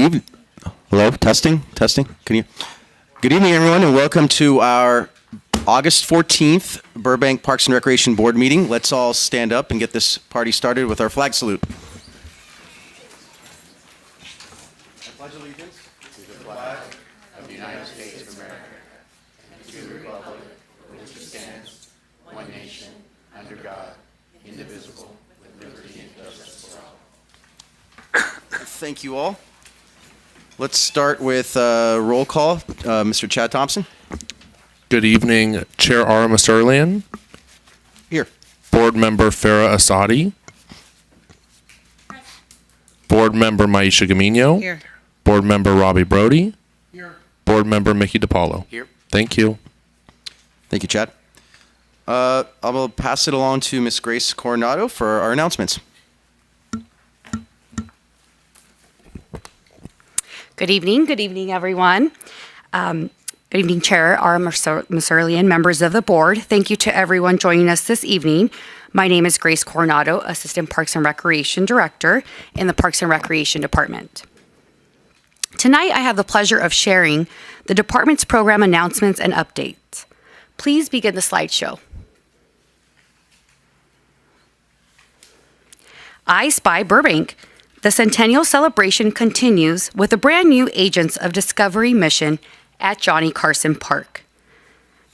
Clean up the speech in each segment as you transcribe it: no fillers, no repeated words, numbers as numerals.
evening. Hello, testing. Can you? Good evening, everyone, and welcome to our August 14th Burbank Parks and Recreation Board meeting. Let's all stand up and get this party started with our flag salute. I pledge allegiance to the flag of the United States of America and to the republic for which it stands, one nation, under God, indivisible, with liberty and justice for all. Thank you all. Let's start with roll call. Mr. Chad Thompson. Good evening, Chair Ara Masurlian. Here. Board Member Farah Asadi. Board Member Maisha Gamino. Here. Board Member Robbie Brody. Here. Board Member Mickey DiPaolo. Here. Thank you. Thank you, Chad. I will pass it along to Ms. Grace Coronado for our announcements. Good evening, everyone. Good evening, Chair Ara Masurlian, members of the board. Thank you to everyone joining us this evening. My name is Grace Coronado, Assistant Parks and Recreation Director in the Parks and Recreation Department. Tonight, I have the pleasure of sharing the department's program announcements and updates. Please begin the slideshow. I Spy Burbank. The Centennial Celebration continues with a brand new Agents of Discovery mission at Johnny Carson Park.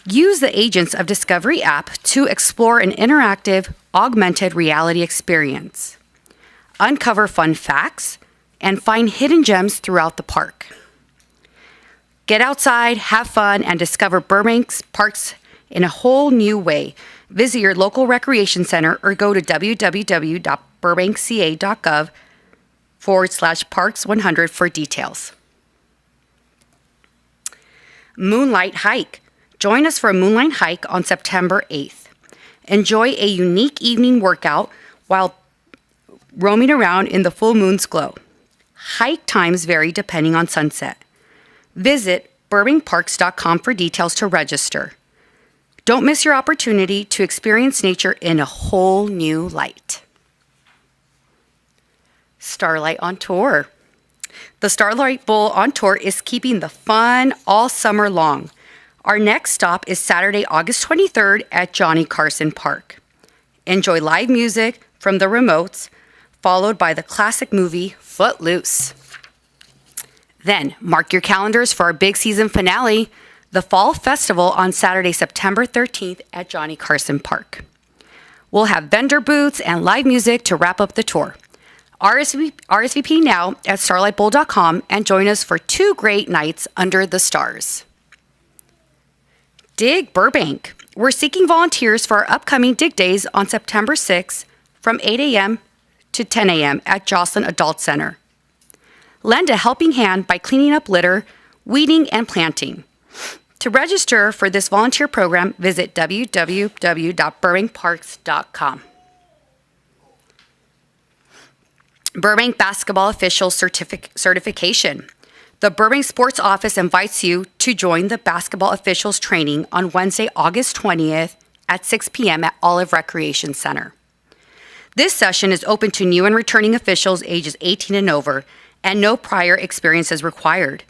Use the Agents of Discovery app to explore an interactive, augmented reality experience. Uncover fun facts and find hidden gems throughout the park. Get outside, have fun, and discover Burbank's parks in a whole new way. Visit your local recreation center or go to www.burbankca.gov/parks100 for details. Moonlight Hike. Join us for a moonlight hike on September 8th. Enjoy a unique evening workout while roaming around in the full moon's glow. Hike times vary depending on sunset. Visit burbankparks.com for details to register. Don't miss your opportunity to experience nature in a whole new light. Starlight on Tour. The Starlight Bowl on Tour is keeping the fun all summer long. Our next stop is Saturday, August 23rd at Johnny Carson Park. Enjoy live music from the remotes, followed by the classic movie Footloose. Then, mark your calendars for our big season finale, the Fall Festival on Saturday, September 13th at Johnny Carson Park. We'll have vendor booths and live music to wrap up the tour. RSVP now at starlightbowl.com and join us for 2 great nights under the stars. Dig Burbank. We're seeking volunteers for our upcoming Dig Days on September 6th from 8 a.m. to 10 a.m. at Jocelyn Adult Center. Lend a helping hand by cleaning up litter, weeding, and planting. To register for this volunteer program, visit www.burbankparks.com. Burbank Basketball Official Certification. The Burbank Sports Office invites you to join the Basketball Officials Training on Wednesday, August 20th at 6 p.m. at Olive Recreation Center. This session is open to new and returning officials ages 18 and over, and no prior experience is required.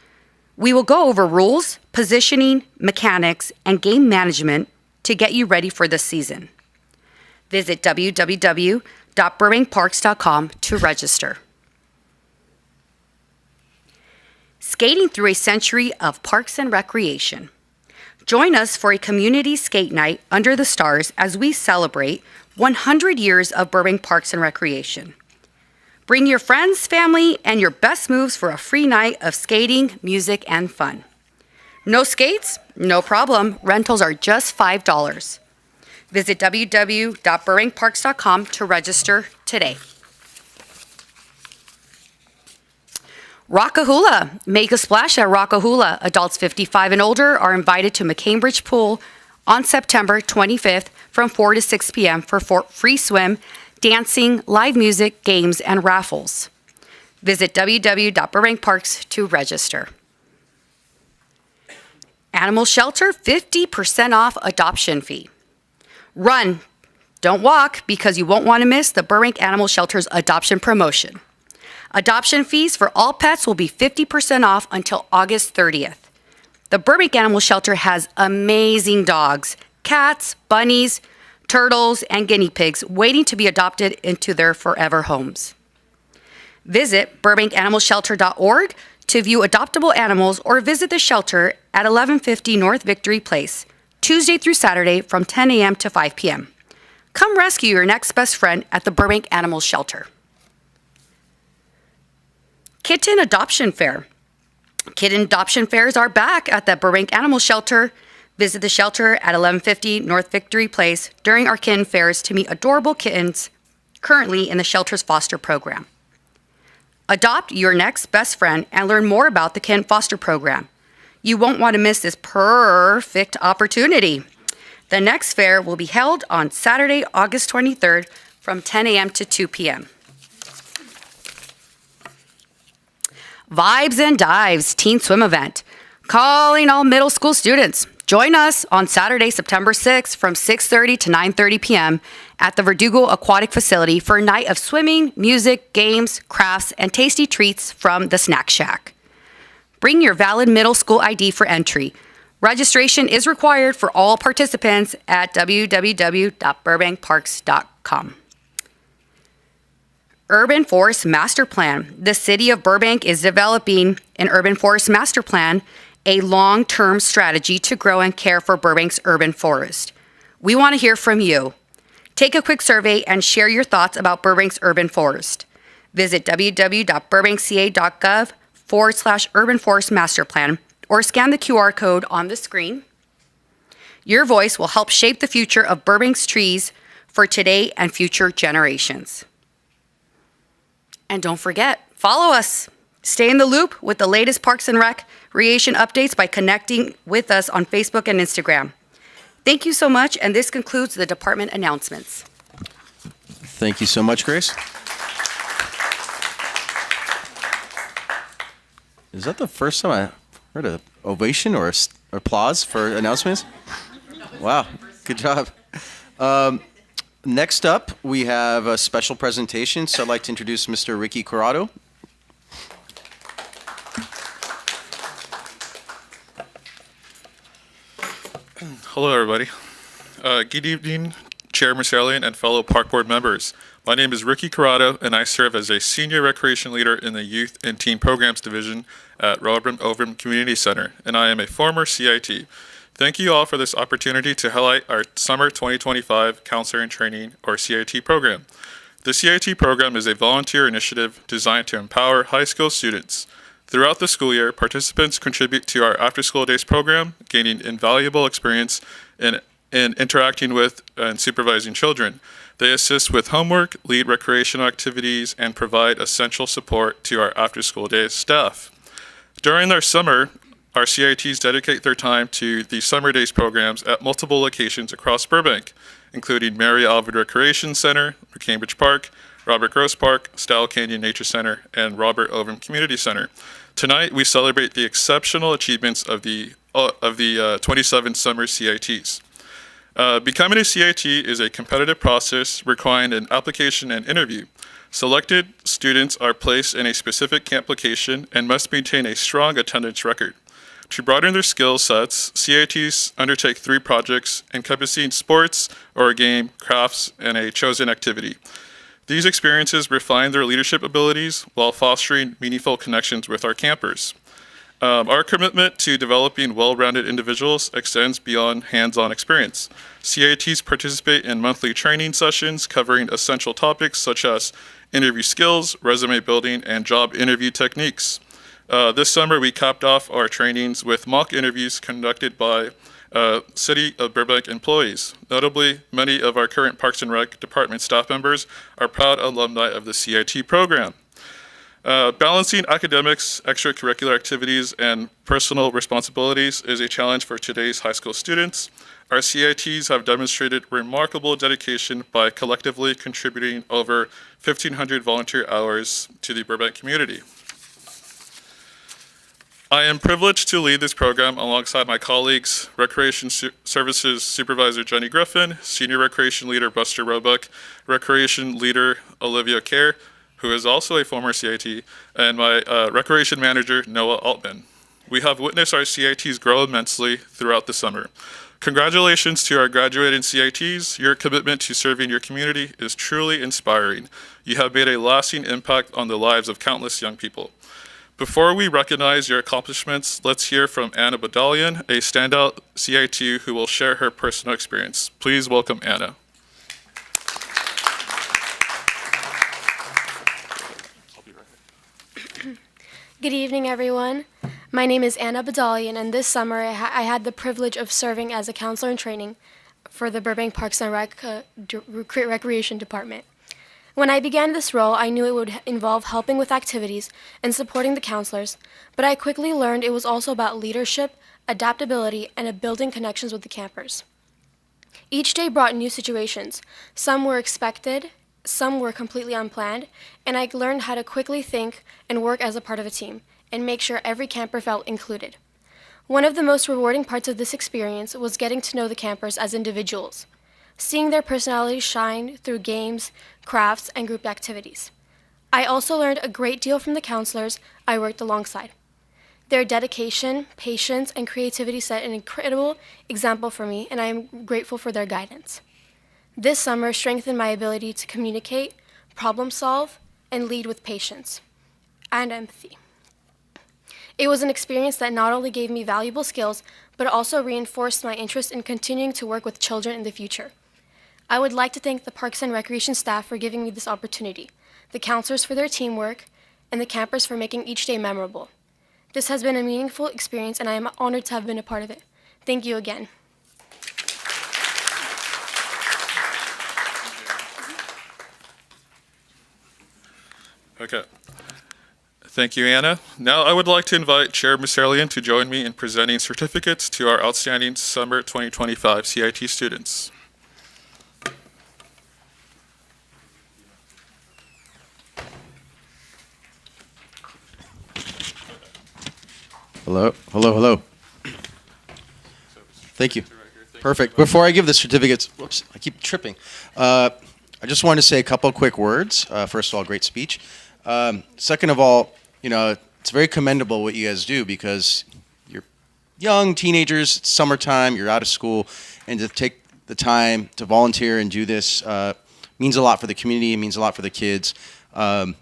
We will go over rules, positioning, mechanics, and game management to get you ready for the season. Visit www.burbankparks.com to register. Skating through a century of parks and recreation. Join us for a community skate night under the stars as we celebrate 100 years of Burbank Parks and Recreation. Bring your friends, family, and your best moves for a free night of skating, music, and fun. No skates? No problem. Rentals are just $5. Visit www.burbankparks.com to register today. Rockahula. Make a splash at Rockahula. Adults 55 and older are invited to McCambridge Pool on September 25th from 4 to 6 p.m. for free swim, dancing, live music, games, and raffles. Visit www.burbankparks to register. Animal Shelter, 50% off adoption fee. Run, don't walk, because you won't want to miss the Burbank Animal Shelter's adoption promotion. Adoption fees for all pets will be 50% off until August 30th. The Burbank Animal Shelter has amazing dogs, cats, bunnies, turtles, and guinea pigs waiting to be adopted into their forever homes. Visit burbankanimalshelter.org to view adoptable animals or visit the shelter at 1150 North Victory Place, Tuesday through Saturday from 10 a.m. to 5 p.m. Come rescue your next best friend at the Burbank Animal Shelter. Kitten Adoption Fair. Kitten adoption fairs are back at the Burbank Animal Shelter. Visit the shelter at 1150 North Victory Place during our kitten fairs to meet adorable kittens currently in the shelter's foster program. Adopt your next best friend and learn more about the kitten foster program. You won't want to miss this perfect opportunity. The next fair will be held on Saturday, August 23rd from 10 a.m. to 2 p.m. Vibes and Dives Teen Swim Event. Calling all middle school students. Join us on Saturday, September 6th from 6:30 to 9:30 p.m. at the Verdugo Aquatic Facility for a night of swimming, music, games, crafts, and tasty treats from the Snack Shack. Bring your valid middle school ID for entry. Registration is required for all participants at www.burbankparks.com. Urban Forest Master Plan. The City of Burbank is developing an Urban Forest Master Plan, a long-term strategy to grow and care for Burbank's urban forest. We want to hear from you. Take a quick survey and share your thoughts about Burbank's urban forest. Visit www.burbankca.gov/Urban Forest Master Plan or scan the QR code on the screen. Your voice will help shape the future of Burbank's trees for today and future generations. And don't forget, follow us. Stay in the loop with the latest Parks and Recreation updates by connecting with us on Facebook and Instagram. Thank you so much, and this concludes the department announcements. Thank you so much, Grace. Is that the first time I heard an ovation or applause for announcements? Wow, good job. Next up, we have a special presentation, so I'd like to introduce Mr. Ricky Corrado. Hello, everybody. Good evening, Chair Mercelian and fellow Park Board members. My name is Ricky Corrado, and I serve as a Senior Recreation Leader in the Youth and Teen Programs Division at Burbank Community Center, and I am a former CIT. Thank you all for this opportunity to highlight our Summer 2025 Counselor in Training, or CIT program. The CIT program is a volunteer initiative designed to empower high school students. Throughout the school year, participants contribute to our after-school days program, gaining invaluable experience in interacting with and supervising children. They assist with homework, lead recreational activities, and provide essential support to our after-school days staff. During their summer, our CITs dedicate their time to the Summer Days programs at multiple locations across Burbank, including Mary Alvord Recreation Center, Cambridge Park, Robert Gross Park, Stowell Canyon Nature Center, and Robert Ovum Community Center. Tonight, we celebrate the exceptional achievements of the 27 summer CITs. Becoming a CIT is a competitive process requiring an application and interview. Selected students are placed in a specific camp location and must maintain a strong attendance record. To broaden their skill sets, CITs undertake 3 projects encompassing sports or a game, crafts, and a chosen activity. These experiences refine their leadership abilities while fostering meaningful connections with our campers. Our commitment to developing well-rounded individuals extends beyond hands-on experience. CITs participate in monthly training sessions covering essential topics such as interview skills, resume building, and job interview techniques. This summer, we capped off our trainings with mock interviews conducted by City of Burbank employees. Notably, many of our current Parks and Rec department staff members are proud alumni of the CIT program. Balancing academics, extracurricular activities, and personal responsibilities is a challenge for today's high school students. Our CITs have demonstrated remarkable dedication by collectively contributing over 1,500 volunteer hours to the Burbank community. I am privileged to lead this program alongside my colleagues, Recreation Services Supervisor Jenny Griffin, Senior Recreation Leader Buster Roebuck, Recreation Leader Olivia Kerr, who is also a former CIT, and my recreation manager, Noah Altman. We have witnessed our CITs grow immensely throughout the summer. Congratulations to our graduating CITs. Your commitment to serving your community is truly inspiring. You have made a lasting impact on the lives of countless young people. Before we recognize your accomplishments, let's hear from Anna Badalian, a standout CIT who will share her personal experience. Please welcome Anna. Good evening, everyone. My name is Anna Badalian, and this summer I had the privilege of serving as a counselor in training for the Burbank Parks and Recreation Department. When I began this role, I knew it would involve helping with activities and supporting the counselors, but I quickly learned it was also about leadership, adaptability, and building connections with the campers. Each day brought new situations. Some were expected, some were completely unplanned, and I learned how to quickly think and work as a part of a team and make sure every camper felt included. One of the most rewarding parts of this experience was getting to know the campers as individuals, seeing their personalities shine through games, crafts, and group activities. I also learned a great deal from the counselors I worked alongside. Their dedication, patience, and creativity set an incredible example for me, and I am grateful for their guidance. This summer strengthened my ability to communicate, problem solve, and lead with patience and empathy. It was an experience that not only gave me valuable skills, but also reinforced my interest in continuing to work with children in the future. I would like to thank the Parks and Recreation staff for giving me this opportunity, the counselors for their teamwork, and the campers for making each day memorable. This has been a meaningful experience, and I am honored to have been a part of it. Thank you again. Okay. Thank you, Anna. Now I would like to invite Chair Musarlian to join me in presenting certificates to our outstanding Summer 2025 CIT students. Hello, hello, hello. Thank you. Perfect. Before I give the certificates, whoops, I keep tripping. I just wanted to say a couple of quick words. First of all, great speech. Second of all, it's very commendable what you guys do because you're young teenagers, it's summertime, you're out of school, and to take the time to volunteer and do this means a lot for the community, it means a lot for the kids. I'm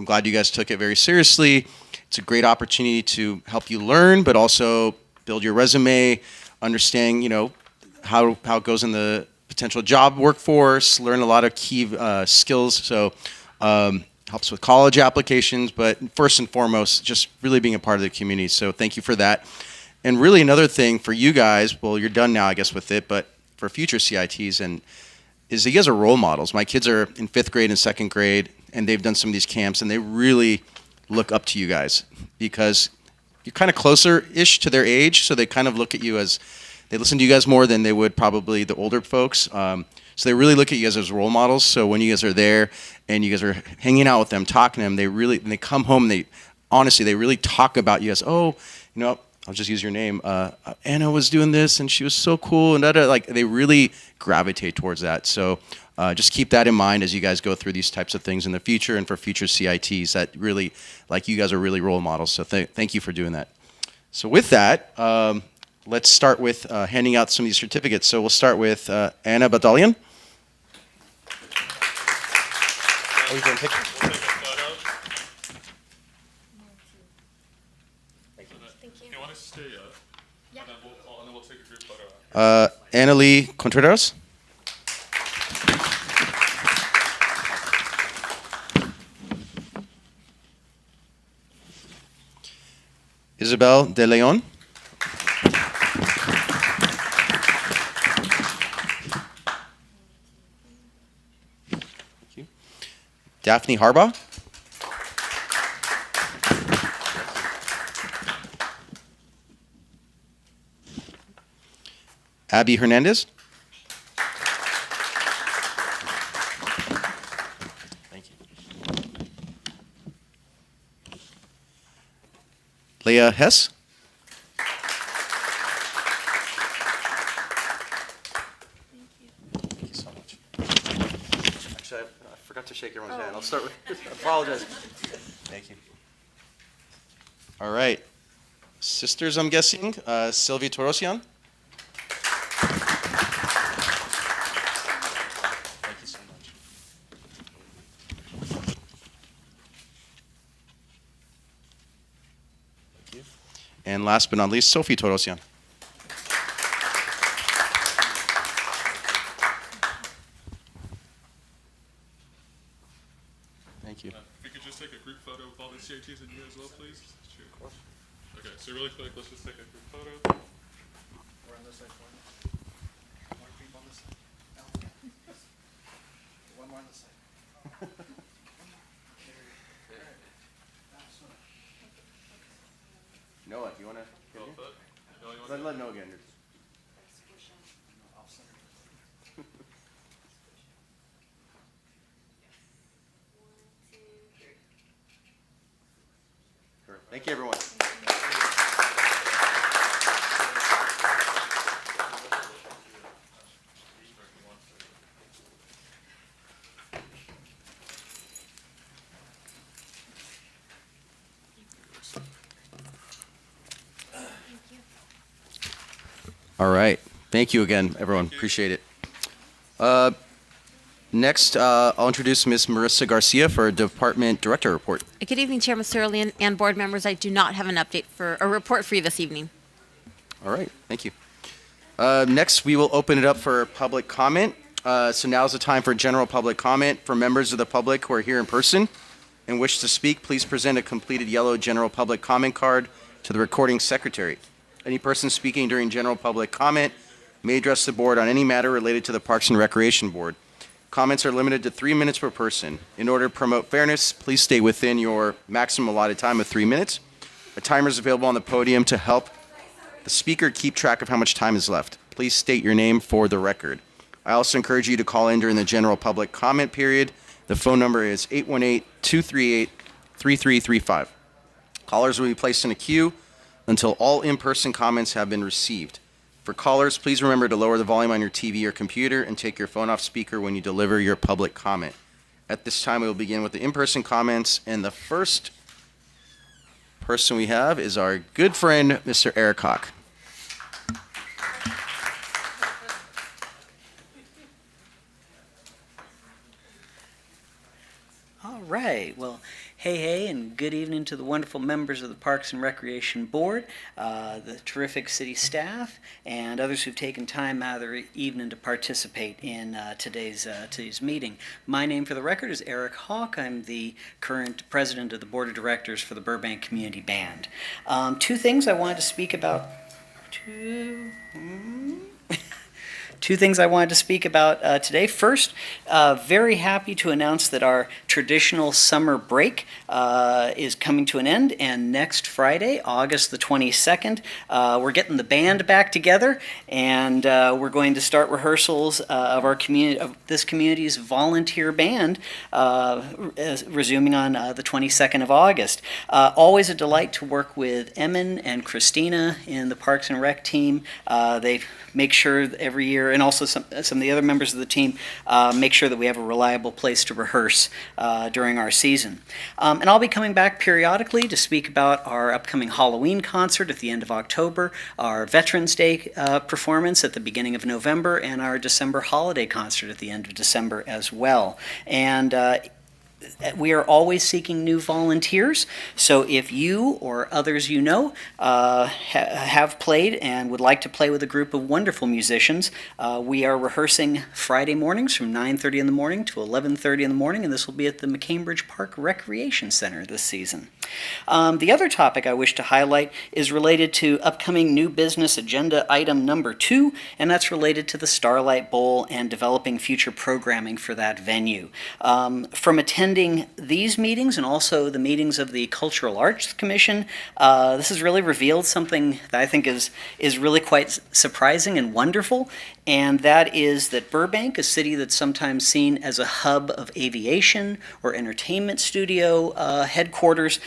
glad you guys took it very seriously. It's a great opportunity to help you learn, but also build your resume, understand, how it goes in the potential job workforce, learn a lot of key skills. So helps with college applications, but first and foremost, just really being a part of the community. So thank you for that. And really another thing for you guys, well, you're done now, I guess, with it, but for future CITs, is that you guys are role models. My kids are in 5th grade and 2nd grade, and they've done some of these camps, and they really look up to you guys because you're kind of closer-ish to their age, so they kind of look at you as, they listen to you guys more than they would probably the older folks. So they really look at you guys as role models. So when you guys are there and you guys are hanging out with them, talking to them, when they come home, they really talk about you as, oh, I'll just use your name. Anna was doing this and she was so cool, and they really gravitate towards that. So just keep that in mind as you guys go through these types of things in the future and for future CITs that really, you guys are really role models. So thank you for doing that. So with that, let's start with handing out some of these certificates. So we'll start with Anna Badalian. Are we doing pictures? Thank you. You want to stay up? Yeah. And then we'll take a group photo. Annalie Contreras. Isabel De Leon. Daphne Harbaugh. Abby Hernandez. Thank you. Leah Hess. Thank you so much. Actually, I forgot to shake everyone's hand. I'll start with, I apologize. Thank you. All right. Sisters, I'm guessing. Sylvia Torosian. Thank you so much. Thank you. And last but not least, Sophie Torosian. Thank you. If we could just take a group photo with all the CITs and you as well, please. Sure. Of course. Okay, so really quick, let's just take a group photo. We're on this side. More creep on this side. No. One more on this side. Noah, do you want to? No, you want Let Noah get in. Thank you, everyone. All right. Thank you again, everyone. Appreciate it. Next, I'll introduce Ms. Marissa Garcia for a Department Director report. Good evening, Chairman Sterling and board members. I do not have an update for a report for you this evening. All right. Thank you. Next, we will open it up for public comment. So now's the time for general public comment. For members of the public who are here in person and wish to speak, please present a completed yellow general public comment card to the recording secretary. Any person speaking during general public comment may address the board on any matter related to the Parks and Recreation Board. Comments are limited to 3 minutes per person. In order to promote fairness, please stay within your maximum allotted time of 3 minutes. A timer is available on the podium to help the speaker keep track of how much time is left. Please state your name for the record. I also encourage you to call in during the general public comment period. The phone number is 818-238-3335. Callers will be placed in a queue until all in-person comments have been received. For callers, please remember to lower the volume on your TV or computer and take your phone off speaker when you deliver your public comment. At this time, we will begin with the in-person comments, and the first person we have is our good friend, Mr. Eric Hawk. All right. Well, hey, and good evening to the wonderful members of the Parks and Recreation Board, the terrific city staff, and others who've taken time out of their evening to participate in today's meeting. My name, for the record, is Eric Hawk. I'm the current president of the Board of Directors for the Burbank Community Band. Two things I wanted to speak about. Two things I wanted to speak about today. First, very happy to announce that our traditional summer break is coming to an end, and next Friday, August the 22nd, we're getting the band back together, and we're going to start rehearsals of our community, of this community's volunteer band, resuming on the 22nd of August. Always a delight to work with Emin and Christina in the Parks and Rec team. They make sure every year, and also some of the other members of the team, make sure that we have a reliable place to rehearse during our season. And I'll be coming back periodically to speak about our upcoming Halloween concert at the end of October, our Veterans Day performance at the beginning of November, and our December holiday concert at the end of December as well. And we are always seeking new volunteers, so if you or others you know have played and would like to play with a group of wonderful musicians, we are rehearsing Friday mornings from 9:30 in the morning to 11:30 in the morning, and this will be at the McCambridge Park Recreation Center this season. The other topic I wish to highlight is related to upcoming new business agenda item number 2, and that's related to the Starlight Bowl and developing future programming for that venue. From attending attending these meetings and also the meetings of the Cultural Arts Commission, this has really revealed something that I think is really quite surprising and wonderful, and that is that Burbank, a city that's sometimes seen as a hub of aviation or entertainment studio headquarters,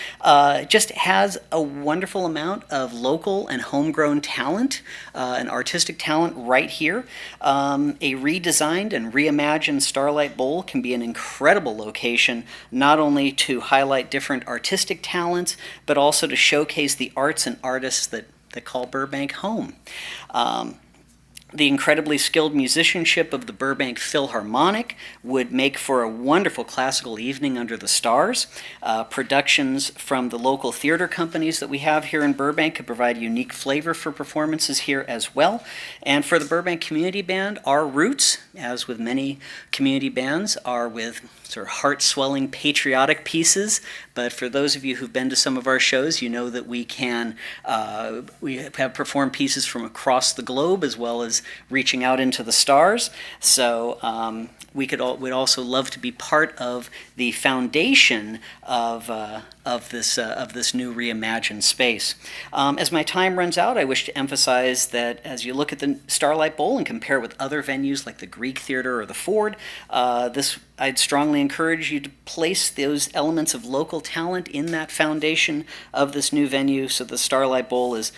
just has a wonderful amount of local and homegrown talent and artistic talent right here. A redesigned and reimagined Starlight Bowl can be an incredible location, not only to highlight different artistic talents, but also to showcase the arts and artists that call Burbank home. The incredibly skilled musicianship of the Burbank Philharmonic would make for a wonderful classical evening under the stars. Productions from the local theater companies that we have here in Burbank could provide unique flavor for performances here as well. And for the Burbank Community Band, our roots, as with many community bands, are with sort of heart-swelling patriotic pieces. But for those of you who've been to some of our shows, you know that we have performed pieces from across the globe as well as reaching out into the stars. So we'd also love to be part of the foundation of this new reimagined space. As my time runs out, I wish to emphasize that as you look at the Starlight Bowl and compare it with other venues like the Greek Theater or the Ford, I'd strongly encourage you to place those elements of local talent in that foundation of this new venue, so the Starlight Bowl is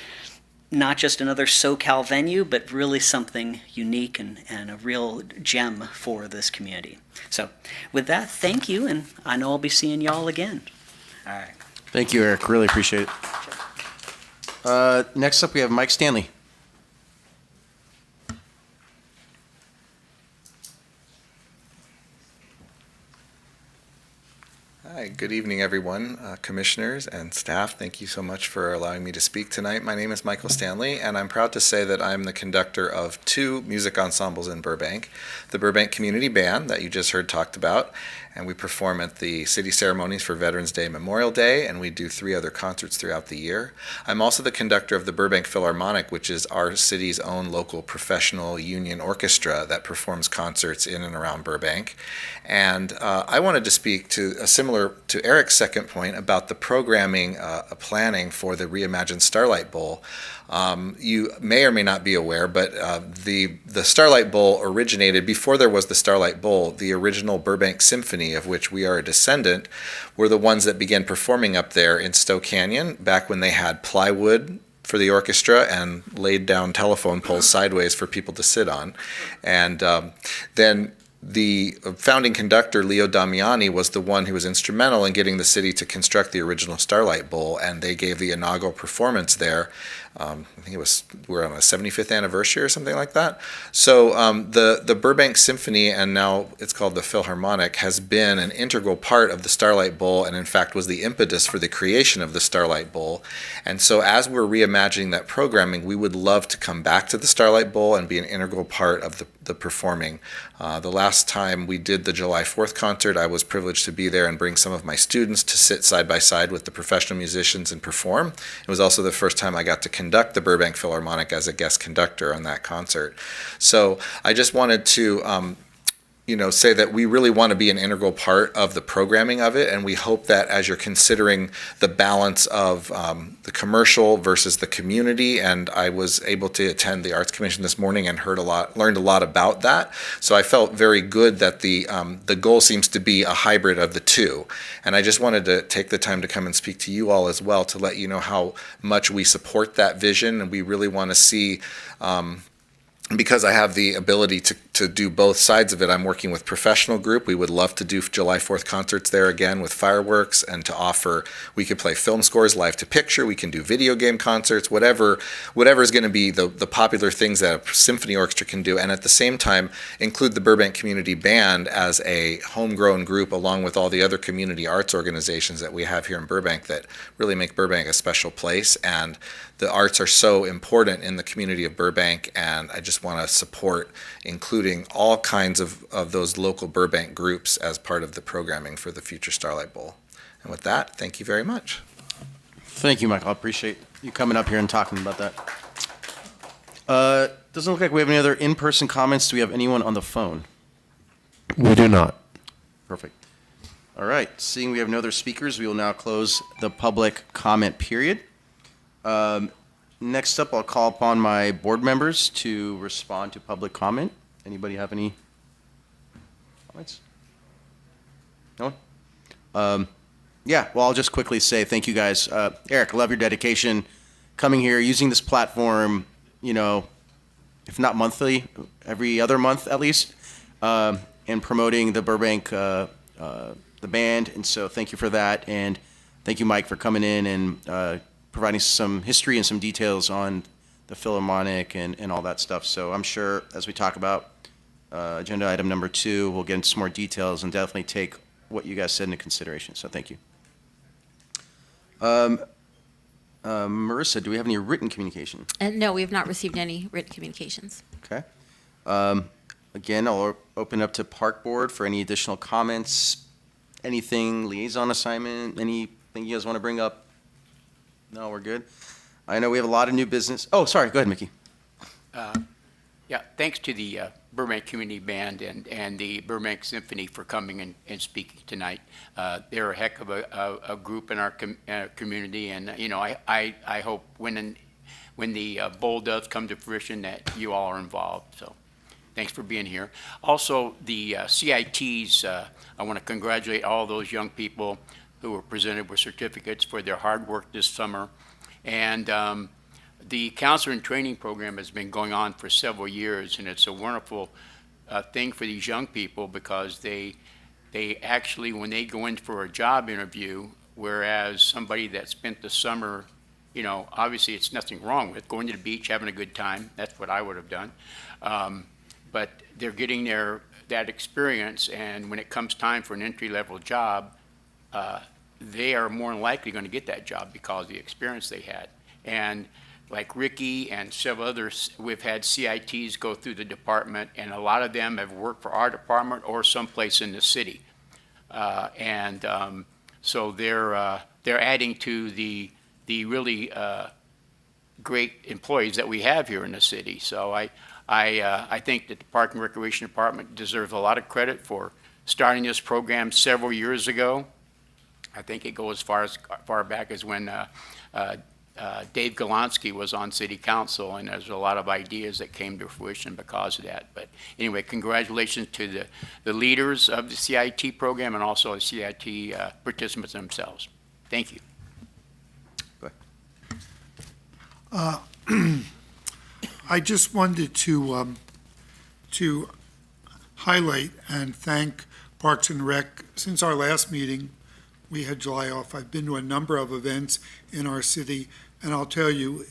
not just another SoCal venue, but really something unique and a real gem for this community. So with that, thank you, and I know I'll be seeing y'all again. All right. Thank you, Eric. Really appreciate it. Next up, we have Mike Stanley. Hi, good evening, everyone. Commissioners and staff, thank you so much for allowing me to speak tonight. My name is Michael Stanley, and I'm proud to say that I'm the conductor of 2 music ensembles in Burbank. The Burbank Community Band that you just heard talked about, and we perform at the city ceremonies for Veterans Day and Memorial Day, and we do 3 other concerts throughout the year. I'm also the conductor of the Burbank Philharmonic, which is our city's own local professional union orchestra that performs concerts in and around Burbank. And I wanted to speak to a similar to Eric's second point about the programming planning for the reimagined Starlight Bowl. You may or may not be aware, but the Starlight Bowl originated before there was the Starlight Bowl. The original Burbank Symphony, of which we are a descendant, were the ones that began performing up there in Stowe Canyon back when they had plywood for the orchestra and laid down telephone poles sideways for people to sit on. And then the founding conductor, Leo Damiani, was the one who was instrumental in getting the city to construct the original Starlight Bowl, and they gave the inaugural performance there. I think we're on a 75th anniversary or something like that. So the Burbank Symphony, and now it's called the Philharmonic, has been an integral part of the Starlight Bowl, and in fact was the impetus for the creation of the Starlight Bowl. And so as we're reimagining that programming, we would love to come back to the Starlight Bowl and be an integral part of the performing. The last time we did the July 4th concert, I was privileged to be there and bring some of my students to sit side by side with the professional musicians and perform. It was also the first time I got to conduct the Burbank Philharmonic as a guest conductor on that concert. So I just wanted to say that we really want to be an integral part of the programming of it, and we hope that as you're considering the balance of the commercial versus the community, and I was able to attend the Arts Commission this morning and learned a lot about that. So I felt very good that the goal seems to be a hybrid of the two. And I just wanted to take the time to come and speak to you all as well to let you know how much we support that vision, and we really want to see because I have the ability to do both sides of it. I'm working with professional group. We would love to do July 4th concerts there again with fireworks, and to offer, we could play film scores live to picture, we can do video game concerts, whatever is going to be the popular things that a symphony orchestra can do, and at the same time include the Burbank Community Band as a homegrown group along with all the other community arts organizations that we have here in Burbank that really make Burbank a special place. And the arts are so important in the community of Burbank, and I just want to support including all kinds of those local Burbank groups as part of the programming for the future Starlight Bowl. And with that, thank you very much. Thank you, Michael. I appreciate you coming up here and talking about that. Doesn't look like we have any other in-person comments. Do we have anyone on the phone? We do not. Perfect. All right, seeing we have no other speakers, we will now close the public comment period. Next up, I'll call upon my board members to respond to public comment. Anybody have any comments? No one? Yeah, well, I'll just quickly say thank you guys. Eric, I love your dedication coming here, using this platform, you know, if not monthly, every other month at least, and promoting the Burbank, the band. And so thank you for that. And thank you, Mike, for coming in and providing some history and some details on the Philharmonic and all that stuff. So I'm sure as we talk about agenda item number 2, we'll get into some more details and definitely take what you guys said into consideration. So thank you. Marissa, do we have any written communication? No, we have not received any written communications. Okay. Again, I'll open up to Park Board for any additional comments, anything, liaison assignment, anything you guys want to bring up? No, we're good. I know we have a lot of new business. Oh, sorry, go ahead, Mickey. Yeah, thanks to the Burbank Community Band and the Burbank Symphony for coming and speaking tonight. They're a heck of a group in our community, and you know, I hope when the bowl does come to fruition that you all are involved. So, thanks for being here. Also, the CITs. I want to congratulate all those young people who were presented with certificates for their hard work this summer, and the counselor and training program has been going on for several years, and it's a wonderful thing for these young people because they actually, when they go in for a job interview, whereas somebody that spent the summer, you know, obviously it's nothing wrong with going to the beach, having a good time. That's what I would have done. But they're getting that experience, and when it comes time for an entry-level job, they are more than likely going to get that job because of the experience they had. And like Ricky and several others, we've had CITs go through the department, and a lot of them have worked for our department or someplace in the city. So they're adding to the really great employees that we have here in the city. So I think that the Park and Recreation Department deserves a lot of credit for starting this program several years ago. I think it goes as far back as when Dave Golonsky was on City Council, and there's a lot of ideas that came to fruition because of that. But anyway, congratulations to the leaders of the CIT program and also the CIT participants themselves. Thank you. Go ahead. I just wanted to highlight and thank Parks and Rec. Since our last meeting, we had July off. I've been to a number of events in our city, and I'll tell you,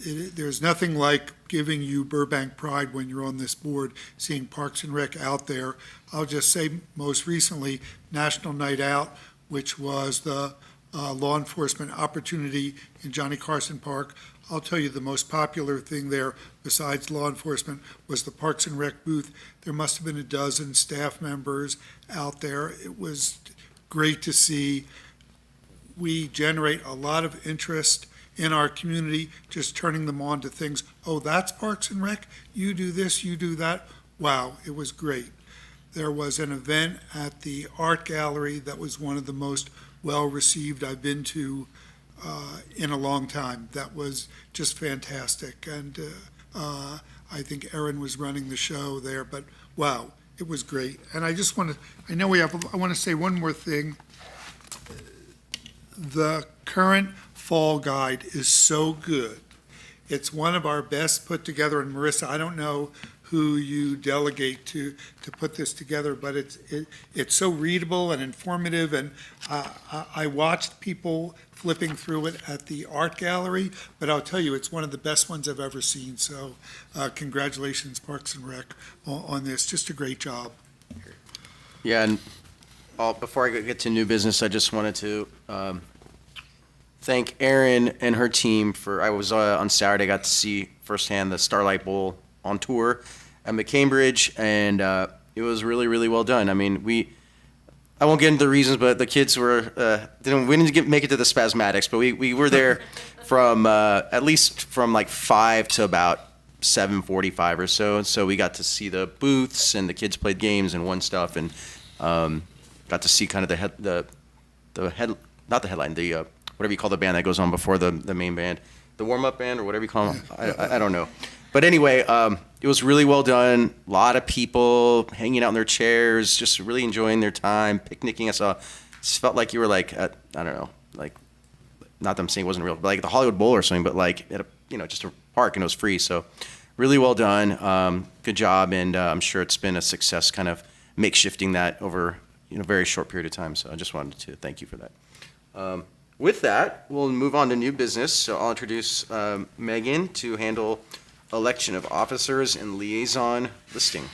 there's nothing like giving you Burbank pride when you're on this board, seeing Parks and Rec out there. I'll just say most recently, National Night Out, which was the law enforcement opportunity in Johnny Carson Park. I'll tell you the most popular thing there, besides law enforcement, was the Parks and Rec booth. There must have been a dozen staff members out there. It was great to see. We generate a lot of interest in our community, just turning them on to things. Oh, that's Parks and Rec? You do this, you do that. Wow, it was great. There was an event at the art gallery that was one of the most well-received I've been to in a long time. That was just fantastic. And I think Erin was running the show there, but wow, it was great. And I just want to, I want to say one more thing. The current fall guide is so good. It's one of our best put together. And Marissa, I don't know who you delegate to put this together, but it's so readable and informative. And I watched people flipping through it at the art gallery, but I'll tell you, it's one of the best ones I've ever seen. So congratulations, Parks and Rec, on this. Just a great job. Yeah, and before I get to new business, I just wanted to thank Erin and her team for, I was on Saturday, got to see firsthand the Starlight Bowl on tour at McCambridge, and it was really, really well done. I mean, I won't get into the reasons, but the kids were, we didn't make it to the Spasmatics, but we were there from, at least from like 5 to about 7:45 or so, and so we got to see the booths, and the kids played games and won stuff, and got to see kind of not the headline, whatever you call the band that goes on before the main band, the warm-up band or whatever you call them. I don't know. But anyway, it was really well done. A lot of people hanging out in their chairs, just really enjoying their time, picnicking. I saw, it felt like you were like at, I don't know, like, not that I'm saying it wasn't real, but like the Hollywood Bowl or something, but like at a, just a park, and it was free. So really well done. Good job. And I'm sure it's been a success kind of makeshifting that over a very short period of time. So I just wanted to thank you for that. With that, we'll move on to new business. So I'll introduce Megan to handle election of officers and liaison listing.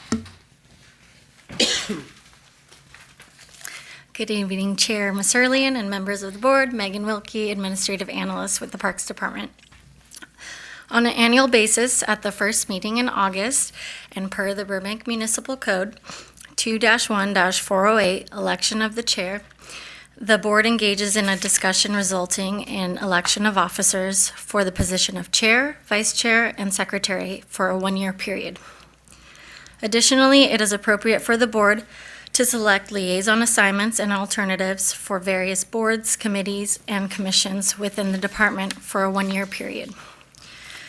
Good evening, Chair Maserlian and members of the board. Megan Wilkie, Administrative Analyst with the Parks Department. On an annual basis, at the first meeting in August, and per the Burbank Municipal Code 2-1-408, election of the chair, the board engages in a discussion resulting in election of officers for the position of chair, vice chair, and secretary for a one-year period. Additionally, it is appropriate for the board to select liaison assignments and alternatives for various boards, committees, and commissions within the department for a one-year period.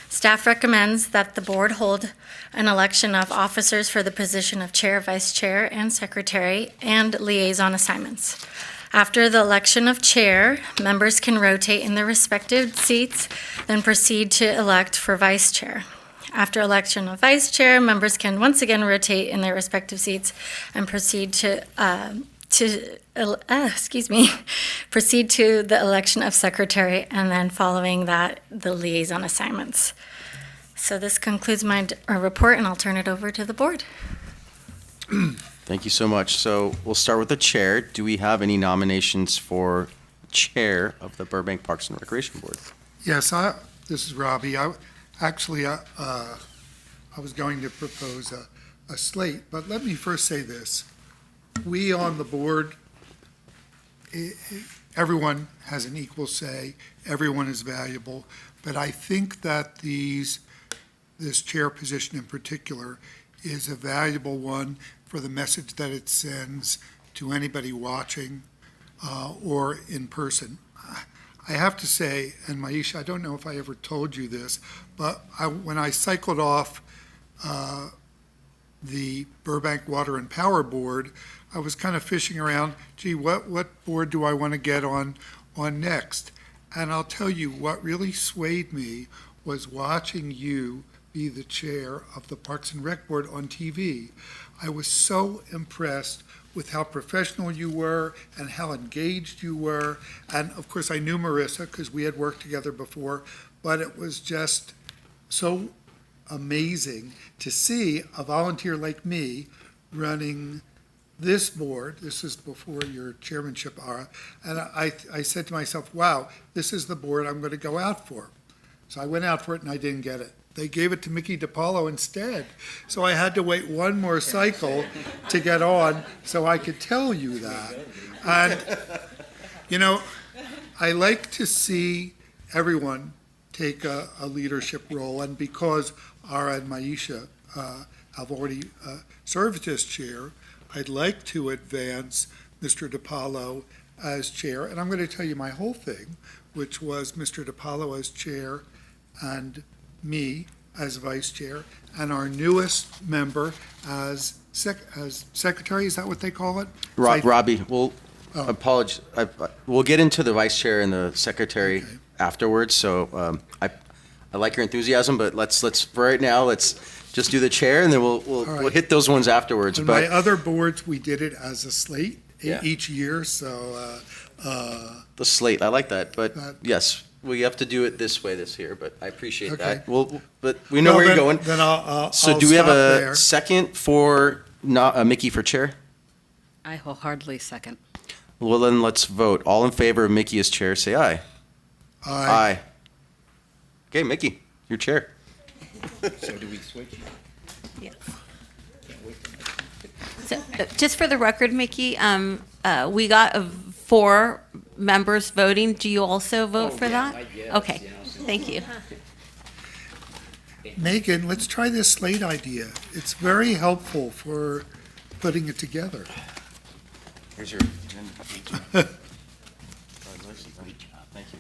Staff recommends that the board hold an election of officers for the position of chair, vice chair, and secretary, and liaison assignments. After the election of chair, members can rotate in their respective seats, then proceed to elect for vice chair. After election of vice chair, members can once again rotate in their respective seats and proceed to proceed to the election of secretary, and then following that, the liaison assignments. So this concludes my report, and I'll turn it over to the board. Thank you so much. So we'll start with the chair. Do we have any nominations for chair of the Burbank Parks and Recreation Board? Yes, this is Robbie. I was going to propose a slate, but let me first say this. We on the board, everyone has an equal say, everyone is valuable, but I think that this chair position in particular is a valuable one for the message that it sends to anybody watching or in person. I have to say, and Maisha, I don't know if I ever told you this, but when I cycled off the Burbank Water and Power Board, I was kind of fishing around, gee, what board do I want to get on next? And I'll tell you, what really swayed me was watching you be the chair of the Parks and Rec Board on TV. I was so impressed with how professional you were and how engaged you were. And of course, I knew Marissa because we had worked together before, but it was just so amazing to see a volunteer like me running this board. This is before your chairmanship, Ara. And I said to myself, wow, this is the board I'm going to go out for. So I went out for it and I didn't get it. They gave it to Mickey DiPaolo instead. So I had to wait one more cycle to get on so I could tell you that. And, I like to see everyone take a leadership role. And because Ara and Maisha have already served as chair, I'd like to advance Mr. DiPaolo as chair. And I'm going to tell you my whole thing, which was Mr. DiPaolo as chair and me as vice chair, and our newest member as secretary. Is that what they call it? Robbie, we'll apologize. We'll get into the vice chair and the secretary afterwards. So I like your enthusiasm, but let's for right now, let's just do the chair, and then we'll hit those ones afterwards. And but my other boards, we did it as a slate each year. So the slate, I like that. But yes. We have to do it this way this year, but I appreciate that. But we know where you're going. Then I'll So do we have a there. second for Mickey for chair? I wholeheartedly second. Well, then let's vote. All in favor of Mickey as chair, say aye. Aye. Okay, Mickey, your chair. So do we switch? Yes. So, just for the record, Mickey, we got 4 members voting. Do you also vote for that? Okay, thank you. Megan, let's try this slate idea. It's very helpful for putting it together. Here's your. Congratulations. Great job. Thank you.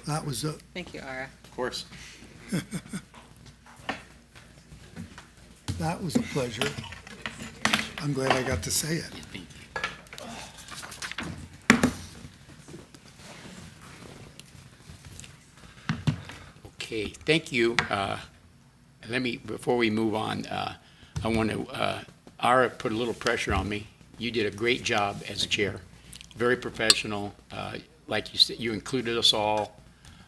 That was a, Thank you, Ara. Of course. that was a pleasure. I'm glad I got to say it. Okay, thank you. Before we move on, I want to, Ara put a little pressure on me. You did a great job as chair, very professional. Like you said, you included us all.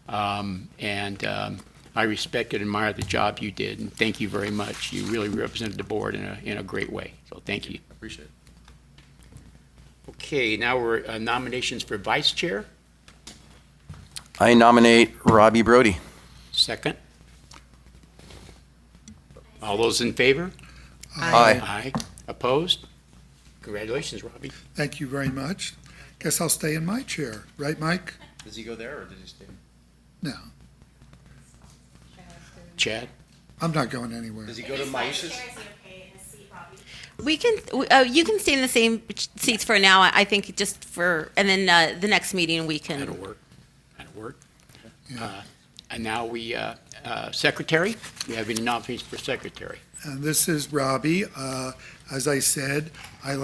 I respect and admire the job you did, and thank you very much. You really represented the board in a great way, so thank you. Appreciate it. Okay, now we're nominations for vice chair. I nominate Robbie Brody. Second. All those in favor? Aye. Aye. Opposed? Congratulations, Robbie. Thank you very much. Guess I'll stay in my chair, right, Mike? Does he go there or does he stay? No, Chad? I'm not going anywhere. Does he go to Maisha's? We can, you can stay in the same seats for now, I think, just for, and then the next meeting we can. That'll work. That'll work. Yeah. And now secretary? We have any nominations for secretary? And this is Robbie. As I said, I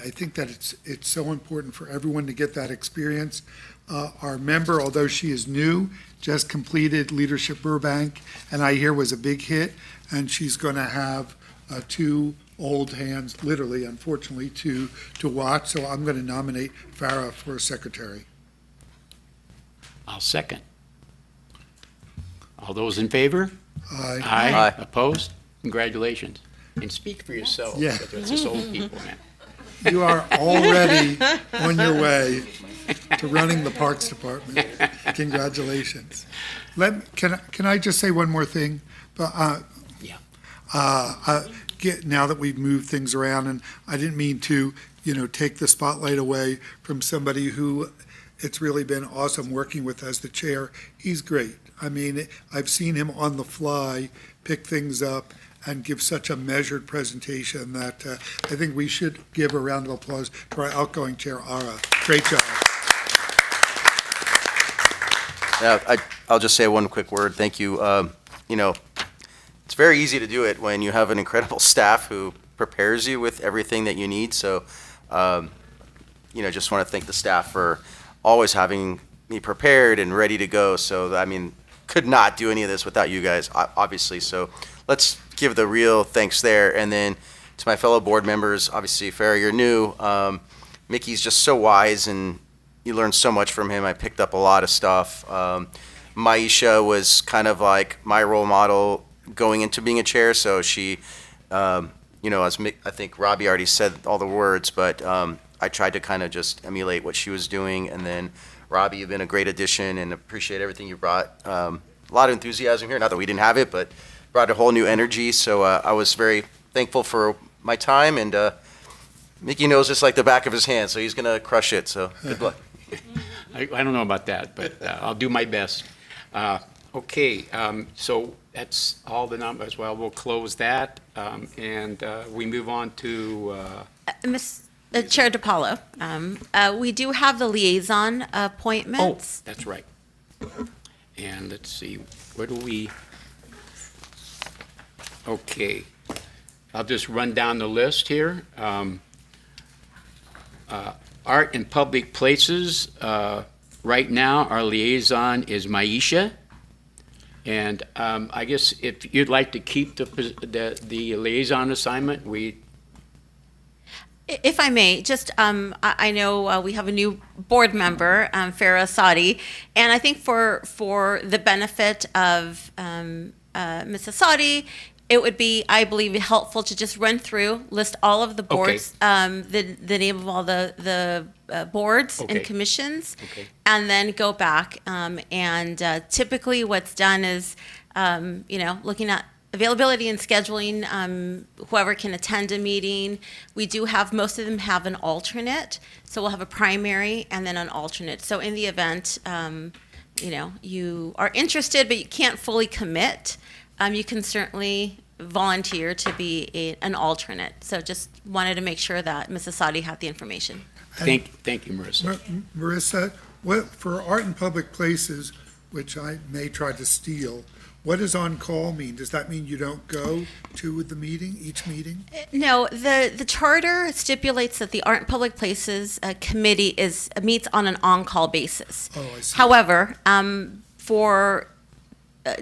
think that it's so important for everyone to get that experience. Our member, although she is new, just completed Leadership Burbank, and I hear was a big hit, and she's going to have two old hands, literally, unfortunately, to watch. So I'm going to nominate Farah for secretary. I'll second. All those in favor? Aye. Aye. Opposed? Congratulations. And speak for yourself. Yeah. Because it's just old people, man. You are already on your way to running the Parks Department. Congratulations. Can I just say one more thing? Yeah. Now that we've moved things around, and I didn't mean to, take the spotlight away from somebody who it's really been awesome working with as the chair. He's great. I mean, I've seen him on the fly pick things up and give such a measured presentation that I think we should give a round of applause to our outgoing chair, Ara. Great job. Yeah, I'll just say one quick word. Thank you. It's very easy to do it when you have an incredible staff who prepares you with everything that you need. So, just want to thank the staff for always having me prepared and ready to go. So, could not do any of this without you guys, obviously. So let's give the real thanks there. And then to my fellow board members, obviously, Farrah, you're new. Mickey's just so wise, and you learn so much from him. I picked up a lot of stuff. Maisha was kind of like my role model going into being a chair. So she, as Mick, I think Robbie already said all the words, but I tried to kind of just emulate what she was doing. And then Robbie, you've been a great addition and appreciate everything you brought. A lot of enthusiasm here. Not that we didn't have it, but brought a whole new energy. So I was very thankful for my time. And Mickey knows this like the back of his hand, so he's going to crush it. So good luck. I don't know about that, but I'll do my best. Okay, so that's all the numbers. Well, we'll close that, and we move on to... Chair DiPaolo, we do have the liaison appointments. Oh, that's right. And let's see, where do we... Okay, I'll just run down the list here. Art in public places, right now, our liaison is Maisha. And I guess if you'd like to keep the liaison assignment, If I may, just I know we have a new board member, Farah Asadi, and I think for the benefit of Ms. Asadi, it would be, I believe, helpful to just run through, list all of the boards, the name of all the boards and commissions, and then go back. And typically what's done is, looking at availability and scheduling, whoever can attend a meeting. We do have, most of them have an alternate. So we'll have a primary and then an alternate. So in the event, you are interested, but you can't fully commit, you can certainly volunteer to be an alternate. So just wanted to make sure that Mrs. Sadi had the information. Thank you, Marissa. Marissa, what, for art in public places, which I may try to steal, what does on-call mean? Does that mean you don't go to the meeting, each meeting? No, the charter stipulates that the Art and Public Places Committee meets on an on-call basis. Oh, I see. However, for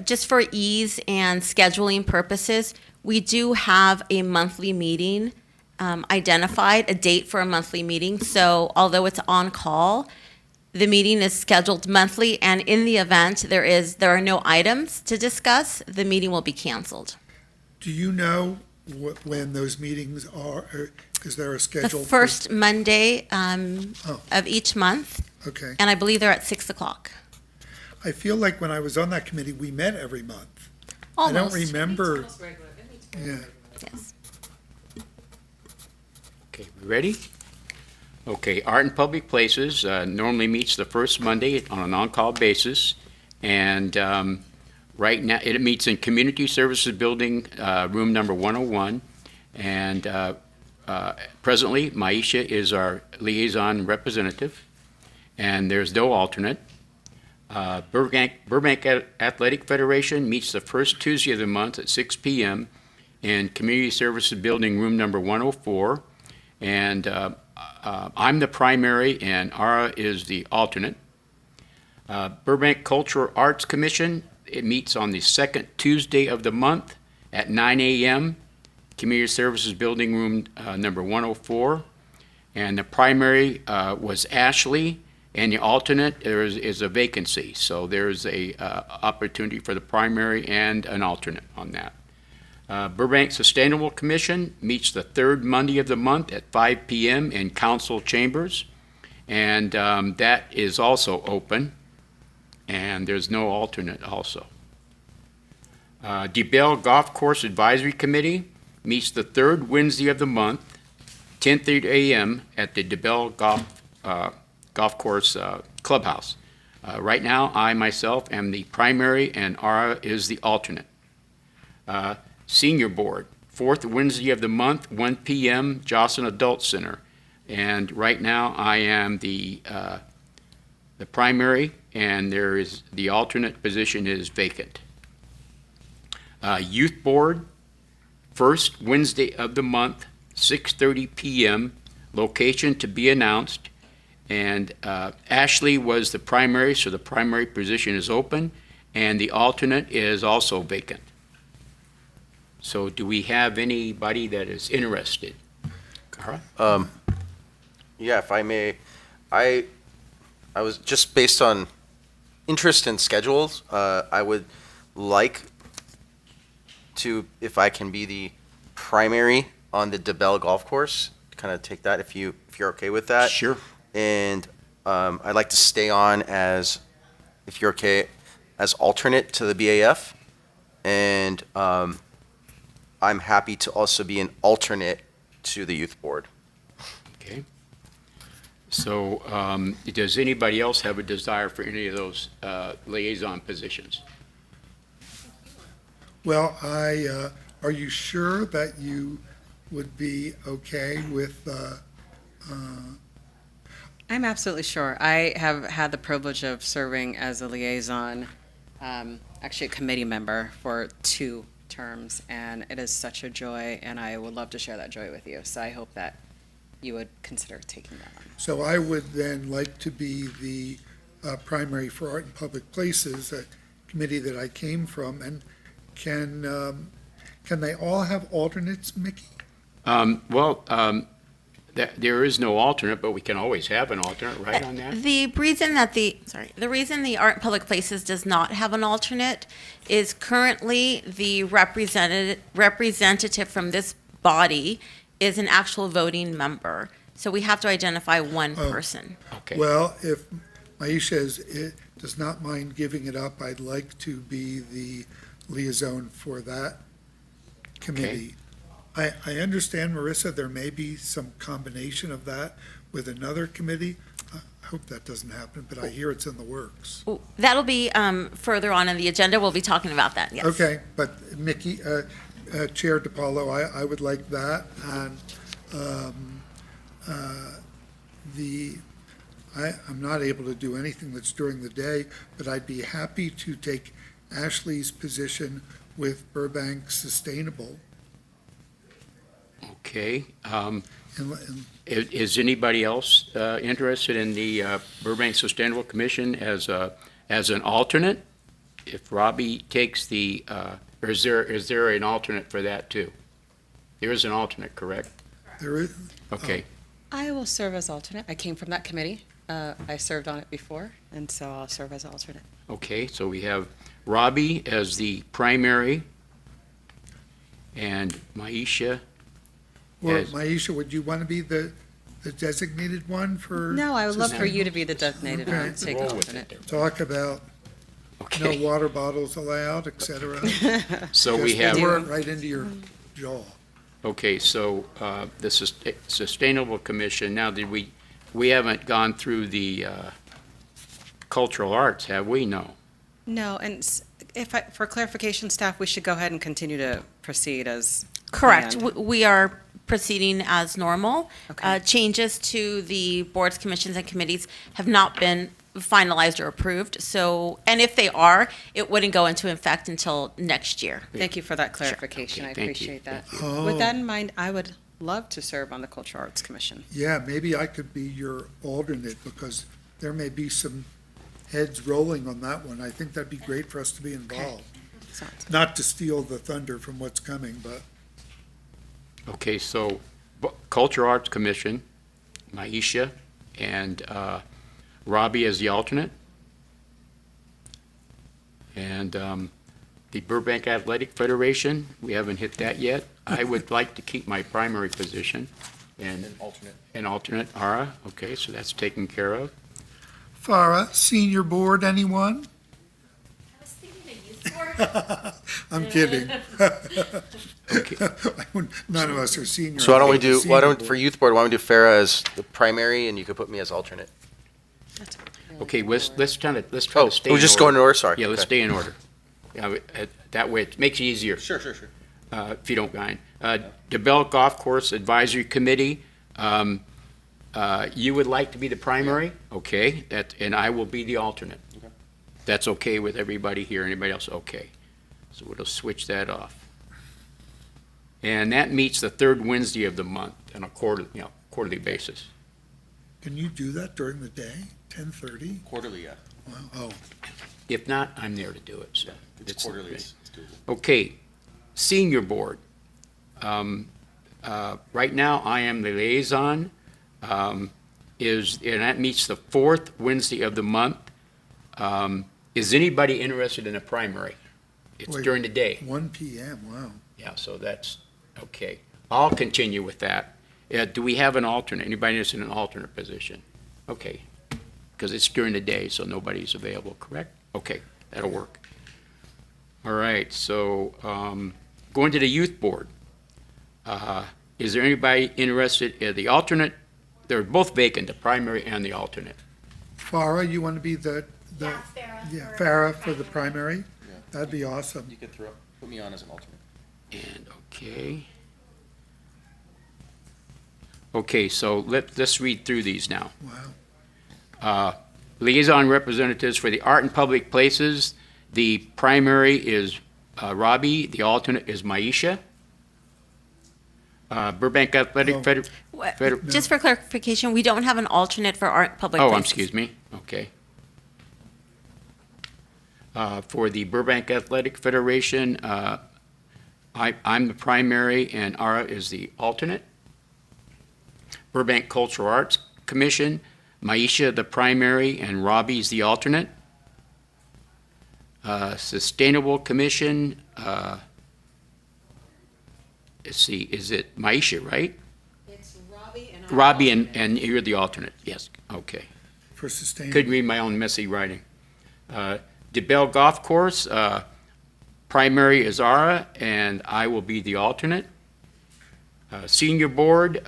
just for ease and scheduling purposes, we do have a monthly meeting identified, a date for a monthly meeting. So although it's on call, the meeting is scheduled monthly, and in the event there are no items to discuss, the meeting will be canceled. Do you know when those meetings are? Or is there a The schedule? first Monday of each month, Okay. and I believe they're at 6 o'clock. I feel like when I was on that committee, we met every month. Almost. I don't remember. Yeah. Yes. Okay, we ready? Okay, Art in Public Places normally meets the first Monday on an on-call basis, and right now, it meets in Community Services Building, room number 101, and presently, Maisha is our liaison representative, and there's no alternate. Burbank Athletic Federation meets the first Tuesday of the month at 6 p.m. in Community Services Building, room number 104, and I'm the primary and Ara is the alternate. Burbank Cultural Arts Commission, it meets on the second Tuesday of the month at 9 a.m. Community Services Building, room number 104. And the primary was Ashley, and the alternate is a vacancy. So there's a opportunity for the primary and an alternate on that. Burbank Sustainable Commission meets the third Monday of the month at 5 p.m. in council chambers, and that is also open, and there's no alternate also. DeBell Golf Course Advisory Committee meets the third Wednesday of the month, 10:30 a.m. at the DeBell Golf Course Clubhouse. Right now, I myself am the primary, and Ara is the alternate. Senior Board, fourth Wednesday of the month, 1 p.m., Jocelyn Adult Center. And right now, I am the primary, and the alternate position is vacant. Youth Board, first Wednesday of the month, 6:30 p.m., location to be announced. And Ashley was the primary, so the primary position is open, and the alternate is also vacant. So do we have anybody that is interested? Cara? Yeah, if I may, I was just based on interest and schedules, I would like to, if I can be the primary on the DeBell Golf Course, kind of take that if you're okay with that. Sure. And I'd like to stay on as, if you're okay, as alternate to the BAF. And I'm happy to also be an alternate to the youth board. Okay. So does anybody else have a desire for any of those liaison positions? Well, are you sure that you would be okay with, I'm absolutely sure. I have had the privilege of serving as a liaison, actually a committee member for 2 terms, and it is such a joy, and I would love to share that joy with you. So I hope that you would consider taking that on. so I would then like to be the primary for Art and Public Places, a committee that I came from, and can they all have alternates, Mickey? There is no alternate, but we can always have an alternate, right, on that? The reason the Art and Public Places does not have an alternate is currently the representative from this body is an actual voting member. So we have to identify one person. Okay. Well, if Maisha does not mind giving it up, I'd like to be the liaison for that committee. I understand, Marissa, there may be some combination of that with another committee. I hope that doesn't happen, but I hear it's in the works. That'll be further on in the agenda. We'll be talking about that, yes. Okay, but Mickey, Chair DiPaolo, I would like that, and I'm not able to do anything that's during the day, but I'd be happy to take Ashley's position with Burbank Sustainable. Okay. And Is anybody else interested in the Burbank Sustainable Commission as an alternate? If Robbie takes the, or is there an alternate for that too? There is an alternate, correct? there is, Okay. I will serve as alternate. I came from that committee. I served on it before, and so I'll serve as alternate. Okay, so we have Robbie as the primary and Maisha. or Yes. Maisha, would you want to be the designated one for? No, I would love for you to be the designated Okay. and take Roll with alternate. Talk about no Okay, water bottles allowed, et cetera. so we Just have, pour it right into your jaw. okay, so the Sustainable Commission, now we haven't gone through the cultural arts, have we? No. No, and for clarification, staff, we should go ahead and continue to proceed as Correct. planned. We are proceeding as normal. Okay. Changes to the boards, commissions, and committees have not been finalized or approved. So, and if they are, it wouldn't go into effect until next year. Thank you for that clarification. Okay, I thank you. appreciate that. Oh. With that in mind, I would love to serve on the Cultural Arts Commission. Yeah, maybe I could be your alternate, because there may be some heads rolling on that one. I think that'd be great for us to be involved. Sounds good. Not to steal the thunder from what's coming, but Okay, so Cultural Arts Commission, Maisha, and Robbie as the alternate. And the Burbank Athletic Federation, we haven't hit that yet. I would like to keep my primary position. And an alternate, Ara. Okay, so that's taken care of. Farah, senior board, anyone? I'm kidding. Okay. None of us are senior. So why don't we on the do, why senior don't, board. for youth board, why don't we do Farah as the primary and you could put me as alternate? Okay, let's try to Oh, stay we're in just order. going in order, sorry. Yeah, let's Okay. stay in order. Yeah, that way it makes it easier. Sure. If you don't mind. DeBell Golf Course Advisory Committee, you would like to be the primary? Okay, and I will be the alternate. Okay. That's okay with everybody here, anybody else? Okay. So we'll switch that off. And that meets the third Wednesday of the month on a quarterly basis. Can you do that during the day, 10:30? Quarterly, yeah. Wow, oh, If not, I'm there to do it, so. It's quarterly, it's doable. Okay, Senior Board. Right now, I am the liaison, and that meets the fourth Wednesday of the month. Is anybody interested in a primary? It's Wait. during the day. 1 PM, wow. Yeah, so that's, okay. I'll continue with that. Do we have an alternate? Anybody interested in an alternate position? Okay, because it's during the day, so nobody's available, correct? Okay, that'll work. All right, so going to the Youth Board. Is there anybody interested in the alternate? They're both vacant, the primary and the alternate. Farah, you want to be the? Yeah, Farah Yeah, for Farah for primary. the primary? That'd be awesome. You could put me on as an alternate. And, okay. Okay, so let's read through these now. Wow. Liaison representatives for the Art and Public Places. The primary is Robbie, the alternate is Maisha. Burbank Athletic Oh. Just for clarification, we don't have an alternate for art public Oh, places. excuse me, okay. For the Burbank Athletic Federation, I'm the primary and Ara is the alternate. Burbank Cultural Arts Commission, Maisha the primary and Robbie's the alternate. Sustainable Commission, let's see, is it Maisha, right? It's Robbie and Robbie and you're the alternate, yes, okay. For sustainable. Couldn't read my own messy writing. DeBell Golf Course, primary is Ara, and I will be the alternate. Senior Board,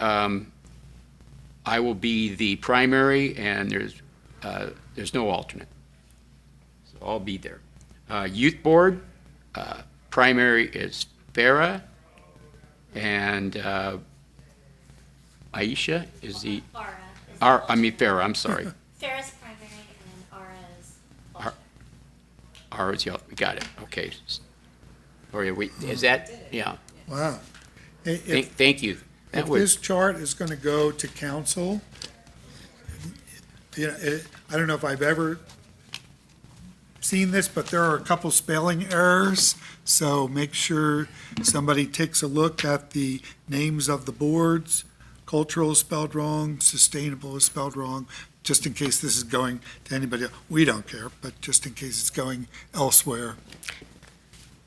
I will be the primary, and there's no alternate. So I'll be there. Youth Board, primary is Farah, And Aisha is the, Farah. Farah, I'm sorry. Farah's primary and Ara's Ours, yeah, we got it, okay. Or wait, is that, yeah, Wow. If thank you. That was, this chart is going to go to council, I don't know if I've ever seen this, but there are a couple spelling errors, so make sure somebody takes a look at the names of the boards. Cultural is spelled wrong, sustainable is spelled wrong, just in case this is going to anybody else. We don't care, but just in case it's going elsewhere.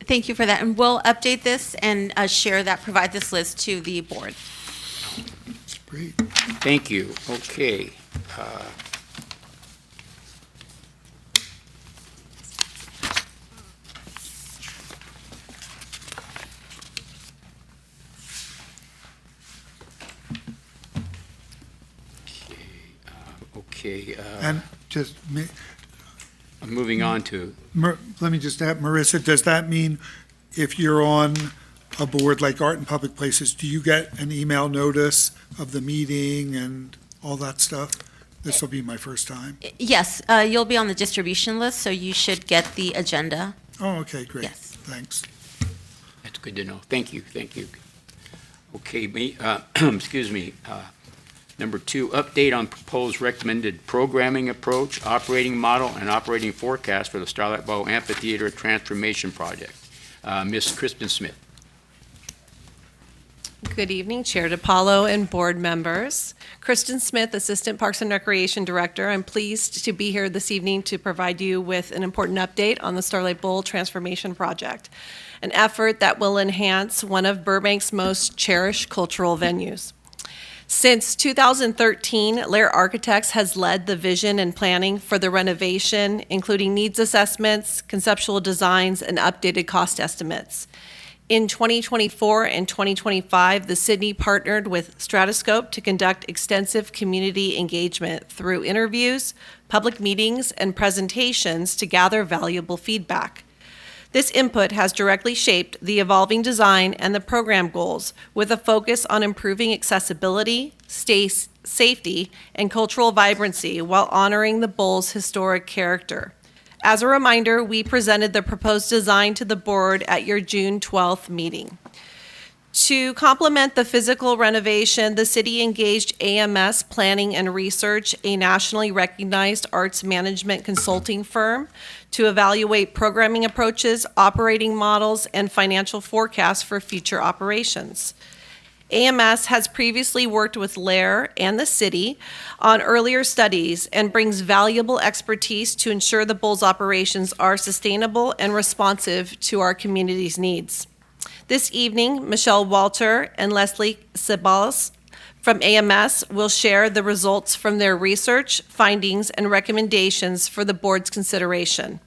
Thank you for that, and we'll update this and share that, provide this list to the board. Great. thank you, okay. Okay, And just, I'm moving on to, let me just add, Marissa, does that mean if you're on a board like Art and Public Places, do you get an email notice of the meeting and all that stuff? This will be my first time. Yes, you'll be on the distribution list, so you should get the agenda. Oh, okay, great. Yes. Thanks. that's good to know, thank you. Okay, excuse me, number 2, update on proposed recommended programming approach, operating model, and operating forecast for the Starlight Bowl Amphitheater Transformation Project. Ms. Kristen Smith. Good evening, Chair DiPaolo and board members. Kristen Smith, Assistant Parks and Recreation Director. I'm pleased to be here this evening to provide you with an important update on the Starlight Bowl Transformation Project, an effort that will enhance one of Burbank's most cherished cultural venues. Since 2013, Lair Architects has led the vision and planning for the renovation, including needs assessments, conceptual designs, and updated cost estimates. In 2024 and 2025, the city partnered with Stratoscope to conduct extensive community engagement through interviews, public meetings, and presentations to gather valuable feedback. This input has directly shaped the evolving design and the program goals, with a focus on improving accessibility, safety, and cultural vibrancy while honoring the bowl's historic character. As a reminder, we presented the proposed design to the board at your June 12th meeting. To complement the physical renovation, the city engaged AMS Planning and Research, a nationally recognized arts management consulting firm, to evaluate programming approaches, operating models, and financial forecasts for future operations. AMS has previously worked with Lair and the city on earlier studies and brings valuable expertise to ensure the Bowl's operations are sustainable and responsive to our community's needs. This evening, Michelle Walter and Leslie Ceballos from AMS will share the results from their research, findings, and recommendations for the board's consideration.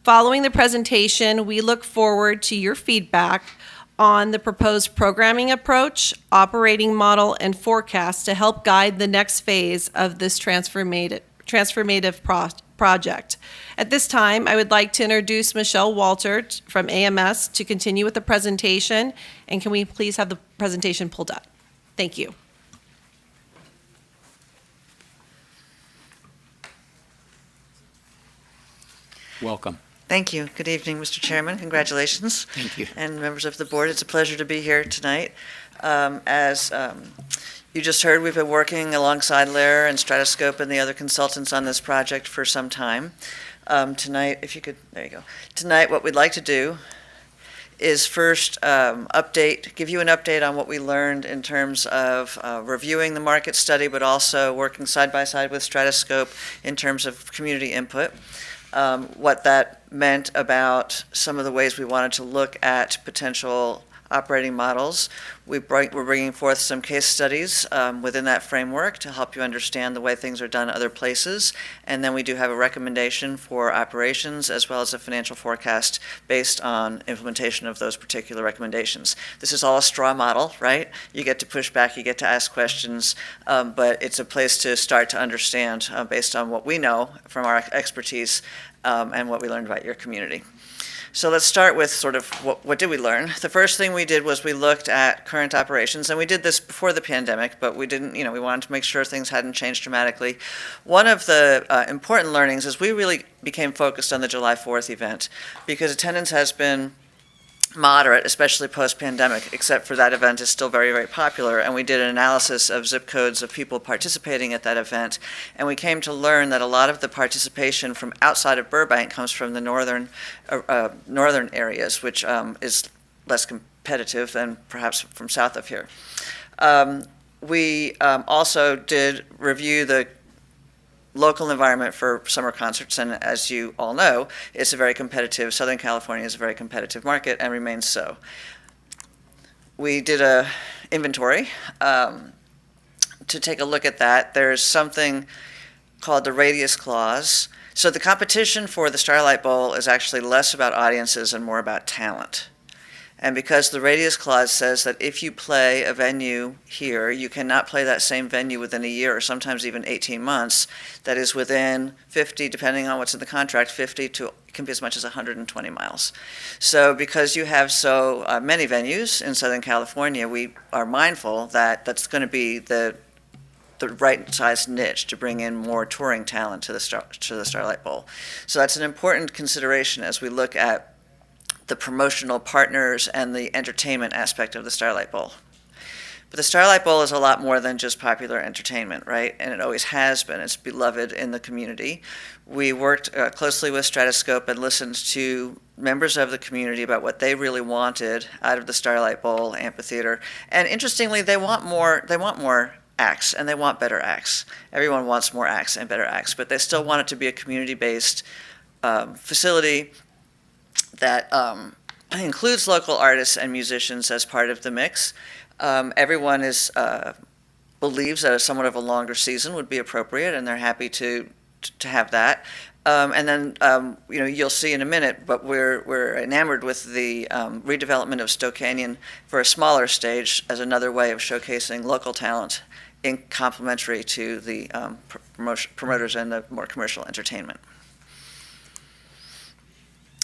Following the presentation, we look forward to your feedback on the proposed programming approach, operating model, and forecast to help guide the next phase of this transformative project. At this time, I would like to introduce Michelle Walter from AMS to continue with the presentation. And can we please have the presentation pulled up? Thank you. Welcome. Thank you. Good evening, Mr. Chairman. Congratulations. Thank you. And members of the board, it's a pleasure to be here tonight. As you just heard, we've been working alongside Lair and Stratoscope and the other consultants on this project for some time. Tonight, if you could, there you go. Tonight, what we'd like to do is first give you an update on what we learned in terms of reviewing the market study, but also working side by side with Stratoscope in terms of community input. What that meant about some of the ways we wanted to look at potential operating models. We're bringing forth some case studies within that framework to help you understand the way things are done other places. And then we do have a recommendation for operations as well as a financial forecast based on implementation of those particular recommendations. This is all a straw model, right? You get to push back, you get to ask questions, but it's a place to start to understand based on what we know from our expertise and what we learned about your community. So let's start with sort of what did we learn? The first thing we did was we looked at current operations, and we did this before the pandemic, but we didn't, we wanted to make sure things hadn't changed dramatically. One of the important learnings is we really became focused on the July 4th event because attendance has been moderate, especially post-pandemic, except for that event is still very, very popular. And we did an analysis of zip codes of people participating at that event. And we came to learn that a lot of the participation from outside of Burbank comes from the northern areas, which is less competitive than perhaps from south of here. We also did review the local environment for summer concerts, and as you all know, it's a very competitive, Southern California is a very competitive market and remains so. We did a inventory to take a look at that. There's something called the radius clause. So the competition for the Starlight Bowl is actually less about audiences and more about talent. And because the radius clause says that if you play a venue here, you cannot play that same venue within a year or sometimes even 18 months, that is within 50, depending on what's in the contract, 50 to, it can be as much as 120 miles. So because you have so many venues in Southern California, we are mindful that that's going to be the right size niche to bring in more touring talent to the Starlight Bowl. So that's an important consideration as we look at the promotional partners and the entertainment aspect of the Starlight Bowl. But the Starlight Bowl is a lot more than just popular entertainment, right? And it always has been. It's beloved in the community. We worked closely with Stratoscope and listened to members of the community about what they really wanted out of the Starlight Bowl amphitheater. And interestingly, they want more acts, and they want better acts. Everyone wants more acts and better acts, but they still want it to be a community-based facility that includes local artists and musicians as part of the mix. Everyone believes that somewhat of a longer season would be appropriate, and they're happy to have that. And then, you'll see in a minute, but we're enamored with the redevelopment of Stowe Canyon for a smaller stage as another way of showcasing local talent in complementary to the promoters and the more commercial entertainment.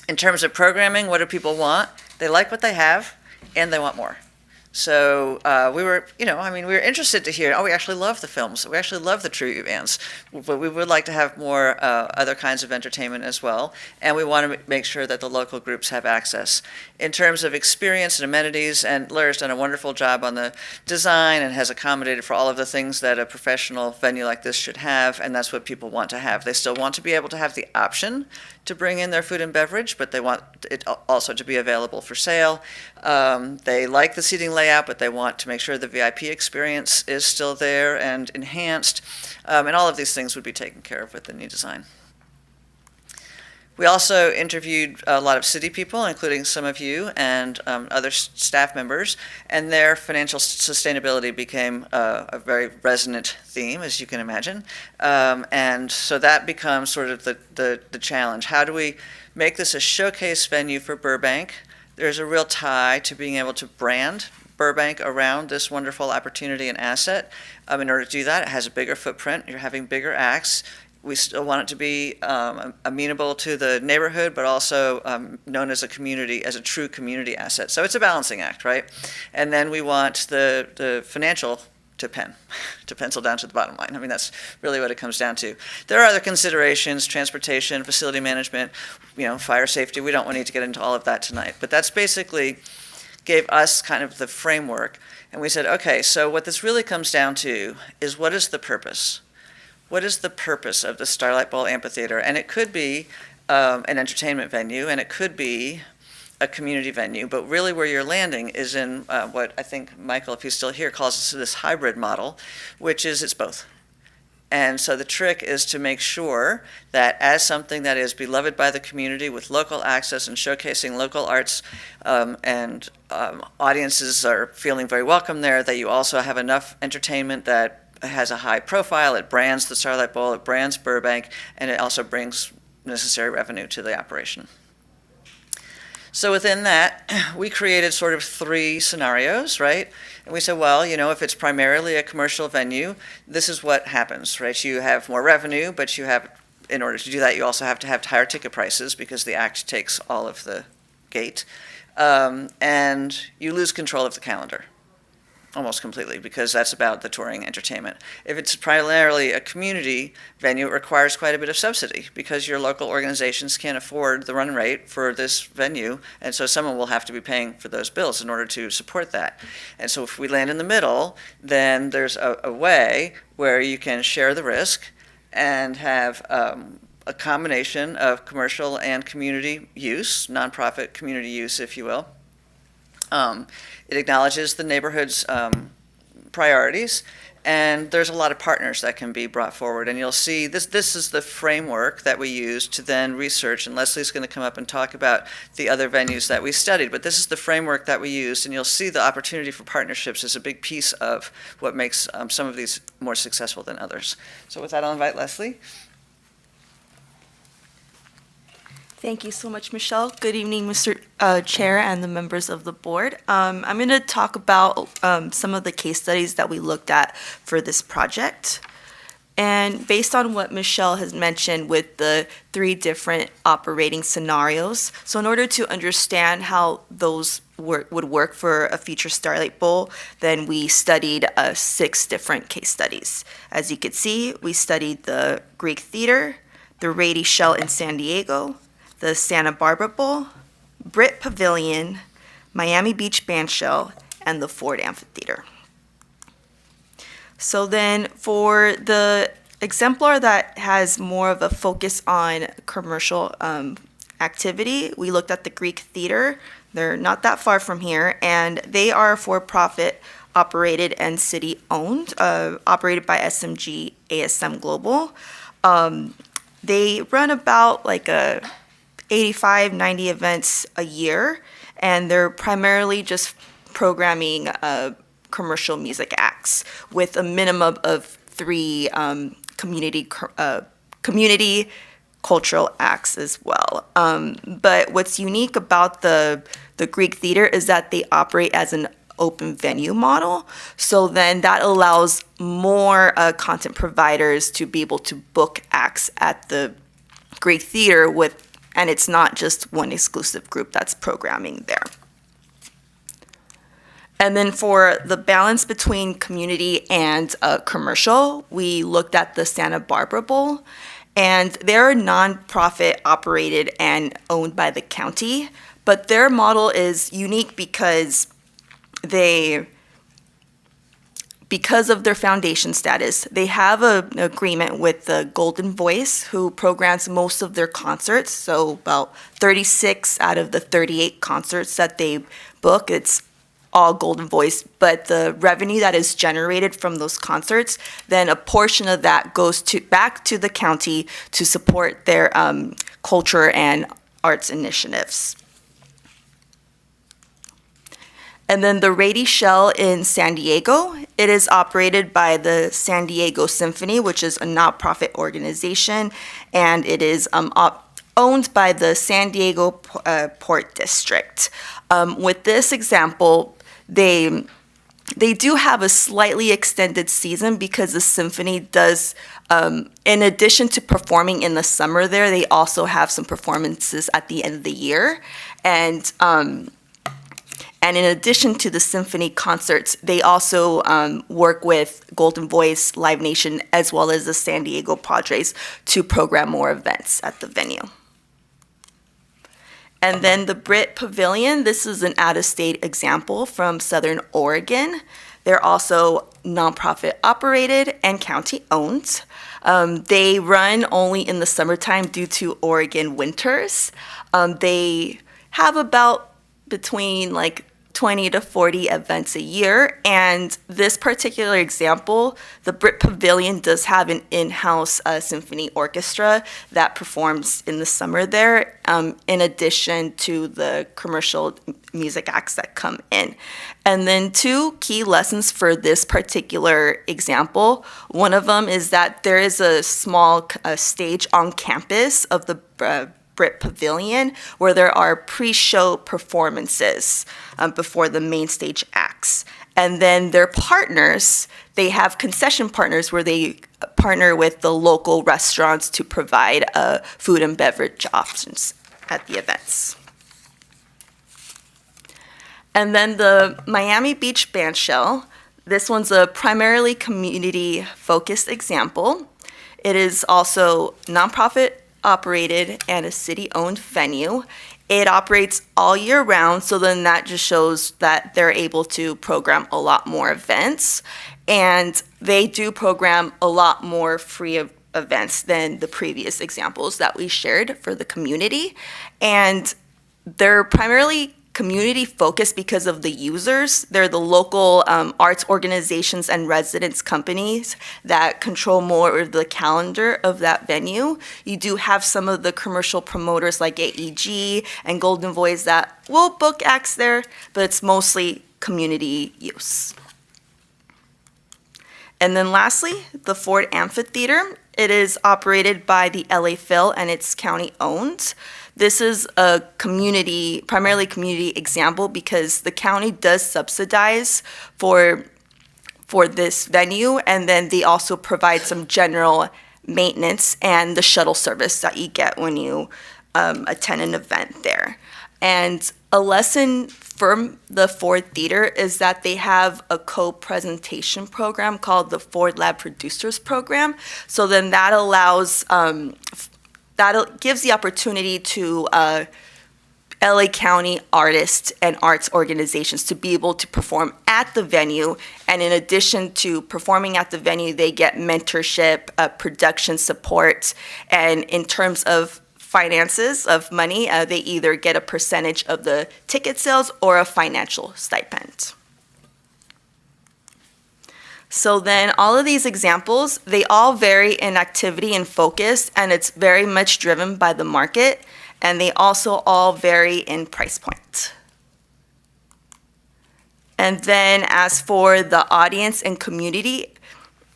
In terms of programming, what do people want? They like what they have, and they want more. So we were interested to hear, we actually love the films. We actually love the tribute bands. But we would like to have more other kinds of entertainment as well. And we want to make sure that the local groups have access. In terms of experience and amenities, and Larry's done a wonderful job on the design and has accommodated for all of the things that a professional venue like this should have, and that's what people want to have. They still want to be able to have the option to bring in their food and beverage, but they want it also to be available for sale. They like the seating layout, but they want to make sure the VIP experience is still there and enhanced. And all of these things would be taken care of with the new design. We also interviewed a lot of city people, including some of you and other staff members, and their financial sustainability became a very resonant theme, as you can imagine. And so that becomes sort of the challenge. How do we make this a showcase venue for Burbank? There's a real tie to being able to brand Burbank around this wonderful opportunity and asset. In order to do that, it has a bigger footprint. You're having bigger acts. We still want it to be amenable to the neighborhood, but also known as a community, as a true community asset. So it's a balancing act, right? And then we want the financial to pencil down to the bottom line. I mean, that's really what it comes down to. There are other considerations, transportation, facility management, fire safety. We don't need to get into all of that tonight. But that's basically gave us kind of the framework. And we said, okay, so what this really comes down to is, what is the purpose? What is the purpose of the Starlight Bowl Amphitheater? And it could be an entertainment venue, and it could be a community venue, but really where you're landing is in what I think Michael, if he's still here, calls this hybrid model, which is it's both. And so the trick is to make sure that as something that is beloved by the community with local access and showcasing local arts and audiences are feeling very welcome there, that you also have enough entertainment that has a high profile, it brands the Starlight Bowl, it brands Burbank, and it also brings necessary revenue to the operation. So within that, we created sort of 3 scenarios, right? And we said, well, if it's primarily a commercial venue, this is what happens, right? You have more revenue, but in order to do that, you also have to have higher ticket prices because the act takes all of the gate, and you lose control of the calendar almost completely, because that's about the touring entertainment. If it's primarily a community venue, it requires quite a bit of subsidy, because your local organizations can't afford the run rate for this venue, and so someone will have to be paying for those bills in order to support that. And so if we land in the middle, then there's a way where you can share the risk and have a combination of commercial and community use, nonprofit community use, if you will. It acknowledges the neighborhood's priorities, and there's a lot of partners that can be brought forward. And you'll see this is the framework that we use to then research, and Leslie's going to come up and talk about the other venues that we studied. But this is the framework that we used, and you'll see the opportunity for partnerships is a big piece of what makes some of these more successful than others. So with that, I'll invite Leslie. Thank you so much, Michelle. Good evening, Mr. Chair and the members of the board. I'm going to talk about some of the case studies that we looked at for this project. And based on what Michelle has mentioned with the 3 different operating scenarios, so in order to understand how those would work for a future Starlight Bowl, then we studied 6 different case studies. As you could see, we studied the Greek Theater, the Rady Shell in San Diego, the Santa Barbara Bowl, Brit Pavilion, Miami Beach Bandshell, and the Ford Amphitheater. So then for the exemplar that has more of a focus on commercial activity, we looked at the Greek Theater. They're not that far from here, and they are for-profit operated and city-owned, operated by SMG ASM Global. They run about like 85, 90 events a year, and they're primarily just programming commercial music acts with a minimum of 3 community cultural acts as well. But what's unique about the Greek Theater is that they operate as an open venue model. So then that allows more content providers to be able to book acts at the Greek Theater and it's not just one exclusive group that's programming there. And then for the balance between community and commercial, we looked at the Santa Barbara Bowl, and they're nonprofit operated and owned by the county, but their model is unique because of their foundation status, they have an agreement with the Golden Voice, who programs most of their concerts. So about 36 out of the 38 concerts that they book, it's all Golden Voice. But the revenue that is generated from those concerts, then a portion of that goes back to the county to support their culture and arts initiatives. And then the Rady Shell in San Diego, it is operated by the San Diego Symphony, which is a nonprofit organization, and it is owned by the San Diego Port District. With this example, they do have a slightly extended season because the symphony does, in addition to performing in the summer there, they also have some performances at the end of the year. And in addition to the symphony concerts, they also work with Golden Voice, Live Nation, as well as the San Diego Padres to program more events at the venue. And then the Brit Pavilion, this is an out-of-state example from Southern Oregon. They're also nonprofit operated and county owned. They run only in the summertime due to Oregon winters. They have about between 20 to 40 events a year. And this particular example, the Brit Pavilion does have an in-house symphony orchestra that performs in the summer there, in addition to the commercial music acts that come in. And then 2 key lessons for this particular example. One of them is that there is a small stage on campus of the Brit Pavilion where there are pre-show performances before the main stage acts. And then their partners, they have concession partners where they partner with the local restaurants to provide food and beverage options at the events. And then the Miami Beach Bandshell. This one's a primarily community-focused example. It is also nonprofit operated and a city-owned venue. It operates all year round, so then that just shows that they're able to program a lot more events. And they do program a lot more free events than the previous examples that we shared for the community. And they're primarily community focused because of the users. They're the local arts organizations and residents companies that control more of the calendar of that venue. You do have some of the commercial promoters like AEG and Golden Voice that will book acts there, but it's mostly community use. And then lastly, the Ford Amphitheater. It is operated by the LA Phil and it's county owned. This is a community, primarily community example because the county does subsidize for this venue, and then they also provide some general maintenance and the shuttle service that you get when you attend an event there. And a lesson from the Ford Theater is that they have a co-presentation program called the Ford Lab Producers Program. So then that allows that gives the opportunity to LA County artists and arts organizations to be able to perform at the venue. And in addition to performing at the venue, they get mentorship, production support, and in terms of finances of money, they either get a percentage of the ticket sales or a financial stipend. So then all of these examples, they all vary in activity and focus, and it's very much driven by the market, and they also all vary in price point. And then as for the audience and community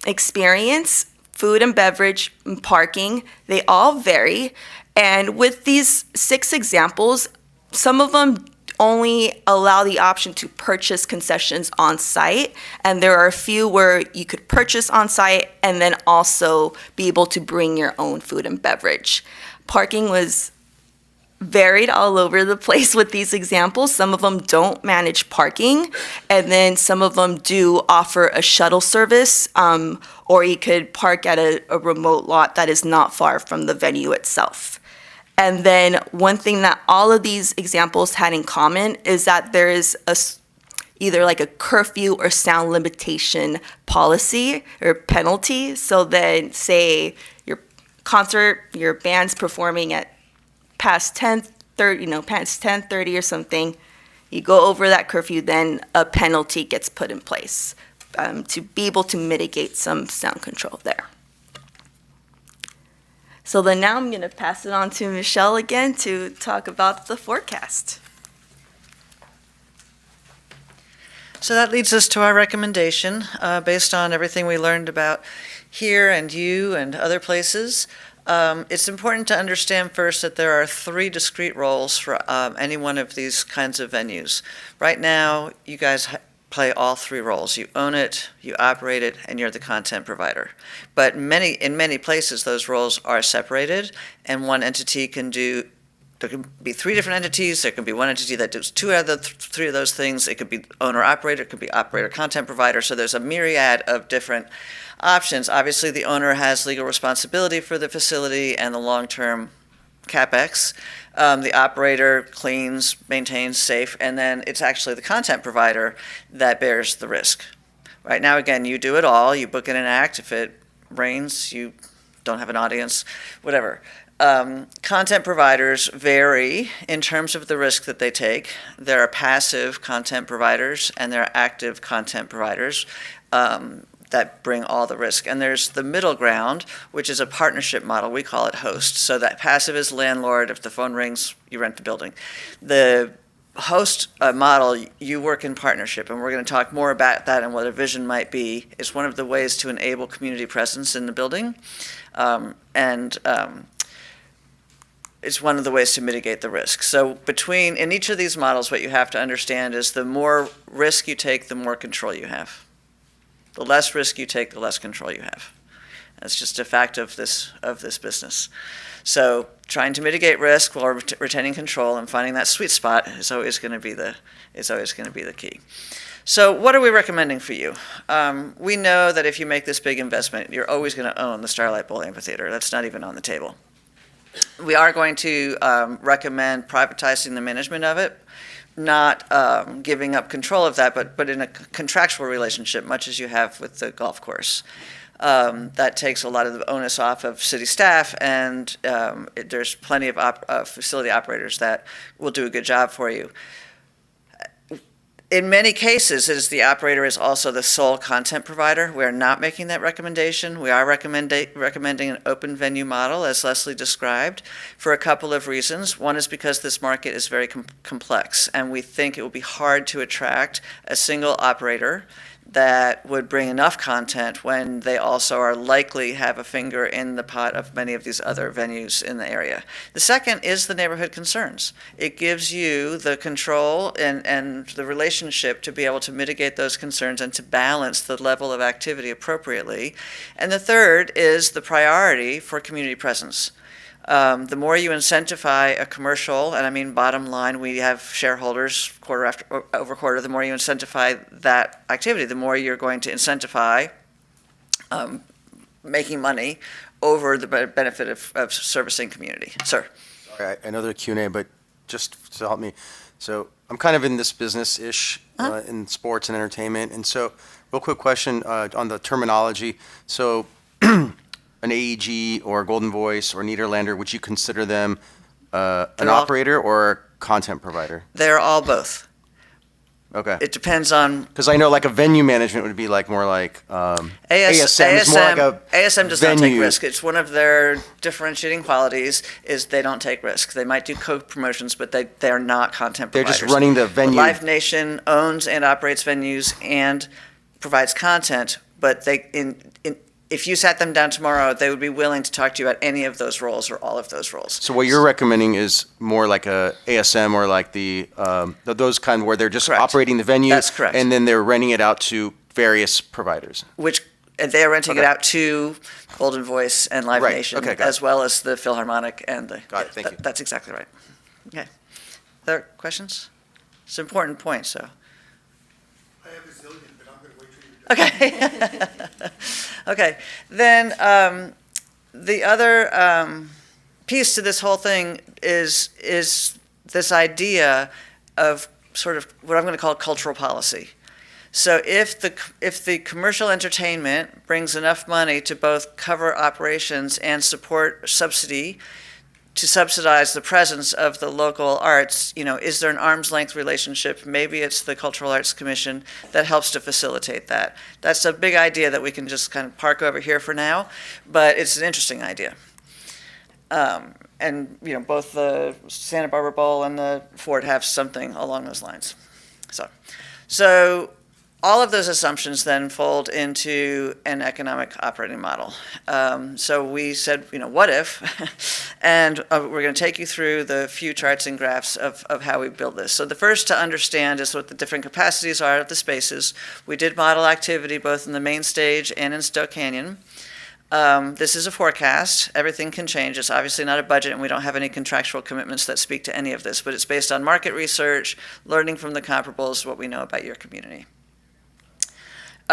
experience, food and beverage and parking, they all vary. And with these 6 examples, some of them only allow the option to purchase concessions on site, and there are a few where you could purchase on site and then also be able to bring your own food and beverage. Parking was varied all over the place with these examples. Some of them don't manage parking, and then some of them do offer a shuttle service, or you could park at a remote lot that is not far from the venue itself. And then one thing that all of these examples had in common is that there is either like a curfew or sound limitation policy or penalty. So then say your concert, your band's performing at past 10:30, past 10:30 or something, you go over that curfew, then a penalty gets put in place to be able to mitigate some sound control there. So then now I'm going to pass it on to Michelle again to talk about the forecast. So that leads us to our recommendation, based on everything we learned about here and you and other places. It's important to understand first that there are 3 discrete roles for any one of these kinds of venues. Right now, you guys play all 3 roles. You own it, you operate it, and you're the content provider. But in many places, those roles are separated, and one entity can do, there can be 3 different entities, there can be one entity that does 2 out of the 3 of those things. It could be owner-operator, it could be operator-content provider, so there's a myriad of different options. Obviously, the owner has legal responsibility for the facility and the long-term CapEx. The operator cleans, maintains, safe, and then it's actually the content provider that bears the risk. Right now, again, you do it all. You book in an act. If it rains, you don't have an audience, whatever. Content providers vary in terms of the risk that they take. There are passive content providers and there are active content providers that bring all the risk. And there's the middle ground, which is a partnership model. We call it host. So that passive is landlord. If the phone rings, you rent the building. The host model, you work in partnership, and we're going to talk more about that and what a vision might be. It's one of the ways to enable community presence in the building. It's one of the ways to mitigate the risk. So in each of these models, what you have to understand is the more risk you take, the more control you have. The less risk you take, the less control you have. That's just a fact of this business. So trying to mitigate risk while retaining control and finding that sweet spot is always going to be the key. So what are we recommending for you? We know that if you make this big investment, you're always going to own the Starlight Bowl Amphitheater. That's not even on the table. We are going to recommend privatizing the management of it, not giving up control of that, but in a contractual relationship, much as you have with the golf course. That takes a lot of the onus off of city staff, and there's plenty of facility operators that will do a good job for you. In many cases, it is the operator is also the sole content provider. We are not making that recommendation. We are recommending an open venue model, as Leslie described, for a couple of reasons. One is because this market is very complex, and we think it will be hard to attract a single operator that would bring enough content when they also are likely have a finger in the pot of many of these other venues in the area. The second is the neighborhood concerns. It gives you the control and the relationship to be able to mitigate those concerns and to balance the level of activity appropriately. And the third is the priority for community presence. The more you incentivize a commercial, and I mean bottom line, we have shareholders over quarter, the more you incentivize that activity, the more you're going to incentivize making money over the benefit of servicing community. Sir. Sorry, I know they're Q&A, but just to help me. So I'm kind of in this business-ish in sports and entertainment. And so real quick question on the terminology. So an AEG or Golden Voice or Nederlander, would you consider them an operator or a content provider? They're all both. Okay. It depends on... Because I know like a venue management would be like more like ASM is more like a ASM does venue. not take risk. It's one of their differentiating qualities is they don't take risk. They might do co-promotions, but they are not content providers. They're just running the venue. Live Nation owns and operates venues and provides content, but they if you sat them down tomorrow, they would be willing to talk to you about any of those roles or all of those roles. So what you're recommending is more like a ASM or like the those kind where they're just operating the venue. That's correct. And then they're renting it out to various providers. And they're renting it out to Golden Voice and Live Nation, as well as the Philharmonic and the. Got it. Thank you. That's exactly right. Okay. Other questions? It's an important point. So. I have a zillion, but I'm going to wait for you. Okay. Okay. Then the other piece to this whole thing is this idea of sort of what I'm going to call cultural policy. So if the commercial entertainment brings enough money to both cover operations and support subsidy to subsidize the presence of the local arts, is there an arm's length relationship? Maybe it's the Cultural Arts Commission that helps to facilitate that. That's a big idea that we can just kind of park over here for now, but it's an interesting idea. And both the Santa Barbara Bowl and the Ford have something along those lines. So all of those assumptions then fold into an economic operating model. So we said, what if? And we're going to take you through the few charts and graphs of how we build this. So the first to understand is what the different capacities are of the spaces. We did model activity both in the main stage and in Stowe Canyon. This is a forecast. Everything can change. It's obviously not a budget, and we don't have any contractual commitments that speak to any of this, but it's based on market research, learning from the comparables, what we know about your community.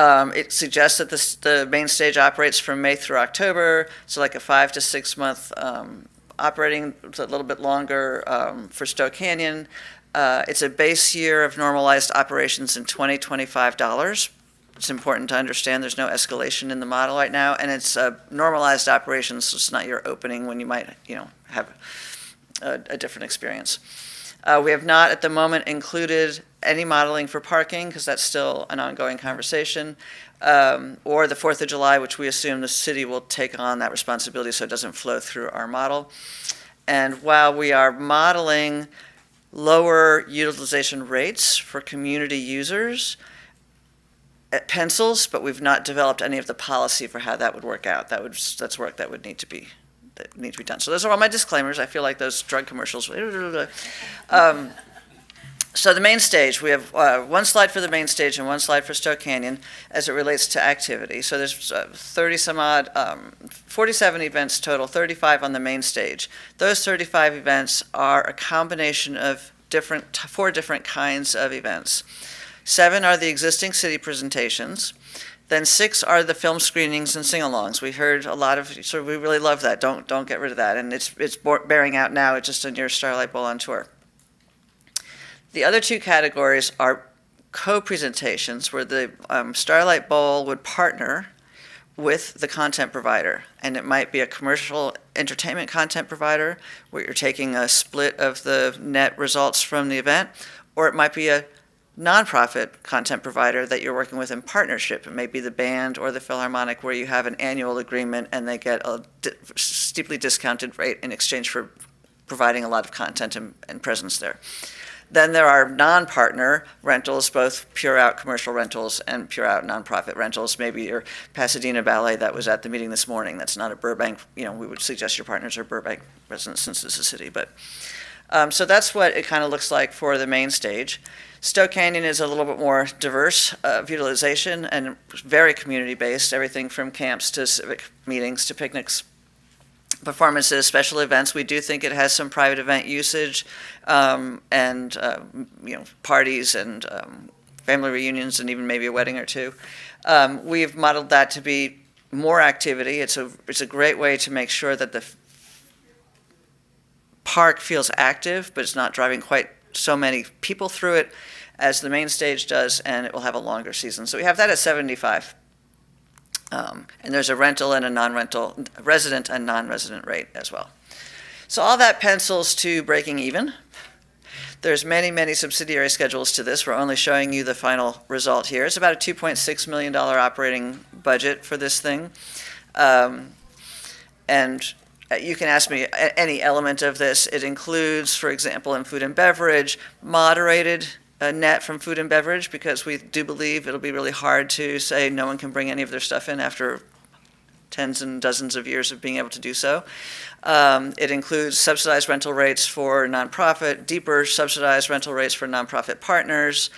It suggests that the main stage operates from May through October, so like a 5 to 6 month operating, a little bit longer for Stowe Canyon. It's a base year of normalized operations in $2025. It's important to understand there's no escalation in the model right now, and it's normalized operations, so it's not your opening when you might have a different experience. We have not at the moment included any modeling for parking, because that's still an ongoing conversation, or the 4th of July, which we assume the city will take on that responsibility so it doesn't flow through our model. And while we are modeling lower utilization rates for community users at pencils, but we've not developed any of the policy for how that would work out. That's work that would need to be done. So those are all my disclaimers. I feel like those drug commercials. So the main stage, we have one slide for the main stage and one slide for Stowe Canyon as it relates to activity. So there's 30 some odd, 47 events total, 35 on the main stage. Those 35 events are a combination of four different kinds of events. 7 are the existing city presentations. Then 6 are the film screenings and sing-alongs. We heard a lot of, so we really love that. Don't get rid of that. And it's bearing out now. It's just a near Starlight Bowl on tour. The other 2 categories are co-presentations, where the Starlight Bowl would partner with the content provider. And it might be a commercial entertainment content provider, where you're taking a split of the net results from the event, or it might be a nonprofit content provider that you're working with in partnership. It may be the band or the Philharmonic, where you have an annual agreement and they get a steeply discounted rate in exchange for providing a lot of content and presence there. Then there are non-partner rentals, both pure-out commercial rentals and pure-out nonprofit rentals. Maybe your Pasadena Ballet that was at the meeting this morning. That's not a Burbank. We would suggest your partners are Burbank residents since this is a city. But so that's what it kind of looks like for the main stage. Stowe Canyon is a little bit more diverse of utilization and very community-based. Everything from camps to civic meetings to picnics, performances, special events. We do think it has some private event usage, and parties and family reunions, and even maybe a wedding or two. We've modeled that to be more activity. It's a great way to make sure that the park feels active, but it's not driving quite so many people through it as the main stage does, and it will have a longer season. So we have that at 75. And there's a rental and a non-rental, resident and non-resident rate as well. So all that pencils to breaking even. There's many, many subsidiary schedules to this. We're only showing you the final result here. It's about a $2.6 million operating budget for this thing. And you can ask me any element of this. It includes, for example, in food and beverage, moderated net from food and beverage, because we do believe it'll be really hard to say no one can bring any of their stuff in after tens and dozens of years of being able to do so. It includes subsidized rental rates for nonprofit, deeper subsidized rental rates for nonprofit partners,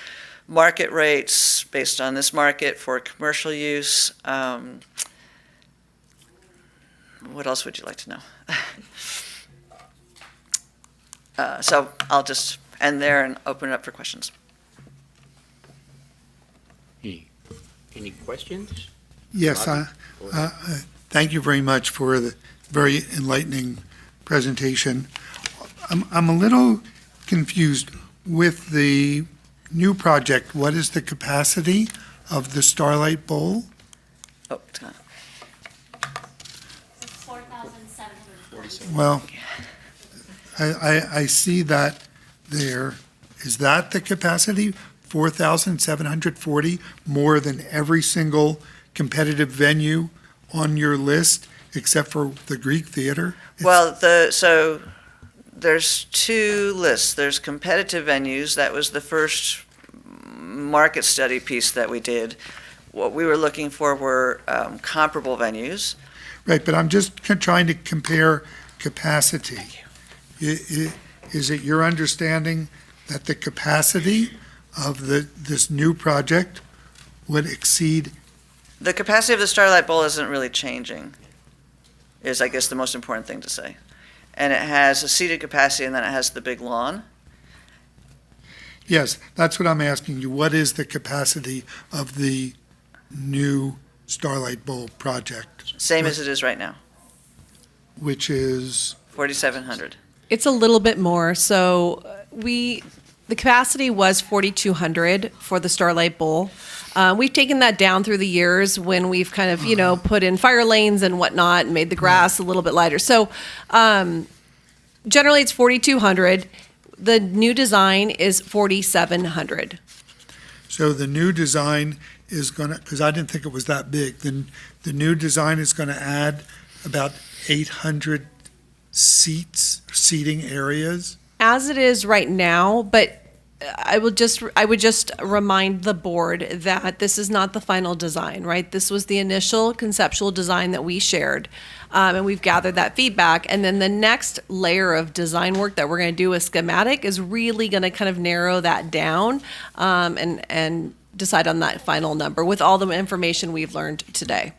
market rates based on this market for commercial use. What else would you like to know? So I'll just end there and open it up for questions. Any questions? Yes, thank you very much for the very enlightening presentation. I'm a little confused with the new project. What is the capacity of the Starlight Bowl? Oh, it's not. 4,740. Well, I see that there. Is that the capacity? 4,740, more than every single competitive venue on your list, except for the Greek Theater? Well, so there's 2 lists. There's competitive venues. That was the first market study piece that we did. What we were looking for were comparable venues. Right, but I'm just trying to compare capacity. Is it your understanding that the capacity of this new project would exceed? The capacity of the Starlight Bowl isn't really changing, is I guess the most important thing to say. And it has a seated capacity, and then it has the big lawn. Yes, that's what I'm asking you. What is the capacity of the new Starlight Bowl project? Same as it is right now, Which is? 4,700. It's a little bit more. So the capacity was 4,200 for the Starlight Bowl. We've taken that down through the years when we've kind of, put in fire lanes and whatnot and made the grass a little bit lighter. So generally it's 4,200. The new design is 4,700. So the new design is going to, because I didn't think it was that big, then the new design is going to add about 800 seating areas? As it is right now, but I would just remind the board that this is not the final design, right? This was the initial conceptual design that we shared, and we've gathered that feedback. And then the next layer of design work that we're going to do with schematic is really going to kind of narrow that down, and decide on that final number with all the information we've learned today.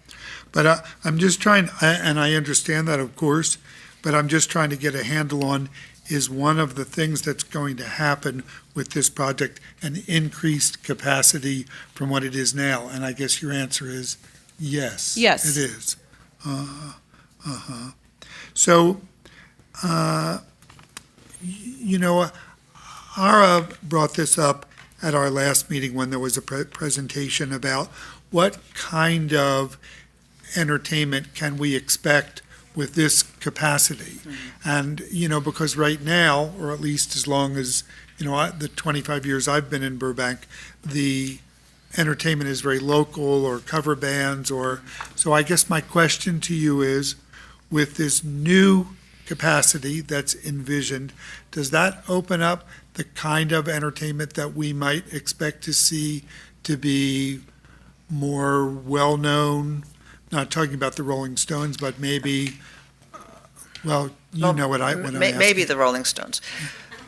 But I'm just trying, and I understand that, of course, but I'm just trying to get a handle on, is one of the things that's going to happen with this project an increased capacity from what it is now? And I guess your answer is yes. Yes. It is. So, Ara brought this up at our last meeting when there was a presentation about what kind of entertainment can we expect with this capacity. And, because right now, or at least as long as, the 25 years I've been in Burbank, the entertainment is very local or cover bands so I guess my question to you is, with this new capacity that's envisioned, does that open up the kind of entertainment that we might expect to see to be more well-known? Not talking about the Rolling Stones, but maybe, when I'm maybe the Rolling Stones.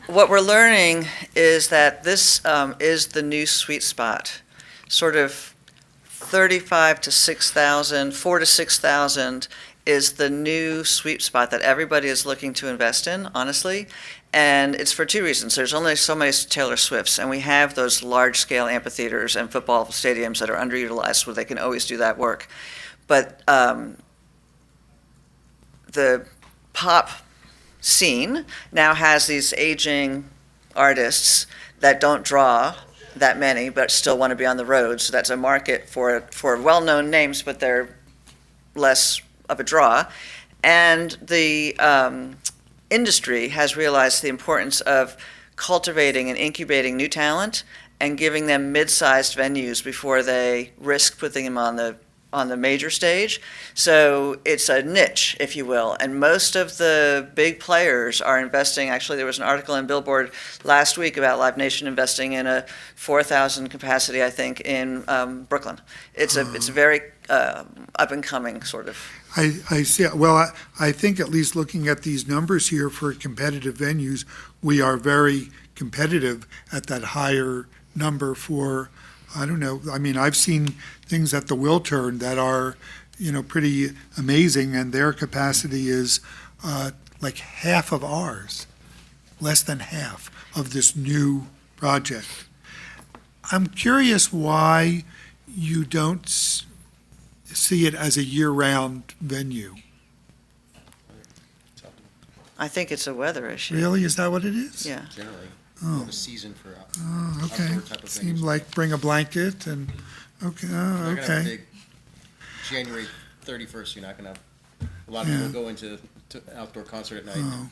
What we're learning is that this is the new sweet spot, sort of 35 to 6,000, 4 to 6,000 is the new sweet spot that everybody is looking to invest in, honestly. And it's for two reasons. There's only so many Taylor Swifts, and we have those large-scale amphitheaters and football stadiums that are underutilized where they can always do that work. But the pop scene now has these aging artists that don't draw that many but still want to be on the road. So that's a market for well-known names, but they're less of a draw. And the industry has realized the importance of cultivating and incubating new talent and giving them mid-sized venues before they risk putting them on the major stage. So it's a niche, if you will, and most of the big players are investing. Actually, there was an article in Billboard last week about Live Nation investing in a 4,000 capacity, I think, in Brooklyn. It's a very up and coming sort of. I see. Well, I think at least looking at these numbers here for competitive venues, we are very competitive at that higher number for, I don't know, I mean, I've seen things at the Wiltern that are, pretty amazing, and their capacity is like half of ours, less than half of this new project. I'm curious why you don't see it as a year-round venue. I think it's a weather issue. Really? Is that what it is? Yeah. Generally, Oh. a season for Okay. outdoor type of Seems venues. like bring a blanket and, okay, You're not gonna have a okay. big January 31st, you're not gonna have, a lot of people go into an outdoor concert at night.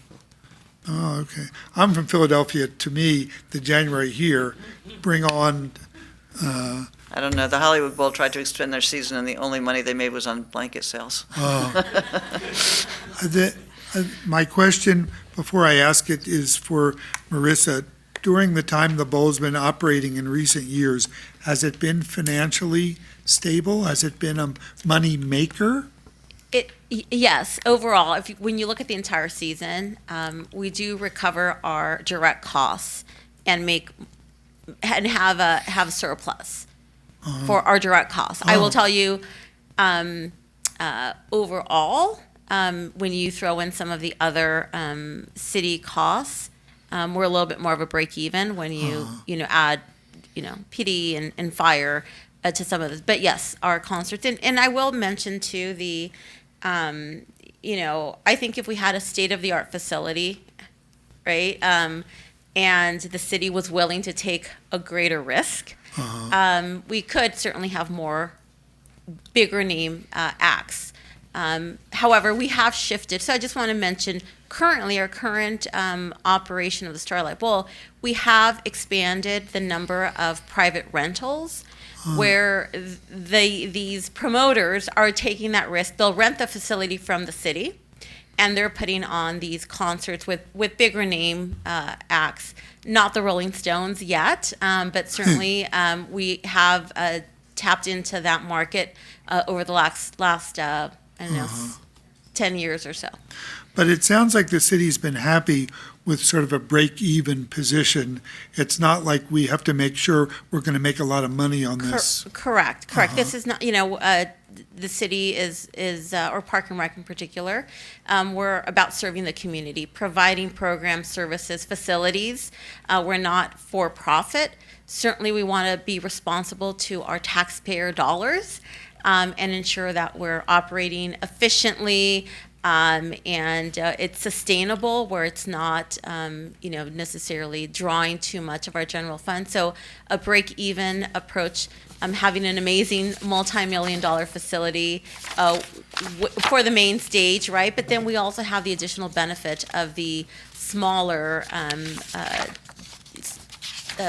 Oh, okay. I'm from Philadelphia. To me, the January here, bring on, I don't know. The Hollywood Bowl tried to extend their season, and the only money they made was on blanket sales. My question, before I ask it, is for Marissa. During the time the Bowl's been operating in recent years, has it been financially stable? Has it been a money maker? Yes, overall, when you look at the entire season, we do recover our direct costs and have a surplus for our direct costs. I will tell you, overall, when you throw in some of the other city costs, we're a little bit more of a break even when you add PD and fire to some of this. But yes, our concerts, and I will mention too I think if we had a state-of-the-art facility, right, and the city was willing to take a greater risk, we could certainly have more bigger name acts. However, we have shifted. So I just want to mention currently our current operation of the Starlight Bowl, we have expanded the number of private rentals where these promoters are taking that risk. They'll rent the facility from the city and they're putting on these concerts with bigger name acts. Not the Rolling Stones yet, but certainly we have tapped into that market over the last I don't know, 10 years or so. But it sounds like the city's been happy with sort of a break-even position. It's not like we have to make sure we're going to make a lot of money on this. Correct. This is not, the city is or Park and Rec in particular, we're about serving the community, providing programs, services, facilities. We're not for profit. Certainly, we want to be responsible to our taxpayer dollars and ensure that we're operating efficiently, and it's sustainable, where it's not, necessarily drawing too much of our general fund. So a break-even approach, having an amazing multi-million-dollar facility for the main stage, right? But then we also have the additional benefit of the smaller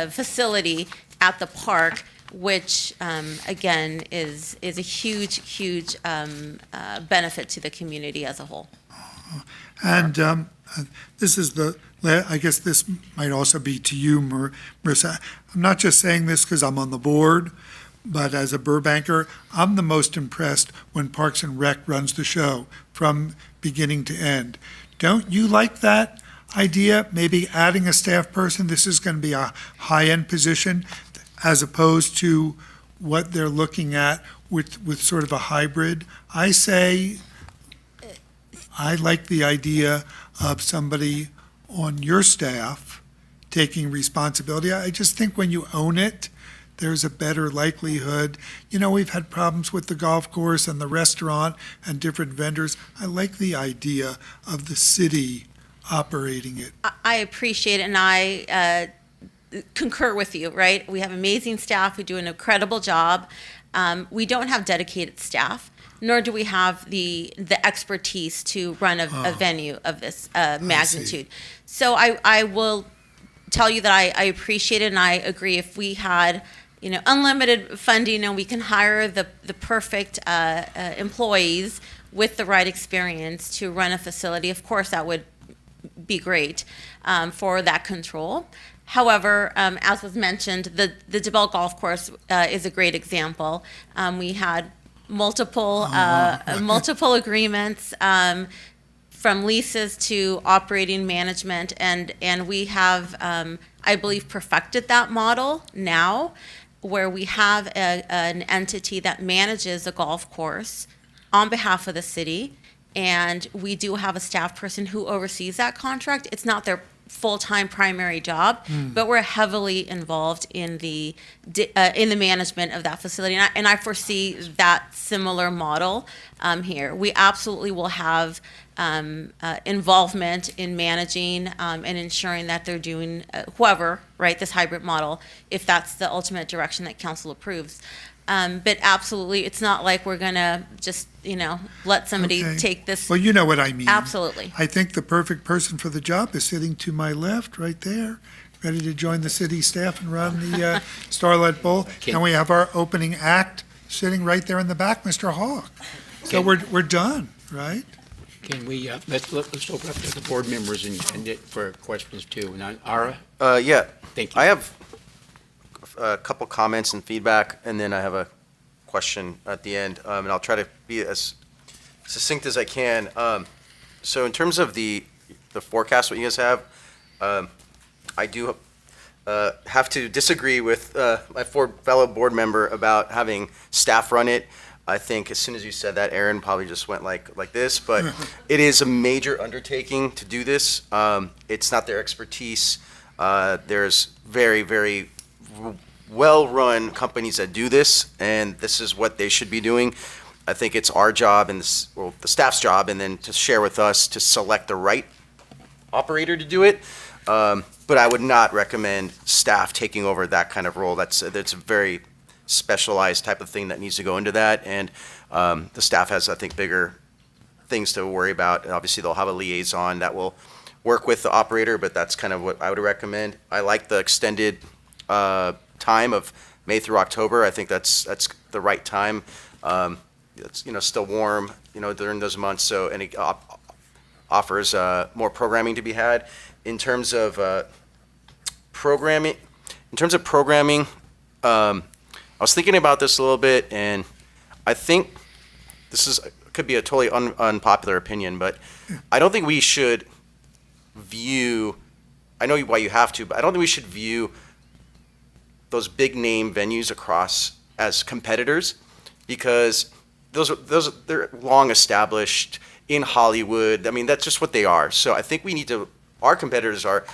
facility at the park, which again is a huge benefit to the community as a whole. And this is I guess this might also be to you, Marissa. I'm not just saying this because I'm on the board, but as a Burbanker, I'm the most impressed when Parks and Rec runs the show from beginning to end. Don't you like that idea? Maybe adding a staff person, this is going to be a high-end position, as opposed to what they're looking at with sort of a hybrid. I say I like the idea of somebody on your staff taking responsibility. I just think when you own it, there's a better likelihood. We've had problems with the golf course and the restaurant and different vendors. I like the idea of the city operating it. I appreciate it, and I concur with you, right? We have amazing staff who do an incredible job. We don't have dedicated staff, nor do we have the expertise to run a venue of this magnitude. So I will tell you that I appreciate it, and I agree. If we had unlimited funding and we can hire the perfect employees with the right experience to run a facility, of course that would be great for that control. However, as was mentioned, the DeBell Golf Course is a great example. We had multiple agreements, from leases to operating management, and we have, I believe, perfected that model now, where we have an entity that manages a golf course on behalf of the city, and we do have a staff person who oversees that contract. It's not their full-time primary job, but we're heavily involved in the management of that facility, and I foresee that similar model here. We absolutely will have involvement in managing and ensuring that they're doing this hybrid model, if that's the ultimate direction that council approves. But absolutely, it's not like we're gonna just let somebody take this. Well, you know what I mean. Absolutely. I think the perfect person for the job is sitting to my left, right there, ready to join the city staff and run the Starlight Bowl. And we have our opening act sitting right there in the back, Mr. Hawk. So we're done, right? Can we, let's open up to the board members and for questions too. Now, Ara? Yeah. Thank you. I have a couple comments and feedback, and then I have a question at the end, and I'll try to be as succinct as I can. So in terms of the forecast, what you guys have, I do have to disagree with my fellow board member about having staff run it. I think as soon as you said that, Aaron probably just went like this, but it is a major undertaking to do this. It's not their expertise. There's very, very well-run companies that do this, and this is what they should be doing. I think it's our job and the staff's job, and then to share with us to select the right operator to do it. But I would not recommend staff taking over that kind of role. That's a very specialized type of thing that needs to go into that, and the staff has, I think, bigger things to worry about. And obviously, they'll have a liaison that will work with the operator, but that's kind of what I would recommend. I like the extended time of May through October. I think that's the right time. It's still warm during those months, so any offers more programming to be had. In terms of programming, I was thinking about this a little bit, and I think could be a totally unpopular opinion, but I don't think we should view, I know why you have to, but I don't think we should view those big name venues across as competitors, because they're long established in Hollywood. I mean, that's just what they are. So I think our competitors are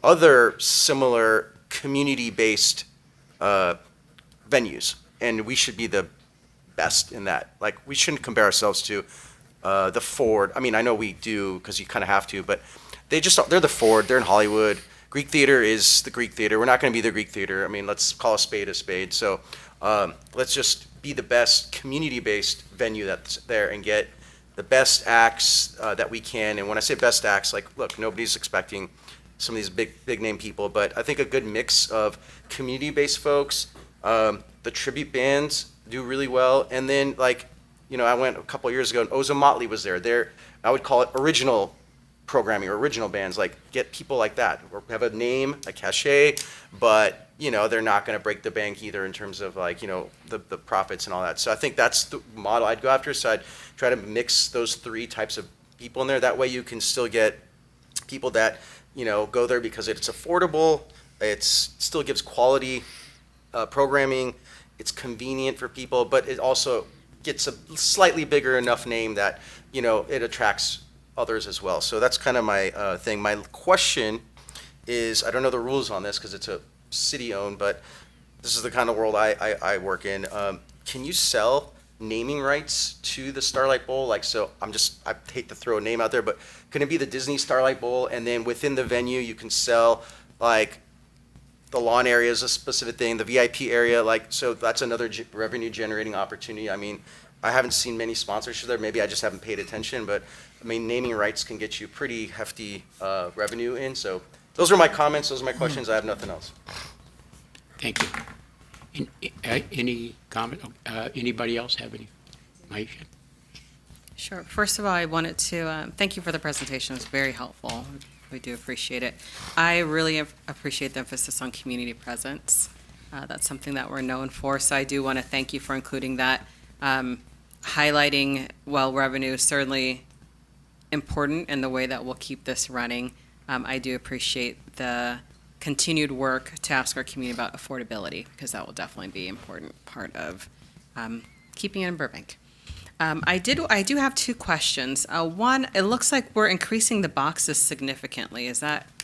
other similar community-based venues, and we should be the best in that. Like, we shouldn't compare ourselves to the Ford. I mean, I know we do because you kind of have to, but they're the Ford. They're in Hollywood. Greek theater is the Greek theater. We're not going to be the Greek theater. I mean, let's call a spade a spade. So let's just be the best community-based venue that's there and get the best acts that we can. And when I say best acts, like, look, nobody's expecting some of these big name people, but I think a good mix of community-based folks, the tribute bands do really well, and then, like, I went a couple of years ago and Oza Motley was there. I would call it original programming or original bands, like, get people like that, or have a name, a cachet, but they're not going to break the bank either in terms of, like, the profits and all that. So I think that's the model I'd go after. So I'd try to mix those three types of people in there. That way you can still get people that go there because it's affordable, it still gives quality programming, it's convenient for people, but it also gets a slightly bigger enough name that it attracts others as well. So that's kind of my thing. My question is, I don't know the rules on this because it's a city-owned, but this is the kind of world I work in. Can you sell naming rights to the Starlight Bowl? Like, so I hate to throw a name out there, but can it be the Disney Starlight Bowl, and then within the venue you can sell, like, the lawn area is a specific thing, the VIP area, like, so that's another revenue generating opportunity. I mean, I haven't seen many sponsorships there. Maybe I just haven't paid attention, but I mean, naming rights can get you pretty hefty revenue in. So those are my comments. Those are my questions. I have nothing else. Thank you. Any comment? Anybody else have any? Maisha? Sure. First of all, I wanted to thank you for the presentation. It was very helpful. We do appreciate it. I really appreciate the emphasis on community presence. That's something that we're known for, so I do want to thank you for including that. Highlighting revenue is certainly important in the way that we'll keep this running. I do appreciate the continued work to ask our community about affordability, because that will definitely be an important part of keeping it in Burbank. I do have two questions. One, it looks like we're increasing the boxes significantly.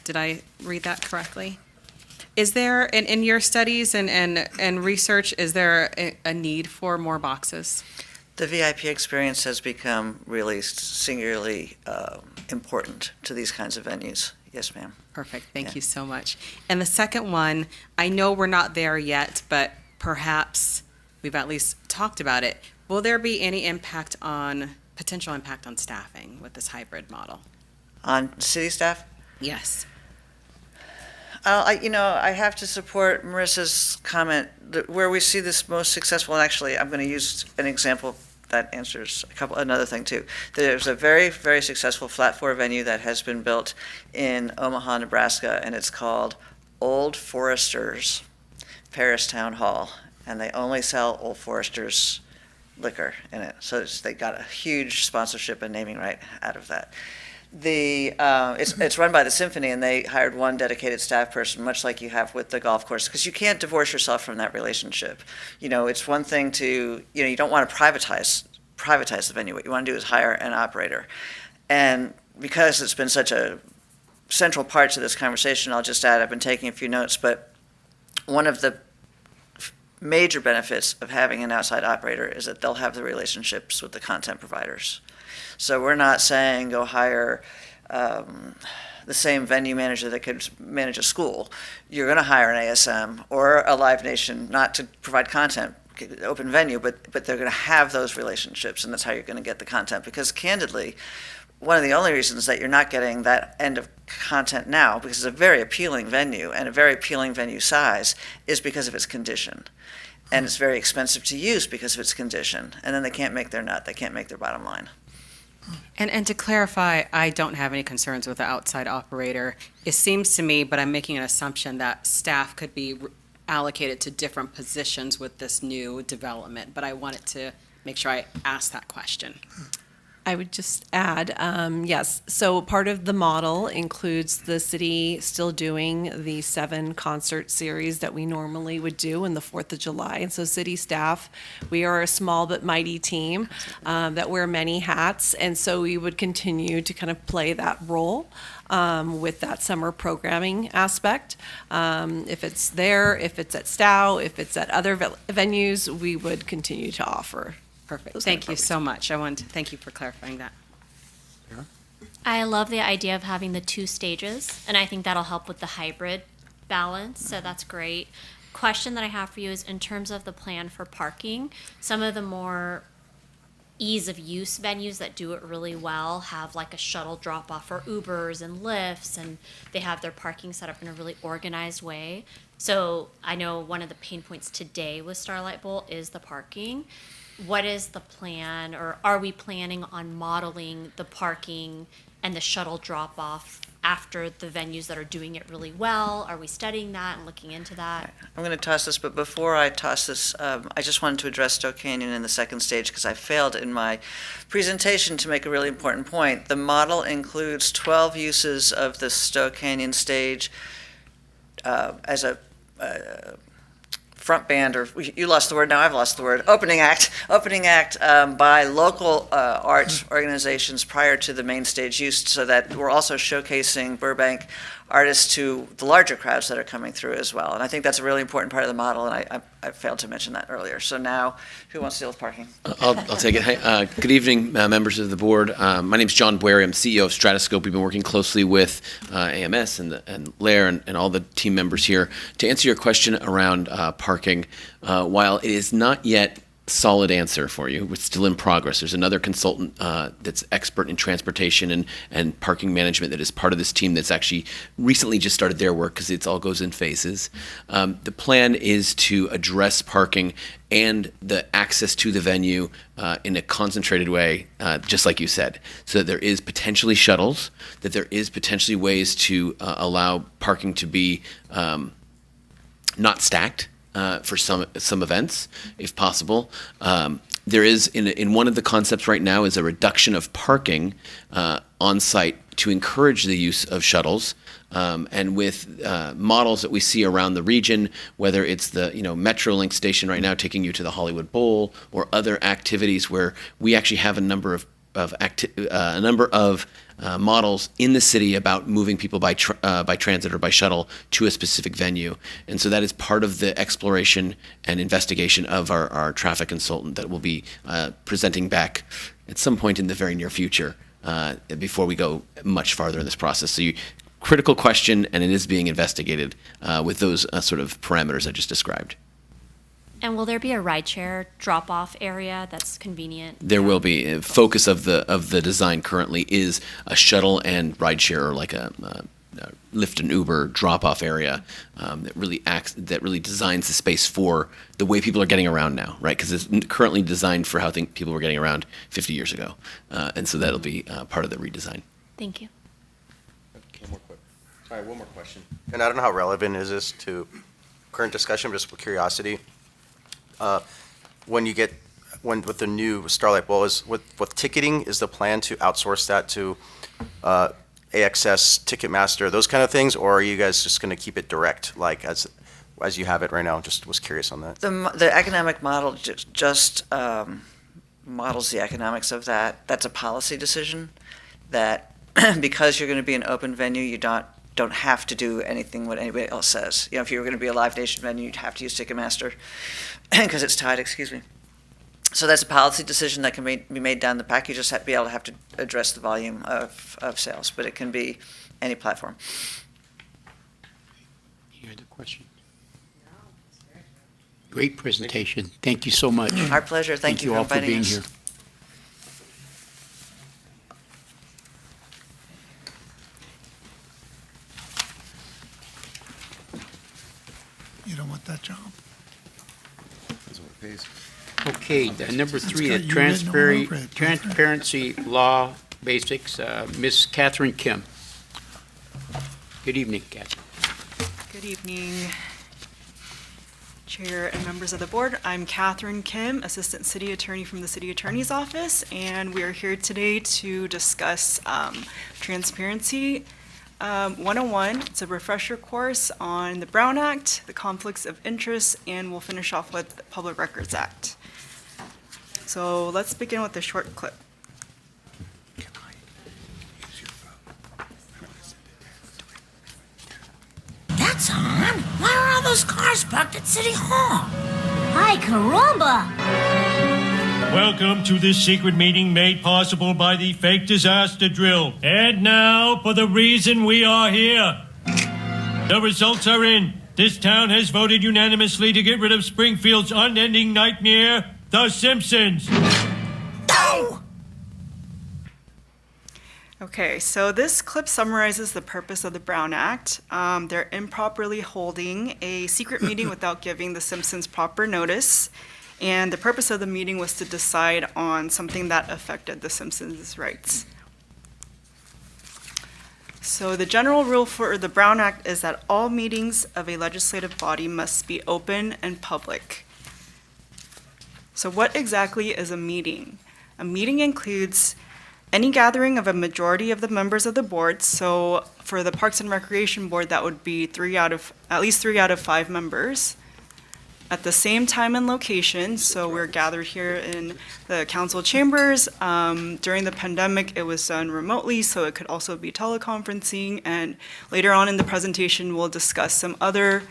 Did I read that correctly? Is there, in your studies and research, is there a need for more boxes? The VIP experience has become really singularly important to these kinds of venues. Yes, ma'am. Perfect. Thank you so much. And the second one, I know we're not there yet, but perhaps we've at least talked about it. Will there be any potential impact on staffing with this hybrid model? On city staff? Yes. I have to support Marissa's comment that where we see this most successful, and actually I'm going to use an example that answers another thing too. There's a very, very successful flat floor venue that has been built in Omaha, Nebraska, and it's called Old Forester's Paris Town Hall, and they only sell Old Forester's liquor in it. So they got a huge sponsorship and naming right out of that. It's run by the Symphony, and they hired one dedicated staff person, much like you have with the golf course, because you can't divorce yourself from that relationship. It's one thing to, you don't want to privatize the venue. What you want to do is hire an operator. And because it's been such a central part to this conversation, I'll just add, I've been taking a few notes, but one of the major benefits of having an outside operator is that they'll have the relationships with the content providers. So we're not saying go hire the same venue manager that could manage a school. You're going to hire an ASM or a Live Nation, not to provide content, open venue, but they're going to have those relationships, and that's how you're going to get the content. Because candidly, one of the only reasons that you're not getting that end of content now, because it's a very appealing venue and a very appealing venue size, is because of its condition. And it's very expensive to use because of its condition. And then they can't make their nut. They can't make their bottom line. And to clarify, I don't have any concerns with the outside operator. It seems to me, but I'm making an assumption that staff could be allocated to different positions with this new development, but I wanted to make sure I asked that question. I would just add, yes, so part of the model includes the city still doing the 7 concert series that we normally would do in the 4th of July. And so city staff, we are a small but mighty team that wear many hats. And so we would continue to kind of play that role with that summer programming aspect. If it's there, if it's at Stow, if it's at other venues, we would continue to offer. Perfect. Thank you so much. I wanted to thank you for clarifying that. I love the idea of having the 2 stages, and I think that'll help with the hybrid balance, so that's great. Question that I have for you is in terms of the plan for parking, some of the more ease of use venues that do it really well have like a shuttle drop off for Ubers and Lyfts, and they have their parking set up in a really organized way. So I know one of the pain points today with Starlight Bowl is the parking. What is the plan, or are we planning on modeling the parking and the shuttle drop off after the venues that are doing it really well? Are we studying that and looking into that? I'm going to toss this, but before I toss this, I just wanted to address Stowe Canyon in the second stage because I failed in my presentation to make a really important point. The model includes 12 uses of the Stowe Canyon stage as a front band, or you lost the word, now I've lost the word, opening act by local art organizations prior to the main stage use, so that we're also showcasing Burbank artists to the larger crowds that are coming through as well. And I think that's a really important part of the model, and I failed to mention that earlier. So now, who wants to deal with parking? I'll take it. Hey, good evening, members of the board. My name is John Boeri. I'm CEO of Stratoscope. We've been working closely with AMS and Lair and all the team members here. To answer your question around parking, while it is not yet solid answer for you. It's still in progress. There's another consultant that's expert in transportation and parking management that is part of this team that's actually recently just started their work because it all goes in phases. The plan is to address parking and the access to the venue in a concentrated way, just like you said, so that there is potentially shuttles, that there is potentially ways to allow parking to be not stacked, for some events, if possible. There is, in one of the concepts right now, is a reduction of parking on site to encourage the use of shuttles. And with models that we see around the region, whether it's the Metrolink station right now taking you to the Hollywood Bowl, or other activities where we actually have a number of models in the city about moving people by transit or by shuttle to a specific venue. And so that is part of the exploration and investigation of our traffic consultant that will be presenting back at some point in the very near future before we go much farther in this process. So critical question, and it is being investigated with those sort of parameters I just described. And will there be a rideshare drop-off area that's convenient? There will be. A focus of the design currently is a shuttle and rideshare, or like a Lyft and Uber drop-off area that really designs the space for the way people are getting around now, right? Because it's currently designed for how people were getting around 50 years ago, and so that'll be part of the redesign. Thank you. Okay, one more question. And I don't know how relevant is this to current discussion, but just for curiosity. With the new Starlight Bowl, with ticketing, is the plan to outsource that to AXS, Ticketmaster, those kind of things, or are you guys just going to keep it direct, like as you have it right now? Just was curious on that. The economic model just models the economics of that. That's a policy decision that because you're going to be an open venue, you don't have to do anything what anybody else says. If you were going to be a Live Nation venue, you'd have to use Ticketmaster because it's tied, So that's a policy decision that can be made down the pack. You just have to be able to address the volume of sales, but it can be any platform. Any other question? Great presentation. Thank you so much. Our pleasure. Thank you for all for inviting being us. here. You don't want that job. That's what it pays. Okay, number three, the got you written all over it. transparency law basics, Ms. Catherine Kim. Good evening, Catherine. Good evening, Chair and members of the board. I'm Catherine Kim, Assistant City Attorney from the City Attorney's Office, and we are here today to discuss Transparency 101. It's a refresher course on the Brown Act, the conflicts of interest, and we'll finish off with the Public Records Act. So let's begin with a short clip. That's on. Why are all those cars parked at City Hall? Ay, caramba! Welcome to this secret meeting made possible by the fake disaster drill. And now for the reason we are here. The results are in. This town has voted unanimously to get rid of Springfield's unending nightmare, The Simpsons. No! Okay, so this clip summarizes the purpose of the Brown Act. They're improperly holding a secret meeting without giving the Simpsons proper notice. And the purpose of the meeting was to decide on something that affected the Simpsons' rights. So the general rule for the Brown Act is that all meetings of a legislative body must be open and public. So what exactly is a meeting? A meeting includes any gathering of a majority of the members of the board. So for the Parks and Recreation Board, that would be at least 3 out of 5 members at the same time and location. So we're gathered here in the council chambers. During the pandemic, it was done remotely, so it could also be teleconferencing. And later on in the presentation, we'll discuss some other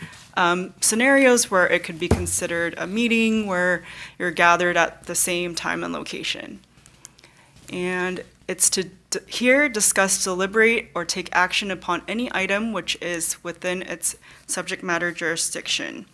scenarios where it could be considered a meeting where you're gathered at the same time and location. And it's to here discuss, deliberate, or take action upon any item which is within its subject matter jurisdiction.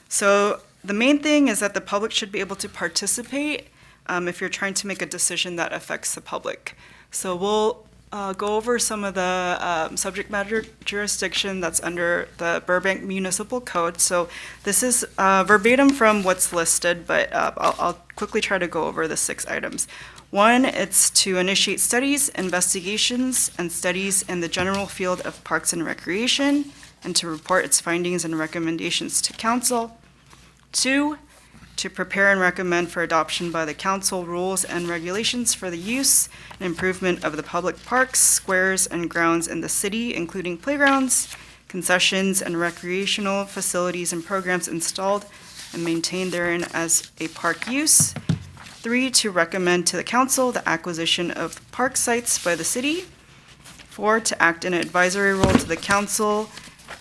So the main thing is that the public should be able to participate if you're trying to make a decision that affects the public. So we'll go over some of the subject matter jurisdiction that's under the Burbank Municipal Code. So this is verbatim from what's listed, but I'll quickly try to go over the 6 items. 1, it's to initiate studies, investigations, and studies in the general field of parks and recreation, and to report its findings and recommendations to council. 2, to prepare and recommend for adoption by the council rules and regulations for the use and improvement of the public parks, squares, and grounds in the city, including playgrounds, concessions, and recreational facilities and programs installed and maintained therein as a park use. 3, to recommend to the council the acquisition of park sites by the city. 4, to act in an advisory role to the council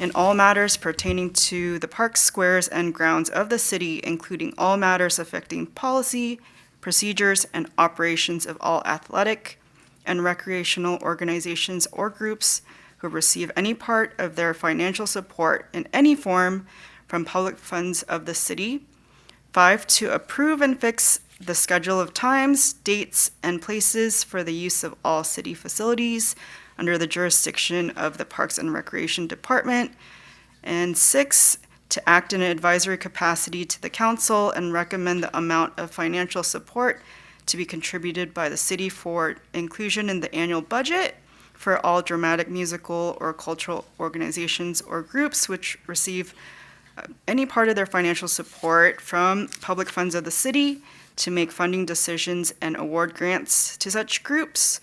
in all matters pertaining to the parks, squares, and grounds of the city, including all matters affecting policy, procedures, and operations of all athletic and recreational organizations or groups who receive any part of their financial support in any form from public funds of the city. 5, to approve and fix the schedule of times, dates, and places for the use of all city facilities under the jurisdiction of the Parks and Recreation Department. And 6, to act in an advisory capacity to the council and recommend the amount of financial support to be contributed by the city for inclusion in the annual budget for all dramatic, musical, or cultural organizations or groups which receive any part of their financial support from public funds of the city, to make funding decisions and award grants to such groups,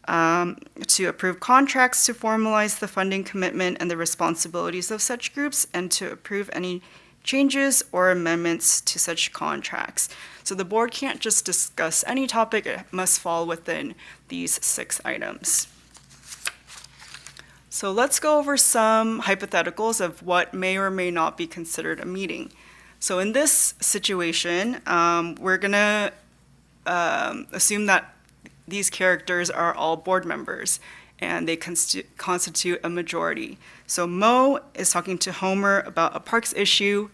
to approve contracts to formalize the funding commitment and the responsibilities of such groups, and to approve any changes or amendments to such contracts. So the board can't just discuss any topic, it must fall within these 6 items. So let's go over some hypotheticals of what may or may not be considered a meeting. So in this situation, we're gonna assume that these characters are all board members and they constitute a majority. So Mo is talking to Homer about a parks issue,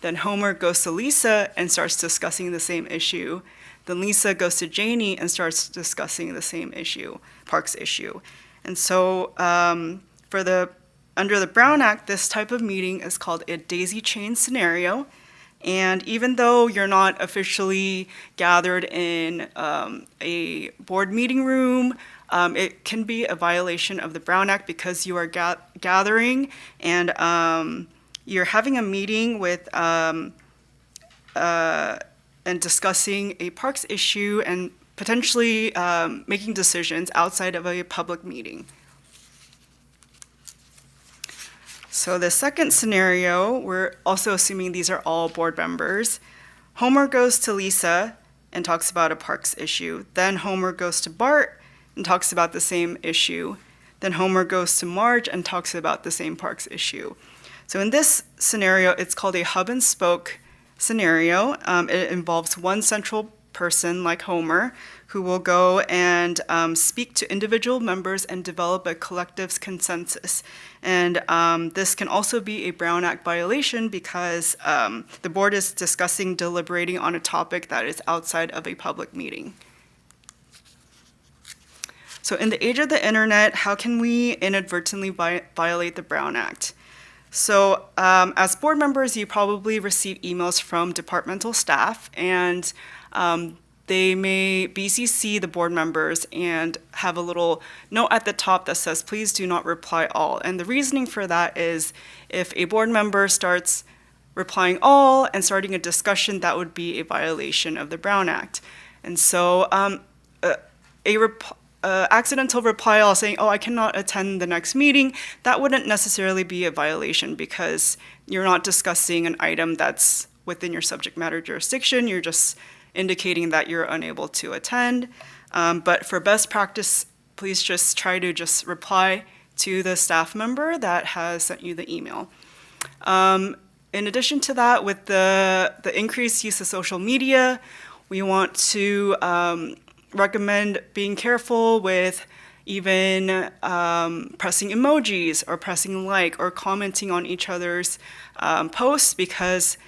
then Homer goes to Lisa and starts discussing the same issue. Then Lisa goes to Janie and starts discussing the same issue, parks issue. And so under the Brown Act, this type of meeting is called a daisy chain scenario. And even though you're not officially gathered in a board meeting room, it can be a violation of the Brown Act because you are gathering and you're having a meeting with and discussing a parks issue and potentially making decisions outside of a public meeting. So the second scenario, we're also assuming these are all board members. Homer goes to Lisa and talks about a parks issue. Then Homer goes to Bart and talks about the same issue. Then Homer goes to Marge and talks about the same parks issue. So in this scenario, it's called a hub and spoke scenario. It involves one central person like Homer who will go and speak to individual members and develop a collective's consensus. And this can also be a Brown Act violation because the board is discussing, deliberating on a topic that is outside of a public meeting. So in the age of the internet, how can we inadvertently violate the Brown Act? So as board members, you probably receive emails from departmental staff, and they may BCC the board members and have a little note at the top that says, please do not reply all. And the reasoning for that is if a board member starts replying all and starting a discussion, that would be a violation of the Brown Act. And so accidental reply all saying, oh, I cannot attend the next meeting, that wouldn't necessarily be a violation because you're not discussing an item that's within your subject matter jurisdiction. You're just indicating that you're unable to attend. But for best practice, please just try to just reply to the staff member that has sent you the email. In addition to that, with the increased use of social media, we want to recommend being careful with even pressing emojis or pressing like or commenting on each other's posts, because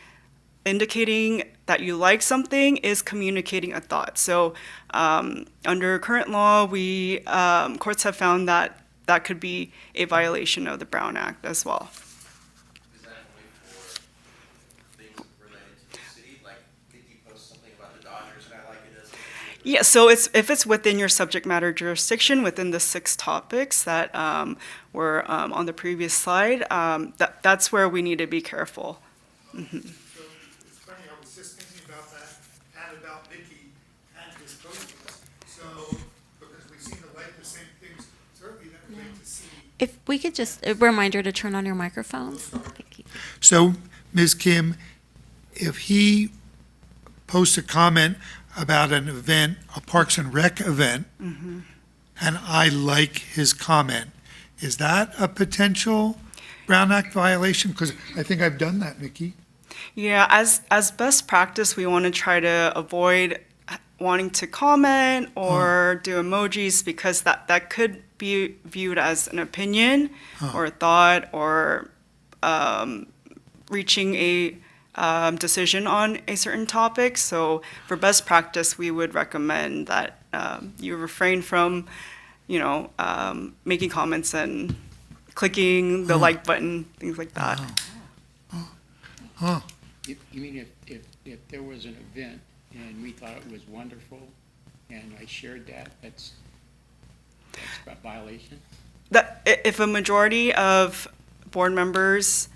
indicating that you like something is communicating a thought. So under current law, courts have found that that could be a violation of the Brown Act as well. Is that only for things related to the city? Like, could you post something about the Dodgers and I like it as a... Yeah, so if it's within your subject matter jurisdiction, within the 6 topics that were on the previous slide, that's where we need to be careful. Mm-hmm. So it's funny, I was just thinking about that and about Mickey and his postings. So, because we seem to like the same things, certainly that would like to see. If we could just, a reminder to turn on your microphones. Thank you. So, Ms. Kim, if he posts a comment about an event, a Parks and Rec event, Mm-hmm. and I like his comment, is that a potential Brown Act violation? Because I think I've done that, Mickey. Yeah, as best practice, we want to try to avoid wanting to comment or do emojis, because that could be viewed as an opinion or a thought or reaching a decision on a certain topic. So for best practice, we would recommend that you refrain from, making comments and clicking the like button, things like that. You mean if there was an event and we thought it was wonderful and I shared that, that's a violation? That if a majority of board members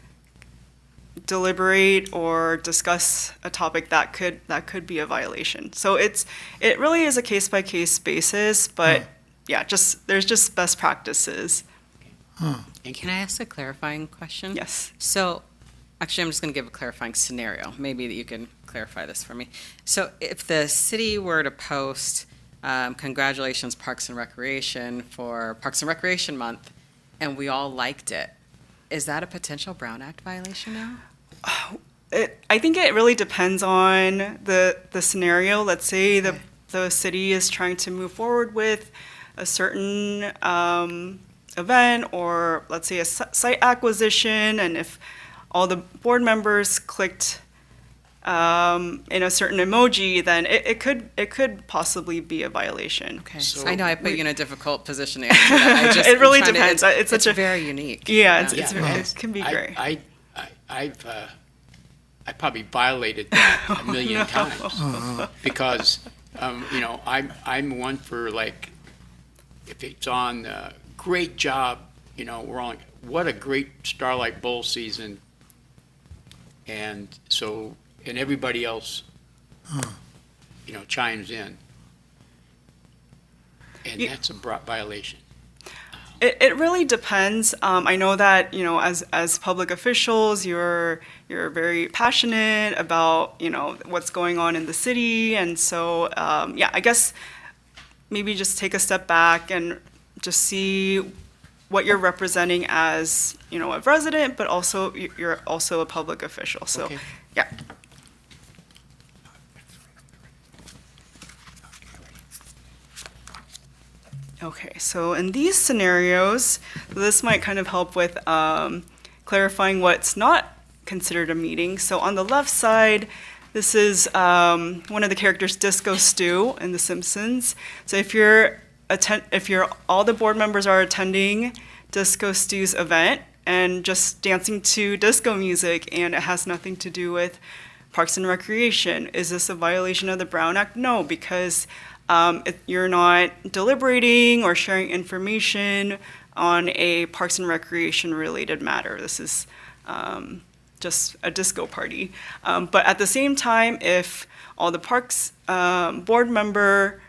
deliberate or discuss a topic, that could be a violation. So it really is a case by case basis, but yeah, there's just best practices. And can I ask a clarifying question? Yes. So, actually, I'm just going to give a clarifying scenario. Maybe that you can clarify this for me. So, if the city were to post, congratulations, Parks and Recreation for Parks and Recreation Month, and we all liked it, is that a potential Brown Act violation now? I think it really depends on the scenario. Let's say the city is trying to move forward with a certain event, or let's say a site acquisition, and if all the board members clicked in a certain emoji, then it could possibly be a violation. Okay. So I know I put you in a difficult position to answer that. It really depends. It's very unique. Yeah, it can be great. I've I probably violated that a million No. times. Because, you know, I'm one for like, if it's on, great job, you know, we're on, what a great Starlight Bowl season. And so, and everybody else, you know, chimes in. And that's a violation. It really depends. I know that, you know, as public officials, you're very passionate about, you know, what's going on in the city. And so, yeah, I guess maybe just take a step back and just see what you're representing as, you know, a resident, but also you're also a public official. So, Okay. yeah. Okay, so in these scenarios, this might kind of help with clarifying what's not considered a meeting. So on the left side, this is one of the characters, Disco Stew in The Simpsons. So if all the board members are attending Disco Stew's event and just dancing to disco music and it has nothing to do with Parks and Recreation, is this a violation of the Brown Act? No, because you're not deliberating or sharing information on a Parks and Recreation related matter. This is just a disco party. But at the same time, if all the Parks board members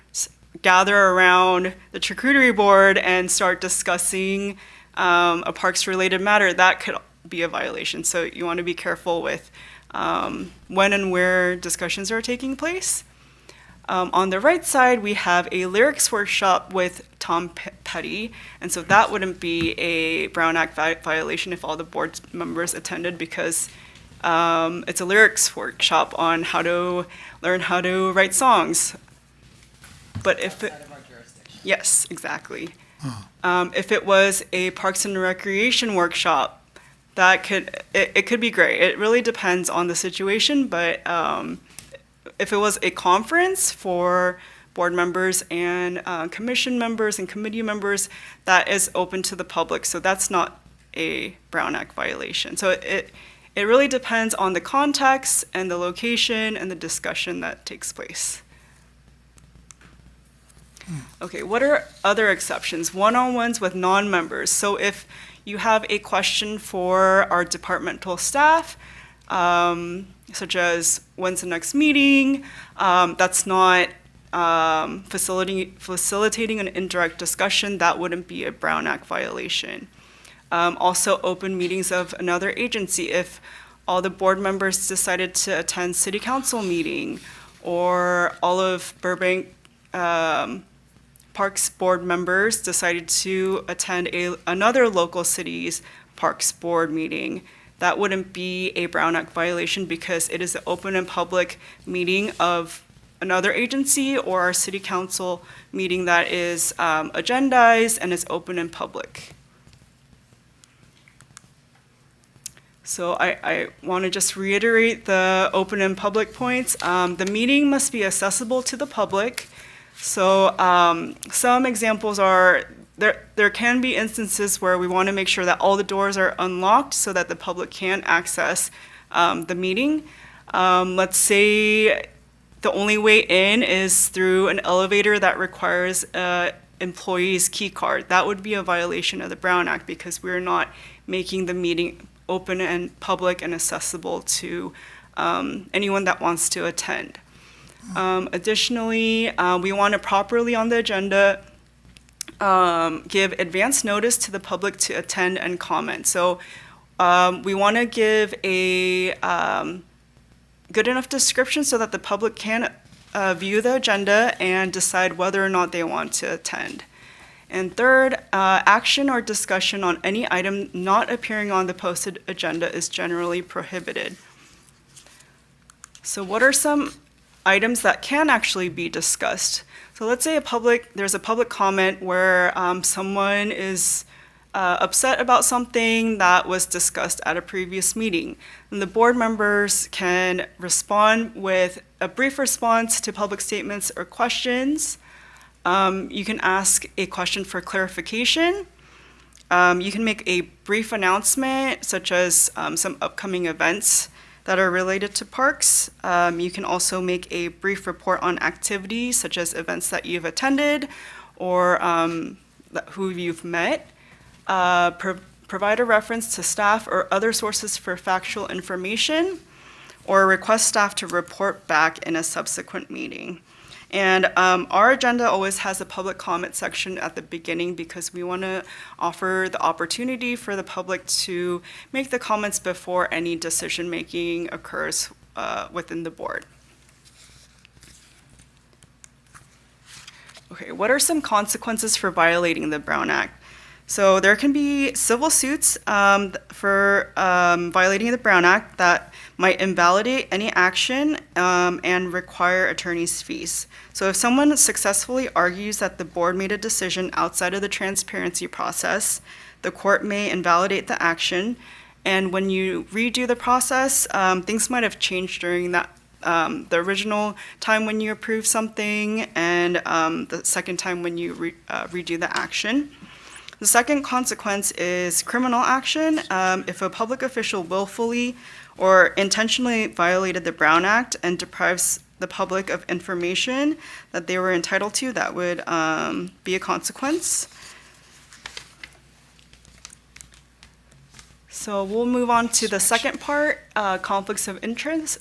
gather around the charcuterie board and start discussing a Parks related matter, that could be a violation. So you want to be careful with when and where discussions are taking place. On the right side, we have a lyrics workshop with Tom Petty, and so that wouldn't be a Brown Act violation if all the board members attended, because it's a lyrics workshop on how to learn how to write songs. But if it, yes, exactly. If it was a Parks and Recreation workshop, that it could be great. It really depends on the situation, but if it was a conference for board members and commission members and committee members, that is open to the public, so that's not a Brown Act violation. So it really depends on the context and the location and the discussion that takes place. Okay, what are other exceptions? One-on-ones with non-members. So if you have a question for our departmental staff, such as when's the next meeting, that's not facilitating an indirect discussion, that wouldn't be a Brown Act violation. Also, open meetings of another agency. If all the board members decided to attend city council meeting, or all of Burbank Parks board members decided to attend another local city's Parks board meeting, that wouldn't be a Brown Act violation because it is an open and public meeting of another agency or our city council meeting that is agendized and is open and public. So I want to just reiterate the open and public points. The meeting must be accessible to the public. So some examples are, there can be instances where we want to make sure that all the doors are unlocked so that the public can access the meeting. Let's say the only way in is through an elevator that requires an employee's key card. That would be a violation of the Brown Act because we're not making the meeting open and public and accessible to anyone that wants to attend. Additionally, we want to properly on the agenda give advance notice to the public to attend and comment. So we want to give a good enough description so that the public can view the agenda and decide whether or not they want to attend. And third, action or discussion on any item not appearing on the posted agenda is generally prohibited. So what are some items that can actually be discussed? So let's say there's a public comment where someone is upset about something that was discussed at a previous meeting. And the board members can respond with a brief response to public statements or questions. You can ask a question for clarification. You can make a brief announcement, such as some upcoming events that are related to parks. You can also make a brief report on activities such as events that you've attended or who you've met. Provide a reference to staff or other sources for factual information, or request staff to report back in a subsequent meeting. And our agenda always has a public comment section at the beginning because we want to offer the opportunity for the public to make the comments before any decision-making occurs within the board. Okay, what are some consequences for violating the Brown Act? So there can be civil suits for violating the Brown Act that might invalidate any action and require attorney's fees. So if someone successfully argues that the board made a decision outside of the transparency process, the court may invalidate the action. And when you redo the process, things might have changed during that the original time when you approve something and the second time when you redo the action. The second consequence is criminal action. If a public official willfully or intentionally violated the Brown Act and deprives the public of information that they were entitled to, that would be a consequence. So we'll move on to the second part, conflicts of interest.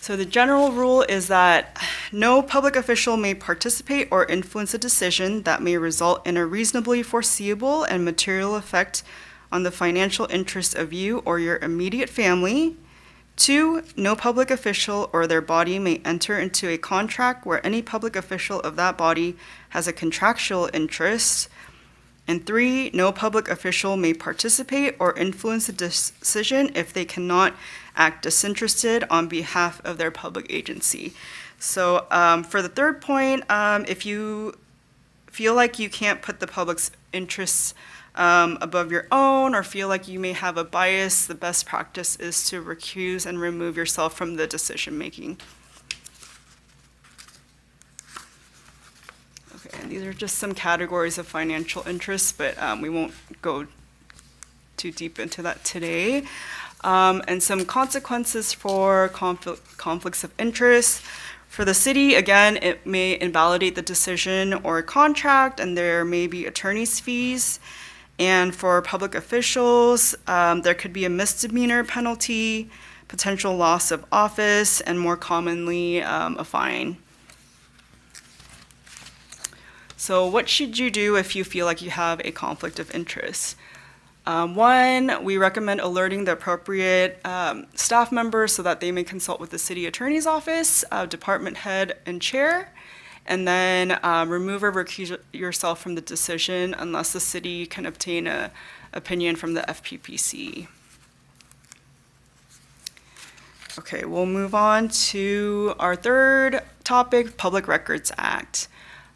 So the general rule is that no public official may participate or influence a decision that may result in a reasonably foreseeable and material effect on the financial interest of you or your immediate family. 2, no public official or their body may enter into a contract where any public official of that body has a contractual interest. And 3, no public official may participate or influence a decision if they cannot act disinterested on behalf of their public agency. So for the third point, if you feel like you can't put the public's interests above your own or feel like you may have a bias, the best practice is to recuse and remove yourself from the decision making. Okay, and these are just some categories of financial interests, but we won't go too deep into that today. And some consequences for conflicts of interest. For the city, again, it may invalidate the decision or contract, and there may be attorney's fees. And for public officials, there could be a misdemeanor penalty, potential loss of office, and more commonly, a fine. So what should you do if you feel like you have a conflict of interest? 1, we recommend alerting the appropriate staff members so that they may consult with the city attorney's office, department head and chair, and then remove or recuse yourself from the decision unless the city can obtain an opinion from the FPPC. Okay, we'll move on to our third topic, Public Records Act.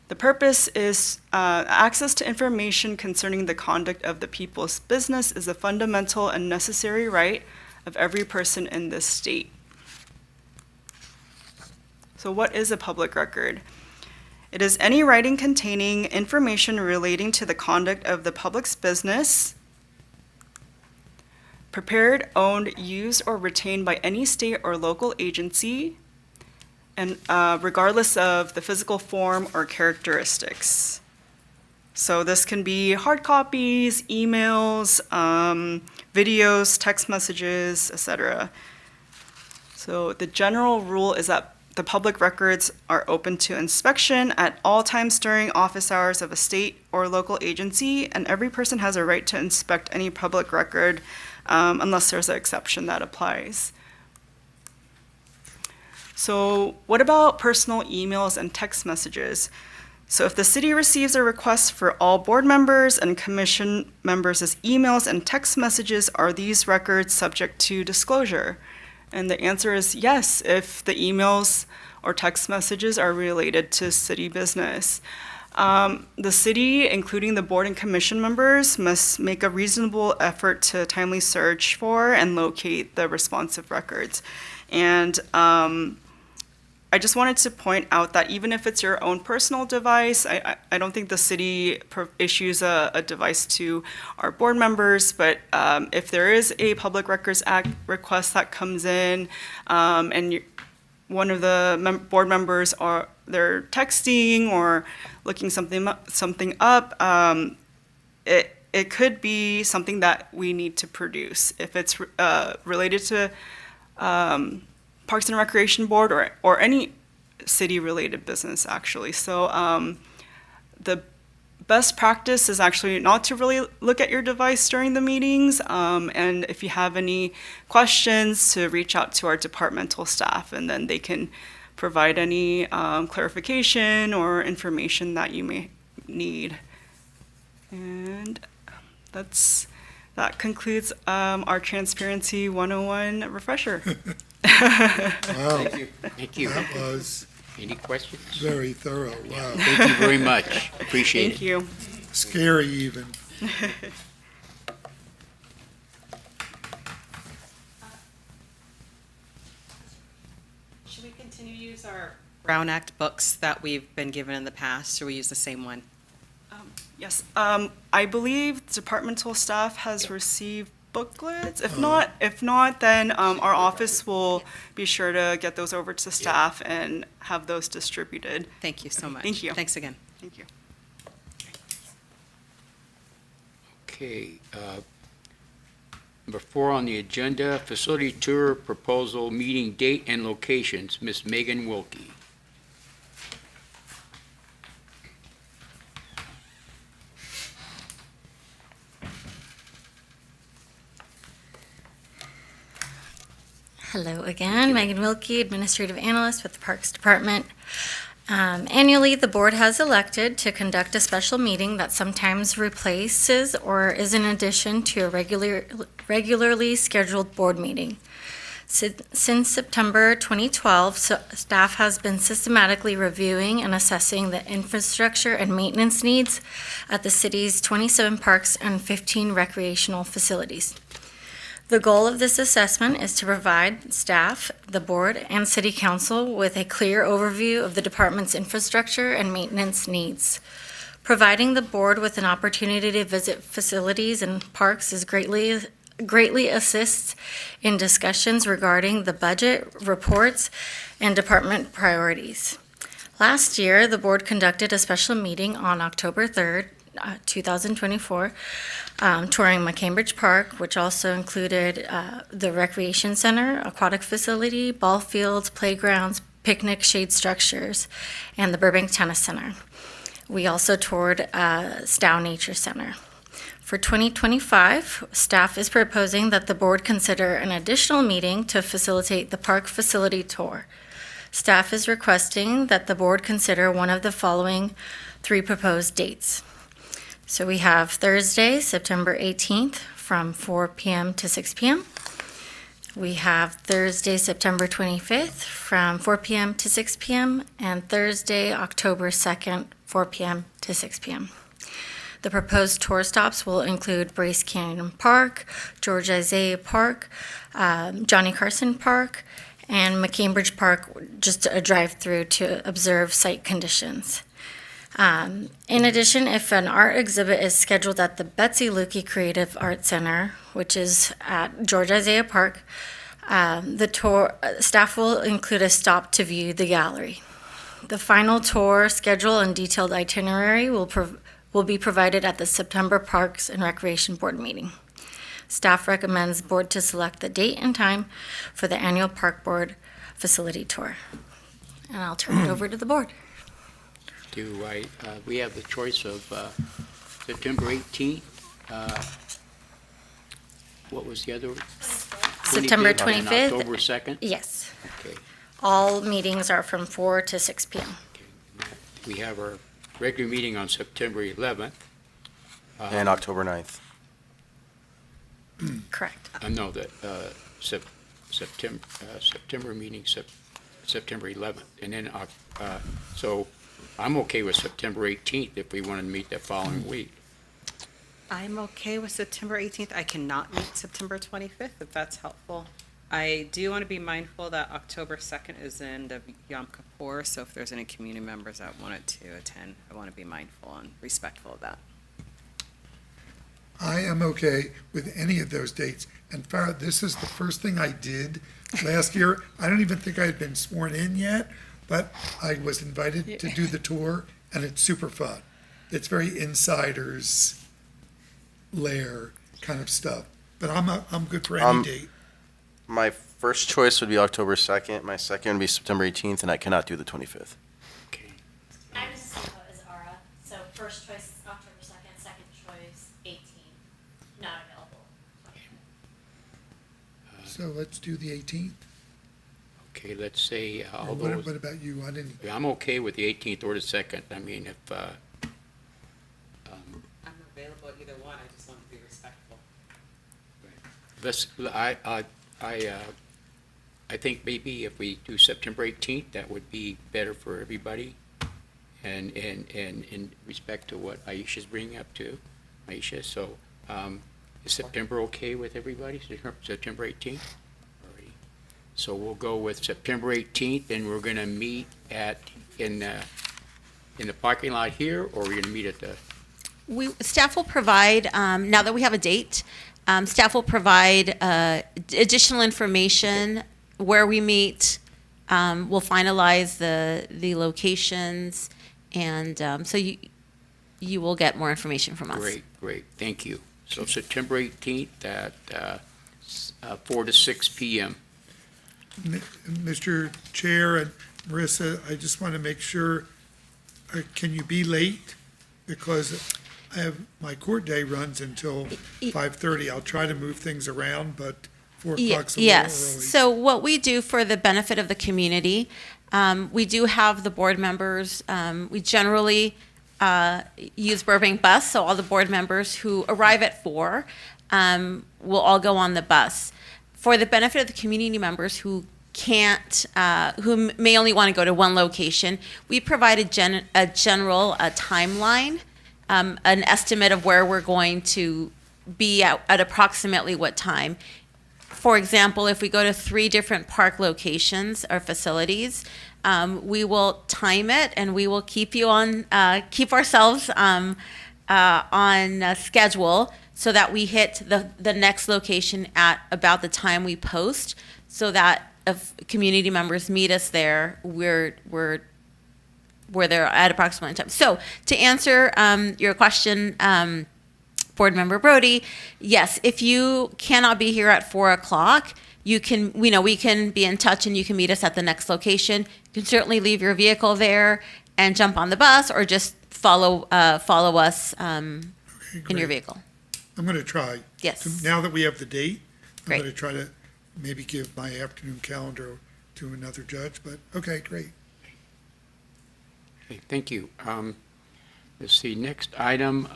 The purpose is access to information concerning the conduct of the people's business is a fundamental and necessary right of every person in this state. So what is a public record? It is any writing containing information relating to the conduct of the public's business, prepared, owned, used, or retained by any state or local agency, and regardless of the physical form or characteristics. So this can be hard copies, emails, videos, text messages, etc. So the general rule is that the public records are open to inspection at all times during office hours of a state or local agency, and every person has a right to inspect any public record unless there's an exception that applies. So what about personal emails and text messages? So if the city receives a request for all board members and commission members' emails and text messages, are these records subject to disclosure? And the answer is yes, if the emails or text messages are related to city business. The city, including the board and commission members, must make a reasonable effort to timely search for and locate the responsive records. And I just wanted to point out that even if it's your own personal device, I don't think the city issues a device to our board members, but if there is a Public Records Act request that comes in, and one of the board members they're texting or looking something up, it could be something that we need to produce. If it's related to Parks and Recreation Board or any city-related business, actually. So the best practice is actually not to really look at your device during the meetings, and if you have any questions, to reach out to our departmental staff, and then they can provide any clarification or information that you may need. And that concludes our Transparency 101 refresher. Wow. Thank you. Thank you. That was Any questions? very thorough. Wow. Thank you very much. Appreciate it. Thank you. Scary even. Should we continue to use our Brown Act books that we've been given in the past, or we use the same one? Yes, I believe departmental staff has received booklets. If not, then our office will be sure to get those over to staff and have those distributed. Thank you so much. Thank you. Thanks again. Thank you. Okay. Number 4 on the agenda, facility tour proposal, meeting date and locations. Ms. Megan Wilkie. Hello again, Megan Wilkie, Administrative Analyst with the Parks Department. Annually, the board has elected to conduct a special meeting that sometimes replaces or is in addition to a regularly scheduled board meeting. Since September 2012, staff has been systematically reviewing and assessing the infrastructure and maintenance needs at the city's 27 parks and 15 recreational facilities. The goal of this assessment is to provide staff, the board, and city council with a clear overview of the department's infrastructure and maintenance needs. Providing the board with an opportunity to visit facilities and parks is greatly assists in discussions regarding the budget, reports, and department priorities. Last year, the board conducted a special meeting on October 3rd, 2024, touring McCambridge Park, which also included the recreation center, aquatic facility, ball fields, playgrounds, picnic shade structures, and the Burbank Tennis Center. We also toured Stowe Nature Center. For 2025, staff is proposing that the board consider an additional meeting to facilitate the park facility tour. Staff is requesting that the board consider one of the following 3 proposed dates. So we have Thursday, September 18th from 4 p.m. to 6 p.m. We have Thursday, September 25th from 4 p.m. to 6 p.m. and Thursday, October 2nd, 4 p.m. to 6 p.m. The proposed tour stops will include Bryce Canyon Park, George Isaiah Park, Johnny Carson Park, and McCambridge Park, just a drive-through to observe site conditions. In addition, if an art exhibit is scheduled at the Betsy Lukey Creative Arts Center, which is at George Isaiah Park, the tour staff will include a stop to view the gallery. The final tour schedule and detailed itinerary will be provided at the September Parks and Recreation Board meeting. Staff recommends board to select the date and time for the annual Park Board facility tour. And I'll turn it over to the board. We have the choice of September 18th. What was the other? September 25th and 25th. October 2nd? Yes. Okay. All meetings are from 4 to 6 p.m. We have our regular meeting on September 11th. And October 9th. Correct. No, that September meeting, September 11th. And then, so I'm okay with September 18th if we want to meet that following week. I'm okay with September 18th. I cannot meet September 25th, if that's helpful. I do want to be mindful that October 2nd is the end of Yom Kippur, so if there's any community members that wanted to attend, I want to be mindful and respectful of that. I am okay with any of those dates. And Farah, this is the first thing I did last year. I don't even think I had been sworn in yet, but I was invited to do the tour, and it's super fun. It's very insiders lair kind of stuff. But I'm good for any date. My first choice would be October 2nd. My second would be September 18th, and I cannot do the 25th. I'm the same boat as Ara. So first choice October 2nd, second choice 18. Not available. So let's do the 18th. Okay, let's say, Or although, what about you? I didn't. I'm okay with the 18th or the 2nd. I mean, if, I'm available either one, I just want to be respectful. let's, I think maybe if we do September 18th, that would be better for everybody. And in respect to what Aisha's bringing up too, Aisha, so, is September okay with everybody, September 18th? Alrighty. So we'll go with September 18th, and we're gonna meet in the parking lot here, or we're gonna meet at the, Staff will provide, now that we have a date, staff will provide additional information where we meet. We'll finalize the locations, and so you will get more information from us. great, thank you. So September 18th at 4 to 6 p.m. Mr. Chair and Marissa, I just want to make sure, can you be late? Because my court day runs until 5:30. I'll try to move things around, but 4 o'clock's a little Yes. early. So what we do for the benefit of the community, we do have the board members, we generally use Burbank bus, so all the board members who arrive at 4 will all go on the bus. For the benefit of the community members who can't, who may only want to go to one location, we provide a general timeline, an estimate of where we're going to be at approximately what time. For example, if we go to 3 different park locations or facilities, we will time it, and we will keep you on, keep ourselves on schedule so that we hit the next location at about the time we post, so that if community members meet us there, we're there at approximately time. So to answer your question, Board Member Brody, yes, if you cannot be here at 4 o'clock, we can be in touch, and you can meet us at the next location. You can certainly leave your vehicle there and jump on the bus, or just follow us in your vehicle. I'm going to try. Yes. Now that we have the date, I'm Great. going to try to maybe give my afternoon calendar to another judge, but okay, great. Okay, thank you. Let's see, next item,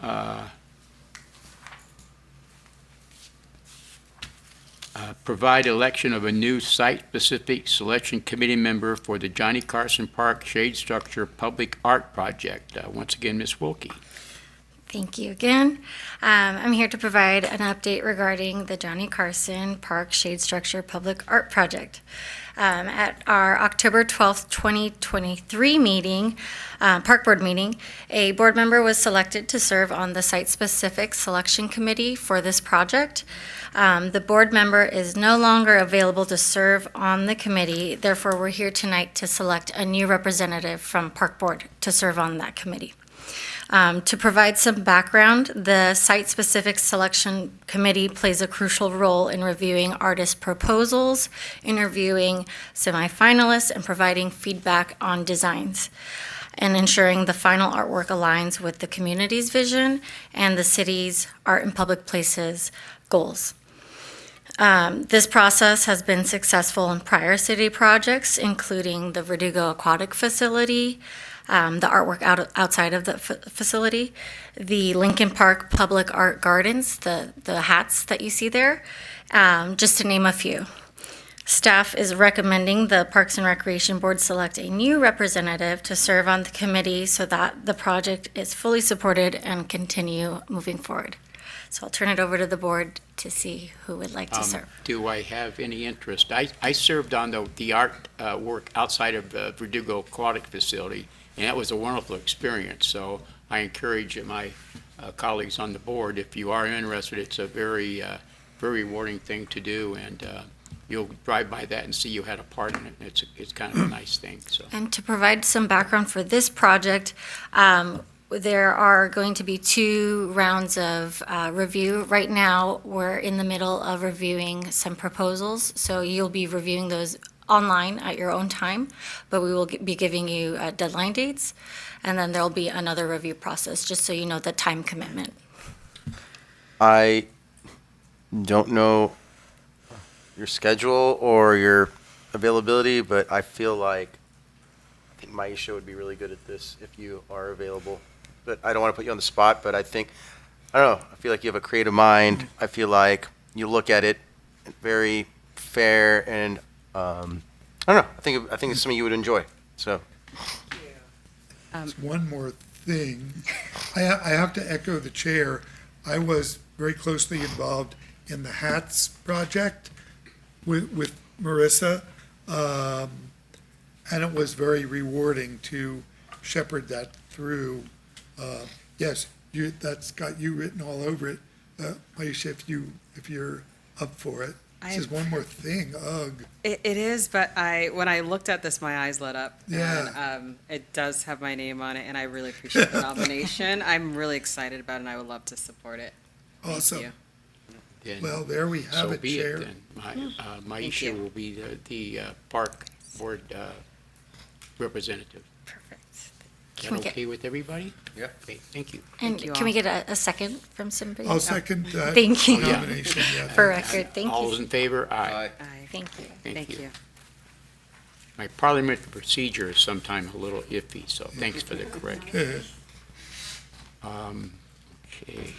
provide election of a new site-specific selection committee member for the Johnny Carson Park Shade Structure Public Art Project. Once again, Ms. Wilkie. Thank you again. I'm here to provide an update regarding the Johnny Carson Park Shade Structure Public Art Project. At our October 12th, 2023 meeting, Park Board meeting, a board member was selected to serve on the site-specific selection committee for this project. The board member is no longer available to serve on the committee. Therefore, we're here tonight to select a new representative from Park Board to serve on that committee. To provide some background, the Site-Specific Selection Committee plays a crucial role in reviewing artist proposals, interviewing semifinalists, and providing feedback on designs, and ensuring the final artwork aligns with the community's vision and the city's art and public places goals. This process has been successful in prior city projects, including the Verdugo Aquatic Facility, the artwork outside of the facility, the Lincoln Park Public Art Gardens, the hats that you see there, just to name a few. Staff is recommending the Parks and Recreation Board select a new representative to serve on the committee so that the project is fully supported and continue moving forward. So I'll turn it over to the board to see who would like to serve. Do I have any interest? I served on the art work outside of the Verdugo Aquatic Facility, and that was a wonderful experience. So I encourage my colleagues on the board, if you are interested, it's a very, very rewarding thing to do, and you'll drive by that and see you had a part in it. It's kind of a nice thing. So. And to provide some background for this project, there are going to be 2 rounds of review. Right now, we're in the middle of reviewing some proposals, so you'll be reviewing those online at your own time, but we will be giving you deadline dates, and then there'll be another review process, just so you know the time commitment. I don't know your schedule or your availability, but I feel like I think Maisha would be really good at this if you are available. But I don't want to put you on the spot, but I think, I don't know, I feel like you have a creative mind. I feel like you look at it very fair, and I don't know, I think it's something you would enjoy, so. One more thing. I have to echo the chair. I was very closely involved in the HATS project with Marissa, and it was very rewarding to shepherd that through. Yes, that's got you written all over it, Maisha, if you're up for it. This is one more thing, ugh. It is, but when I looked at this, my eyes lit up. Yeah. And it does have my name on it, and I really appreciate the nomination. I'm really excited about it, and I would love to support it. Awesome. Thank you. Then, Well, there we have so it, be Chair. it then. Maisha will be the park board representative. Perfect. Is Can we that get- okay with everybody? Yeah. Okay, thank you. And you can we all. get a second from somebody? I'll second that Thank you. nomination, yeah. For record, thank All those you. in favor? Aye. Aye. Thank you. Thank you. My parliamentary procedure is sometimes a little iffy, so thanks for the correction. Okay.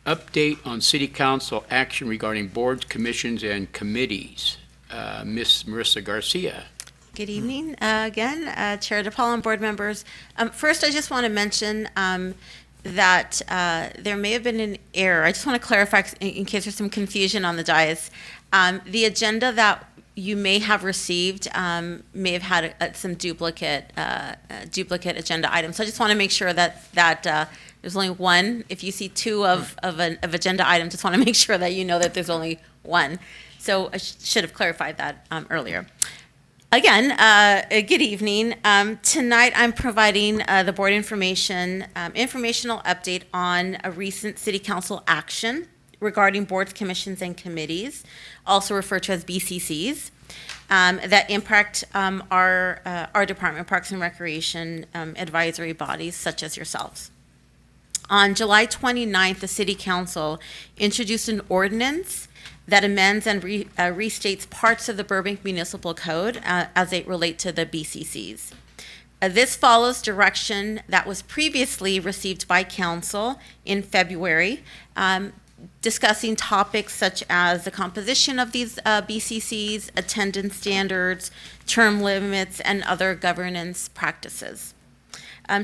Update on city council action regarding boards, commissions, and committees. Miss Marissa Garcia. Good evening, again, Chair DePaul and board members. First, I just want to mention that there may have been an error. I just want to clarify in case there's some confusion on the dais. The agenda that you may have received may have had some duplicate agenda items. So I just want to make sure that there's only one. If you see 2 of agenda items, just want to make sure that you know that there's only one. So I should have clarified that earlier. Again, good evening. Tonight I'm providing the board informational update on a recent city council action regarding boards, commissions, and committees, also referred to as BCCs, that impact our department, Parks and Recreation advisory bodies such as yourselves. On July 29th, the city council introduced an ordinance that amends and restates parts of the Burbank Municipal Code as they relate to the BCCs. This follows direction that was previously received by council in February, discussing topics such as the composition of these BCCs, attendance standards, term limits, and other governance practices.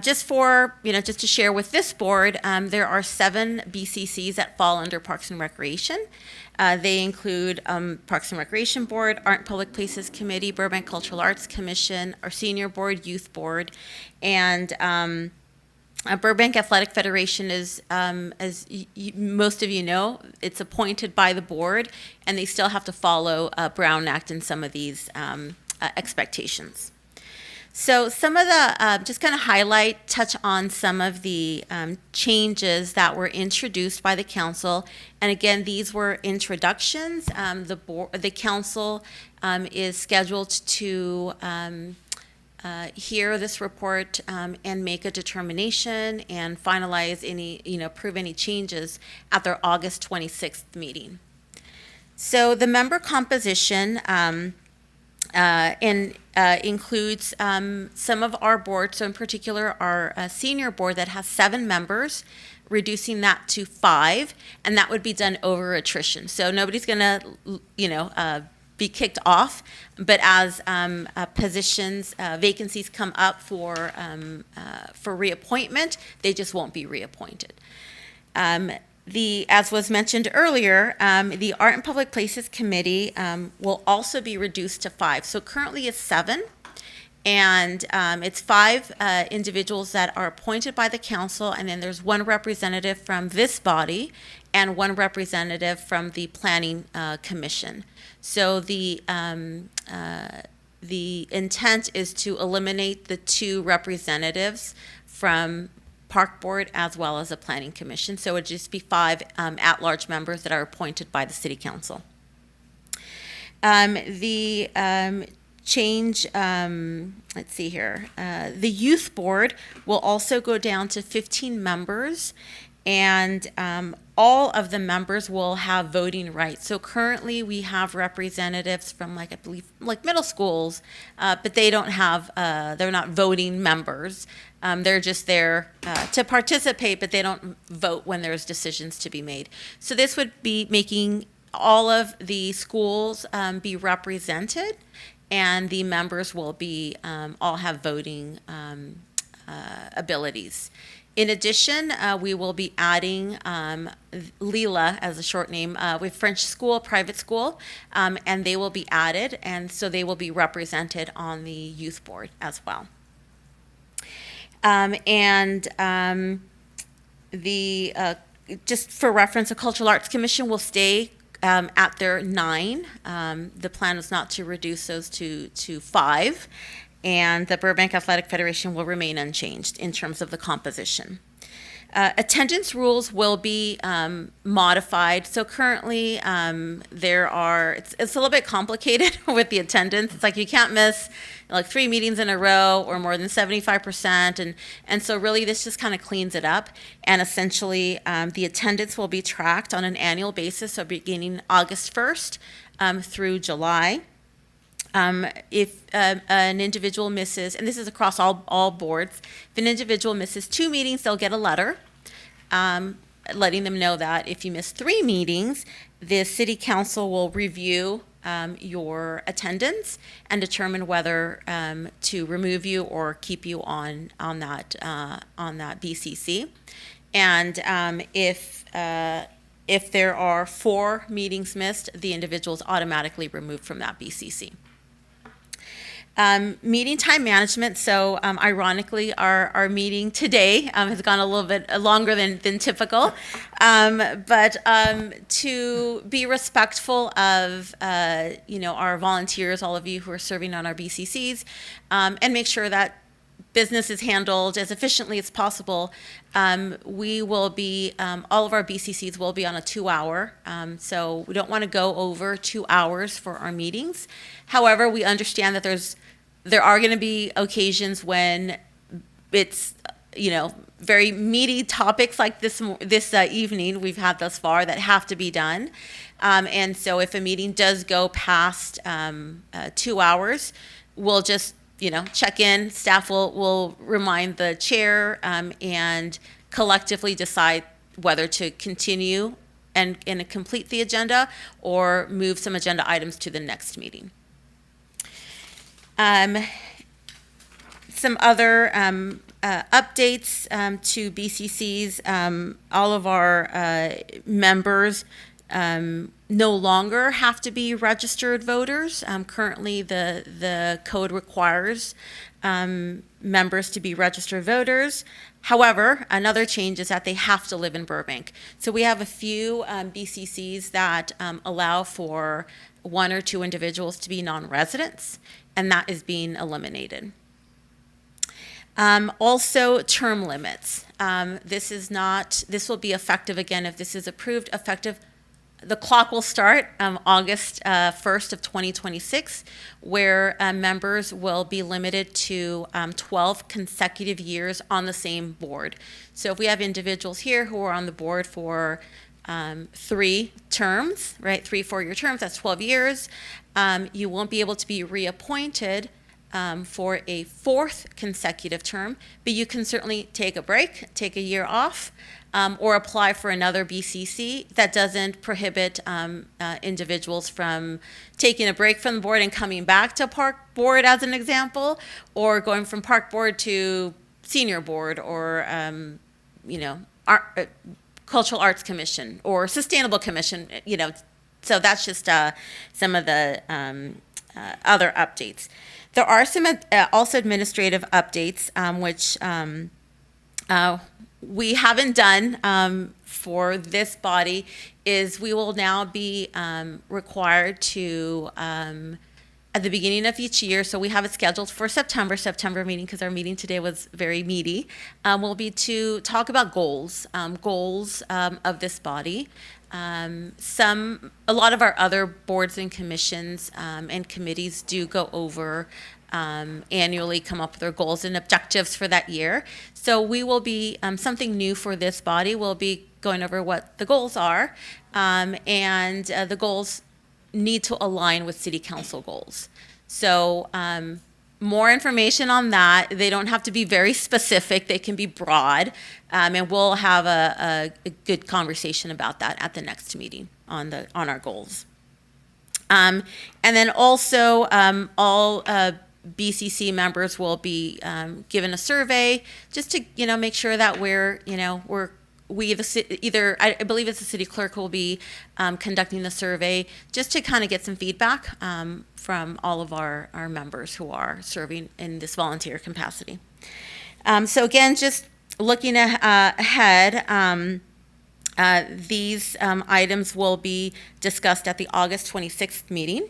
Just to share with this board, there are 7 BCCs that fall under Parks and Recreation. They include Parks and Recreation Board, Art and Public Places Committee, Burbank Cultural Arts Commission, our Senior Board, Youth Board, and Burbank Athletic Federation is, as most of you know, it's appointed by the board, and they still have to follow Brown Act and some of these expectations. So some of the, just kind of touch on some of the changes that were introduced by the council. And again, these were introductions. The council is scheduled to hear this report and make a determination and finalize approve any changes at their August 26th meeting. So the member composition includes some of our boards, so in particular our senior board that has 7 members, reducing that to 5, and that would be done over attrition. So nobody's going to, be kicked off, but as positions, vacancies come up for reappointment, they just won't be reappointed. As was mentioned earlier, the Art and Public Places Committee will also be reduced to 5. So currently it's 7, and it's 5 individuals that are appointed by the council, and then there's 1 representative from this body and 1 representative from the Planning Commission. So the intent is to eliminate the 2 representatives from Park Board as well as a Planning Commission. So it would just be 5 at-large members that are appointed by the City Council. The change, let's see here, the Youth Board will also go down to 15 members, and all of the members will have voting rights. So currently we have representatives from, like, I believe, like middle schools, but they don't have, they're not voting members. They're just there to participate, but they don't vote when there's decisions to be made. So this would be making all of the schools be represented, and the members will be all have voting abilities. In addition, we will be adding Lila as a short name with French school, private school, and they will be added, and so they will be represented on the youth board as well. Just for reference, the Cultural Arts Commission will stay at their 9. The plan is not to reduce those to 5. And the Burbank Athletic Federation will remain unchanged in terms of the composition. Attendance rules will be modified. So currently it's a little bit complicated with the attendance. It's like you can't miss like 3 meetings in a row or more than 75%. And so really this just kind of cleans it up. And essentially the attendance will be tracked on an annual basis, so beginning August 1st through July. If an individual misses, and this is across all boards, if an individual misses 2 meetings, they'll get a letter letting them know that if you miss 3 meetings, the city council will review your attendance and determine whether to remove you or keep you on that BCC. And if there are 4 meetings missed, the individual is automatically removed from that BCC. Meeting time management. So ironically, our meeting today has gone a little bit longer than typical. But to be respectful of our volunteers, all of you who are serving on our BCCs, and make sure that business is handled as efficiently as possible, we will be, all of our BCCs will be on a 2-hour. So we don't want to go over 2 hours for our meetings. However, we understand that there are going to be occasions when it's, very meaty topics like this evening we've had thus far that have to be done. And so if a meeting does go past 2 hours, we'll just, check in. Staff will remind the chair and collectively decide whether to continue and complete the agenda or move some agenda items to the next meeting. Some other updates to BCCs. All of our members no longer have to be registered voters. Currently, the code requires members to be registered voters. However, another change is that they have to live in Burbank. So we have a few BCCs that allow for 1 or 2 individuals to be non-residents, and that is being eliminated. Also, term limits. This will be effective again if this is approved, effective. The clock will start August 1st of 2026, where members will be limited to 12 consecutive years on the same board. So if we have individuals here who are on the board for 3 terms, right, 3 4-year terms, that's 12 years, you won't be able to be reappointed for a 4th consecutive term, but you can certainly take a break, take a year off, or apply for another BCC. That doesn't prohibit individuals from taking a break from the board and coming back to Park Board, as an example, or going from Park Board to Senior Board, or Cultural Arts Commission or Sustainable Commission, so that's just some of the other updates. There are some also administrative updates, which we haven't done for this body, is we will now be required to, at the beginning of each year, so we have it scheduled for September meeting, because our meeting today was very meaty, will be to talk about goals of this body. A lot of our other boards and commissions and committees do go over annually, come up with their goals and objectives for that year. So we will be, something new for this body, we'll be going over what the goals are, and the goals need to align with city council goals. So more information on that. They don't have to be very specific, they can be broad, and we'll have a good conversation about that at the next meeting on our goals. And then also all BCC members will be given a survey just to make sure that I believe it's the city clerk who will be conducting the survey, just to kind of get some feedback from all of our members who are serving in this volunteer capacity. So again, just looking ahead, these items will be discussed at the August 26th meeting.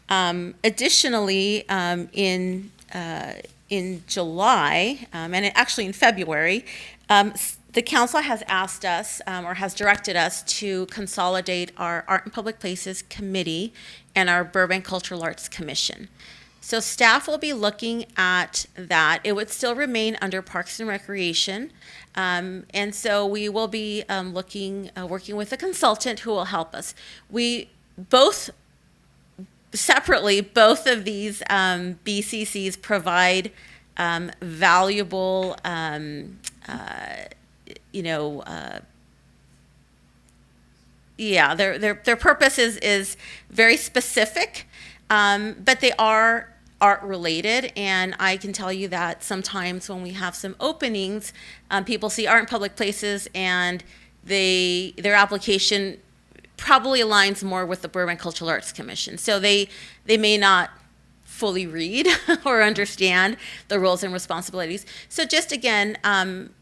Additionally, in July, and actually in February, the council has asked us or has directed us to consolidate our Art and Public Places Committee and our Burbank Cultural Arts Commission. So staff will be looking at that. It would still remain under Parks and Recreation. And so we will be working with a consultant who will help us. Separately, both of these BCCs provide valuable, their purpose is very specific, but they are art related, and I can tell you that sometimes when we have some openings, people see Art in Public Places and their application probably aligns more with the Burbank Cultural Arts Commission. So they may not fully read or understand the roles and responsibilities. So just again,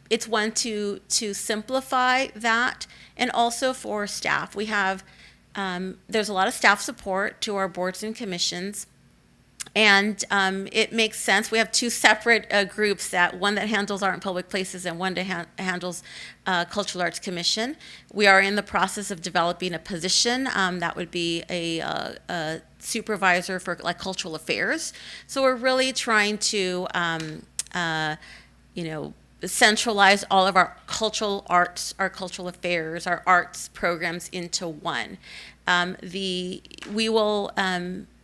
it's one to simplify that, and also for staff. We have, there's a lot of staff support to our boards and commissions, and it makes sense. We have two separate groups, one that handles Art in Public Places and one that handles Cultural Arts Commission. We are in the process of developing a position that would be a supervisor for cultural affairs. So we're really trying to, centralize all of our cultural arts, our cultural affairs, our arts programs into one. We will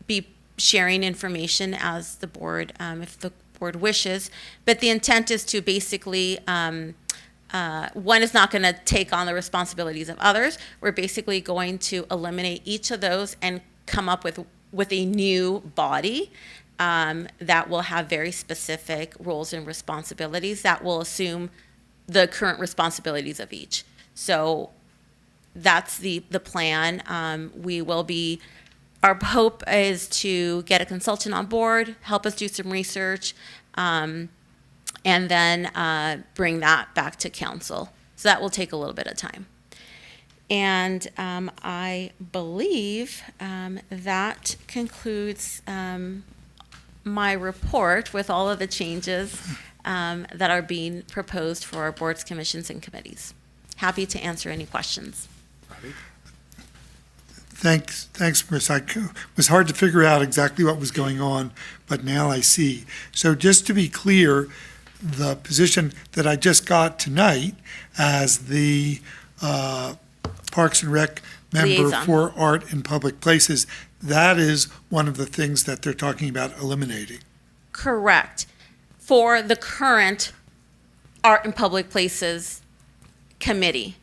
be sharing information as the board, if the board wishes, but the intent is to basically, one is not going to take on the responsibilities of others. We're basically going to eliminate each of those and come up with a new body that will have very specific roles and responsibilities that will assume the current responsibilities of each. So that's the plan. We will be, our hope is to get a consultant on board, help us do some research, and then bring that back to council. So that will take a little bit of time. And I believe that concludes my report with all of the changes that are being proposed for our boards, commissions, and committees. Happy to answer any questions. Thanks, Marissa. It was hard to figure out exactly what was going on, but now I see. So just to be clear, the position that I just got tonight as the Parks and Rec member Liaison. for Art in Public Places, that is one of the things that they're talking about eliminating. Correct. For the current Art in Public Places committee.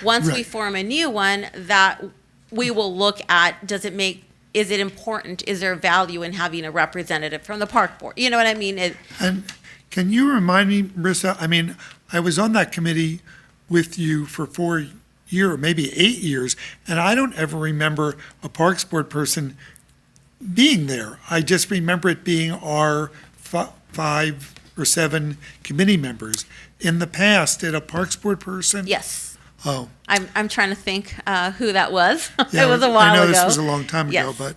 Once we Right. form a new one, that we will look at, is it important? Is there value in having a representative from the park board? You know what I mean? And can you remind me, Marissa, I mean, I was on that committee with you for 4 years, maybe 8 years, and I don't ever remember a Parks Board person being there. I just remember it being our 5 or 7 committee members. In the past, did a Parks Board person? Yes. Oh. I'm trying to think who that was. Yeah, it was a while ago. I know this was a long time ago, Yes. but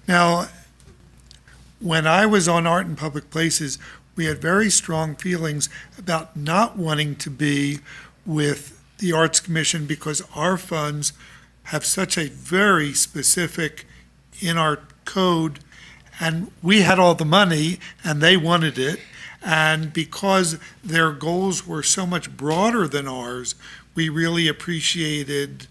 now, when I was on Art in Public Places, we had very strong feelings about not wanting to be with the Arts Commission because our funds have such a very specific in our code, and we had all the money and they wanted it. And because their goals were so much broader than ours, we really appreciated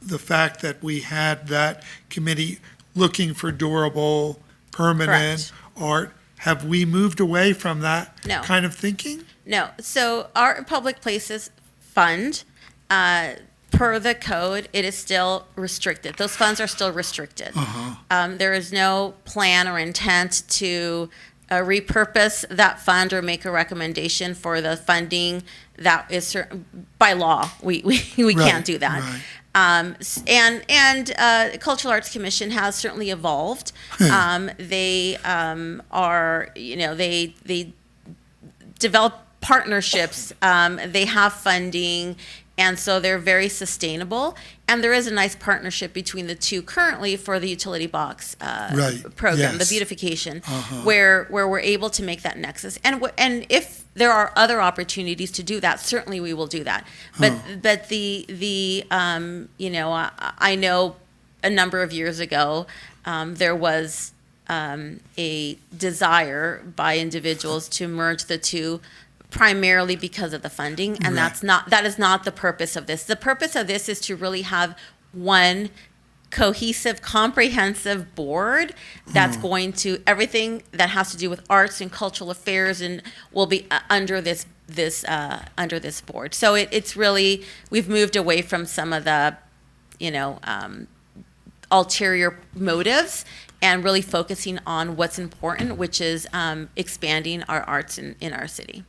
the fact that we had that committee looking for durable, permanent art. Have we moved away from that No. kind of thinking? No. So our public places fund, per the code, it is still restricted. Those funds are still restricted. There is no plan or intent to repurpose that fund or make a recommendation for the funding that is by law. We can't do that. And Cultural Arts Commission has certainly evolved. They are, they develop partnerships. They have funding. And so they're very sustainable. And there is a nice partnership between the two currently for the utility box program, the beautification, where we're able to make that nexus. And if there are other opportunities to do that, certainly we will do that. But I know a number of years ago there was a desire by individuals to merge the two, primarily because of the funding, and that is not the purpose of this. The purpose of this is to really have one cohesive, comprehensive board that's going to, everything that has to do with arts and cultural affairs and will be under this board. So it's really, we've moved away from some of the, ulterior motives and really focusing on what's important, which is expanding our arts in our city.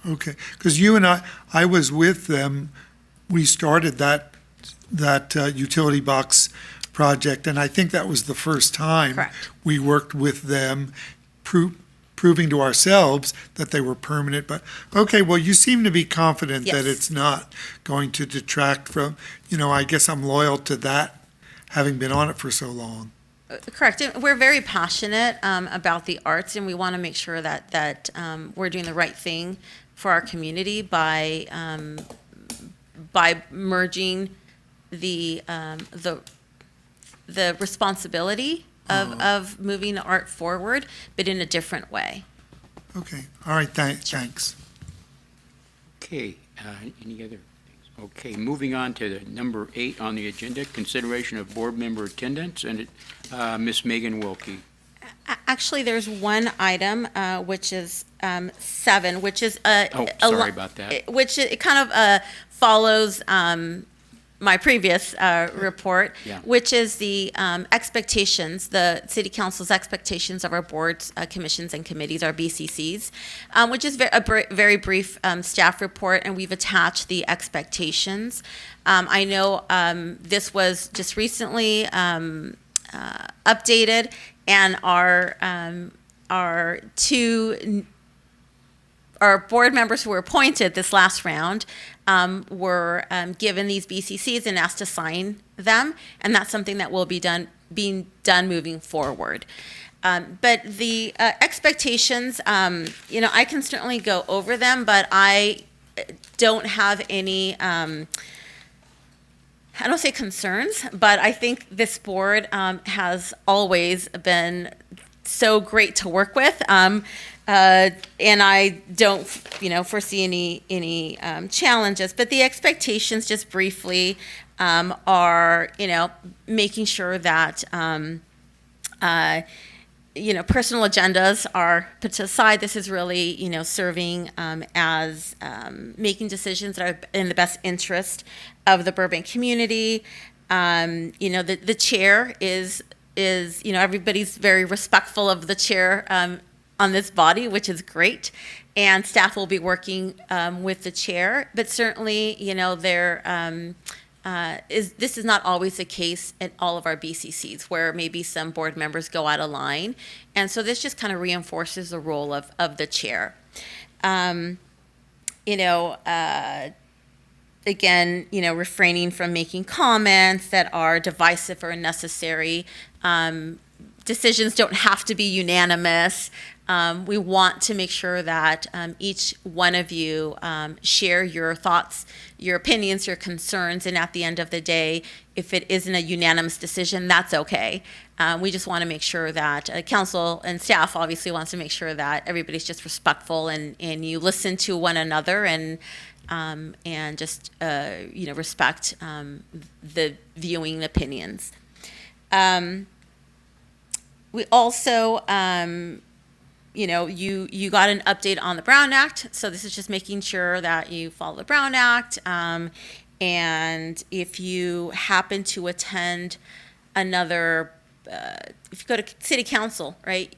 Okay, because you and I was with them. We started that utility box project, and I think that was the first time we worked with them, proving to ourselves that they were permanent. But okay, well, you seem to be confident that it's not going to detract from. I guess I'm loyal to that, having been on it for so long. Correct. And we're very passionate about the arts, and we want to make sure that we're doing the right thing for our community by merging the responsibility of moving the art forward, but in a different way. Okay. All right. Thanks. Okay. Any other things? Okay. Moving on to the number 8 on the agenda, consideration of board member attendance, and Miss Megan Wilkie. Actually, there's one item, which is 7, which is sorry about that. Which it kind of follows my previous report, which is the expectations, the City Council's expectations of our boards, commissions, and committees, our BCCs, which is a very brief staff report, and we've attached the expectations. I know this was just recently updated, and our board members who were appointed this last round were given these BCCs and asked to sign them, and that's something that will be being done moving forward. But the expectations, I can certainly go over them, but I don't have any. I don't say concerns, but I think this board has always been so great to work with, and I don't, foresee any challenges. But the expectations, just briefly, are, making sure that, personal agendas are put to aside. This is really, serving as making decisions that are in the best interest of the Burbank community. The chair is everybody's very respectful of the chair on this body, which is great. And staff will be working with the chair, but certainly, this is not always the case at all of our BCCs, where maybe some board members go out of line. And so this just kind of reinforces the role of the chair. Again, refraining from making comments that are divisive or unnecessary. Decisions don't have to be unanimous. We want to make sure that each one of you share your thoughts, your opinions, your concerns, and at the end of the day, if it isn't a unanimous decision, that's okay. We just want to make sure that council and staff obviously wants to make sure that everybody's just respectful and you listen to one another and just respect the viewing opinions. We also, you got an update on the Brown Act, so this is just making sure that you follow the Brown Act. And if you happen to attend another, if you go to city council, right,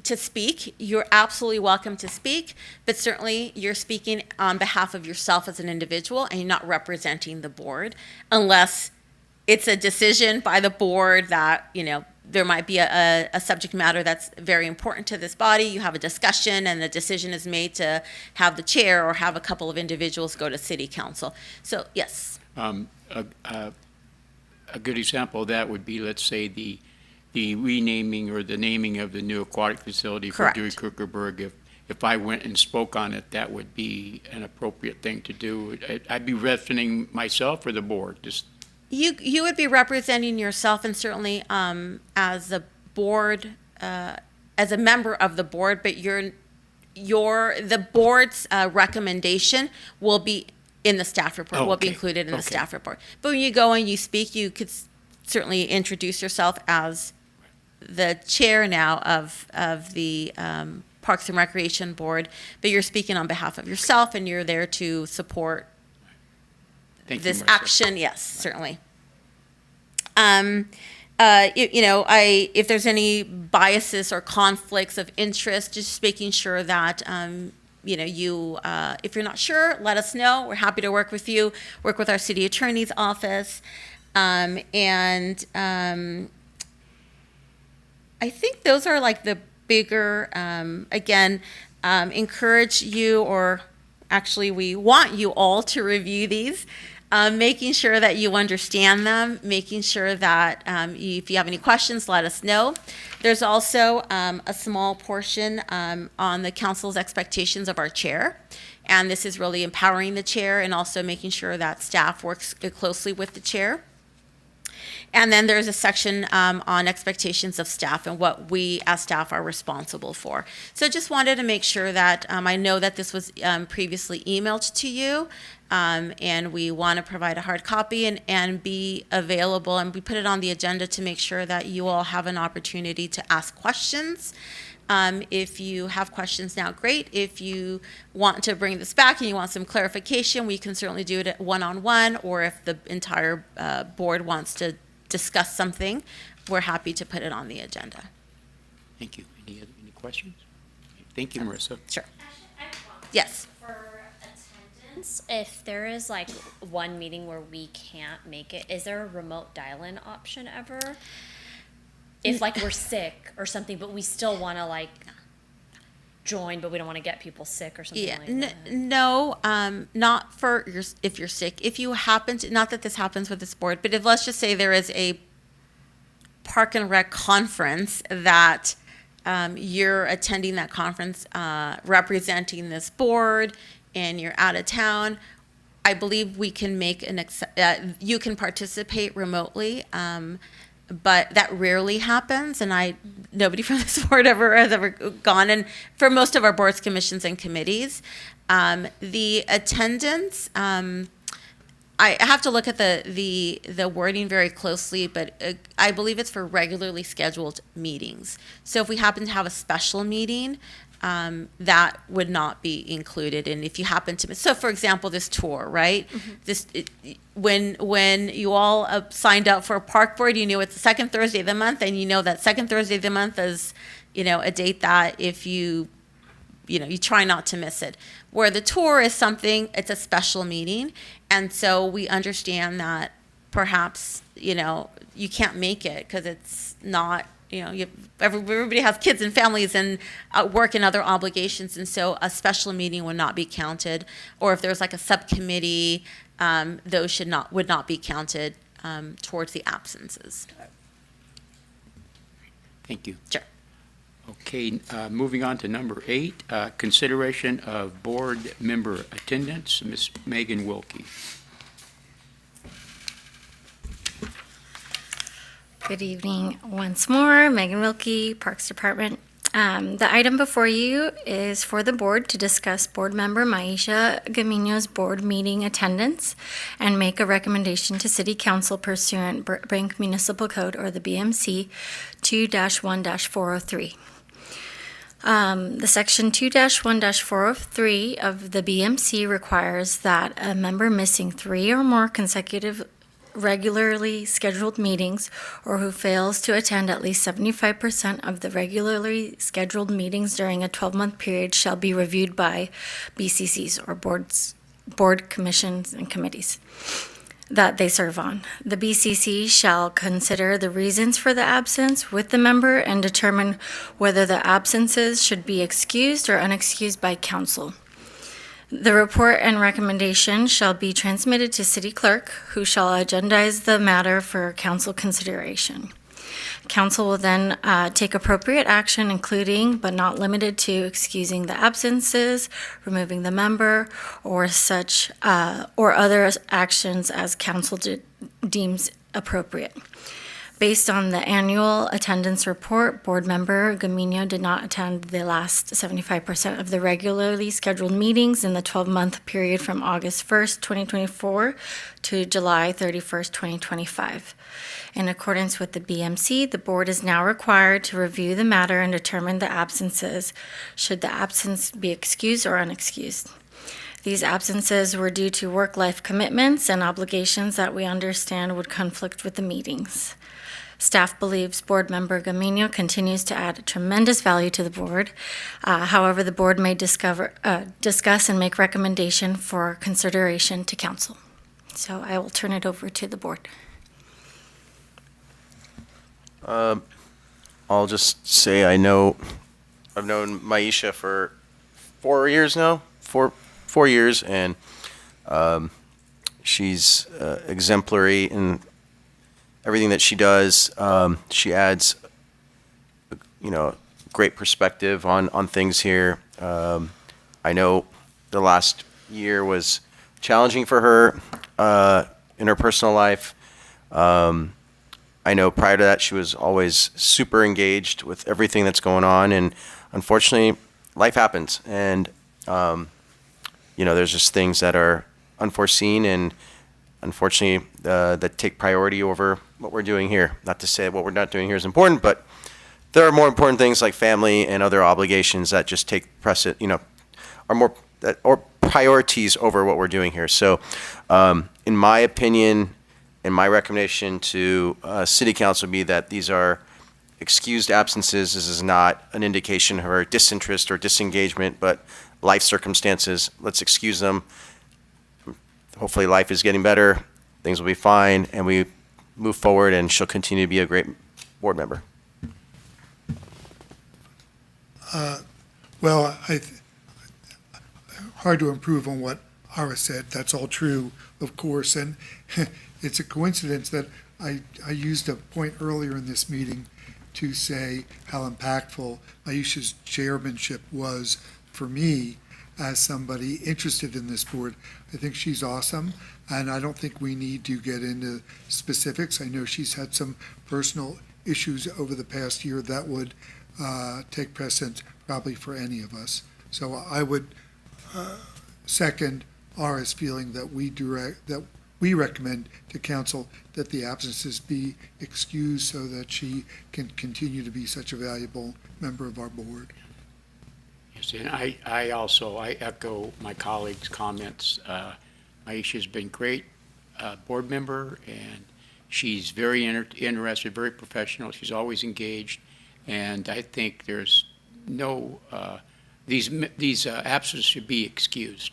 to speak, you're absolutely welcome to speak, but certainly you're speaking on behalf of yourself as an individual and you're not representing the board unless it's a decision by the board that, there might be a subject matter that's very important to this body. You have a discussion and the decision is made to have the chair or have a couple of individuals go to city council. So, yes. A good example of that would be, let's say, the renaming or the naming of the new aquatic facility Correct. for Dewey Krugerberg. If I went and spoke on it, that would be an appropriate thing to do. I'd be representing myself or the board. You would be representing yourself and certainly as a board, as a member of the board, but the board's recommendation will be in the staff report, will be included in the staff report. But when you go and you speak, you could certainly introduce yourself as the chair now of the Parks and Recreation Board, but you're speaking on behalf of yourself and you're there to support this action. Yes, certainly. If there's any biases or conflicts of interest, just making sure that if you're not sure, let us know. We're happy to work with you, work with our city attorney's office. I think those are like the bigger, encourage you, or actually we want you all to review these. Making sure that you understand them, making sure that if you have any questions, let us know. There's also a small portion on the council's expectations of our chair. And this is really empowering the chair and also making sure that staff works closely with the chair. And then there's a section on expectations of staff and what we as staff are responsible for. So just wanted to make sure that I know that this was previously emailed to you, and we want to provide a hard copy and be available, and we put it on the agenda to make sure that you all have an opportunity to ask questions. If you have questions now, great. If you want to bring this back and you want some clarification, we can certainly do it one-on-one, or if the entire board wants to discuss something, we're happy to put it on the agenda. Thank you. Any questions? Thank you, Marissa. Sure. Yes. For attendance, if there is like one meeting where we can't make it, is there a remote dial-in option ever? If like we're sick or something, but we still want to like join, but we don't want to get people sick or something like that. No, not for if you're sick. If you happen to, not that this happens with this board, but if let's just say there is a Park and Rec conference that you're attending that conference representing this board and you're out of town, I believe we can make you can participate remotely. But that rarely happens, and nobody from this board has ever gone. And for most of our boards, commissions, and committees, the attendance, I have to look at the wording very closely, but I believe it's for regularly scheduled meetings. So if we happen to have a special meeting, that would not be included. And if you happen to, so for example, this tour, right? Mm-hmm. When you all signed up for a park board, you knew it's the second Thursday of the month, and you know that second Thursday of the month is a date that if you try not to miss it. Where the tour is something, it's a special meeting. And so we understand that perhaps, you can't make it because it's not, everybody has kids and families and work and other obligations. And so a special meeting would not be counted. Or if there's like a subcommittee, those would not be counted towards the absences. Thank you. Sure. Okay, moving on to number 8, consideration of board member attendance. Ms. Megan Wilkie. Good evening once more. Megan Wilkie, Parks Department. The item before you is for the board to discuss board member Maisha Gamino's board meeting attendance and make a recommendation to City Council pursuant Burbank Municipal Code, or the BMC, 2-1-403. The section 2-1-403 of the BMC requires that a member missing 3 or more consecutive regularly scheduled meetings or who fails to attend at least 75% of the regularly scheduled meetings during a 12-month period shall be reviewed by BCCs, or board commissions and committees that they serve on. The BCC shall consider the reasons for the absence with the member and determine whether the absences should be excused or unexcused by council. The report and recommendation shall be transmitted to City Clerk, who shall agendize the matter for council consideration. Council will then take appropriate action, including but not limited to excusing the absences, removing the member, or such or other actions as council deems appropriate. Based on the annual attendance report, board member Gamino did not attend the last 75% of the regularly scheduled meetings in the 12-month period from August 1st, 2024 to July 31st, 2025. In accordance with the BMC, the board is now required to review the matter and determine the absences, should the absence be excused or unexcused. These absences were due to work-life commitments and obligations that we understand would conflict with the meetings. Staff believes board member Gamino continues to add tremendous value to the board. However, the board may discuss and make recommendation for consideration to council. So I will turn it over to the board. I'll just say I've known Maisha for 4 years now, 4 years, and she's exemplary in everything that she does. She adds, great perspective on things here. I know the last year was challenging for her in her personal life. I know prior to that she was always super engaged with everything that's going on, and unfortunately, life happens, and there's just things that are unforeseen and unfortunately that take priority over what we're doing here. Not to say what we're not doing here is important, but there are more important things like family and other obligations that just take precedent, are more or priorities over what we're doing here. So, in my opinion, and my recommendation to City Council would be that these are excused absences. This is not an indication of her disinterest or disengagement, but life circumstances. Let's excuse them. Hopefully life is getting better, things will be fine, and we move forward, and she'll continue to be a great board member. Well, hard to improve on what Ara said. That's all true, of course, and it's a coincidence that I used a point earlier in this meeting to say how impactful Maisha's chairmanship was for me as somebody interested in this board. I think she's awesome, and I don't think we need to get into specifics. I know she's had some personal issues over the past year that would take precedence probably for any of us. So I would second Ara's feeling that we recommend to council that the absences be excused so that she can continue to be such a valuable member of our board. Yes, and I echo my colleagues' comments. Maisha's been great board member, and she's very interested, very professional. She's always engaged, And I think there's no, these absences should be excused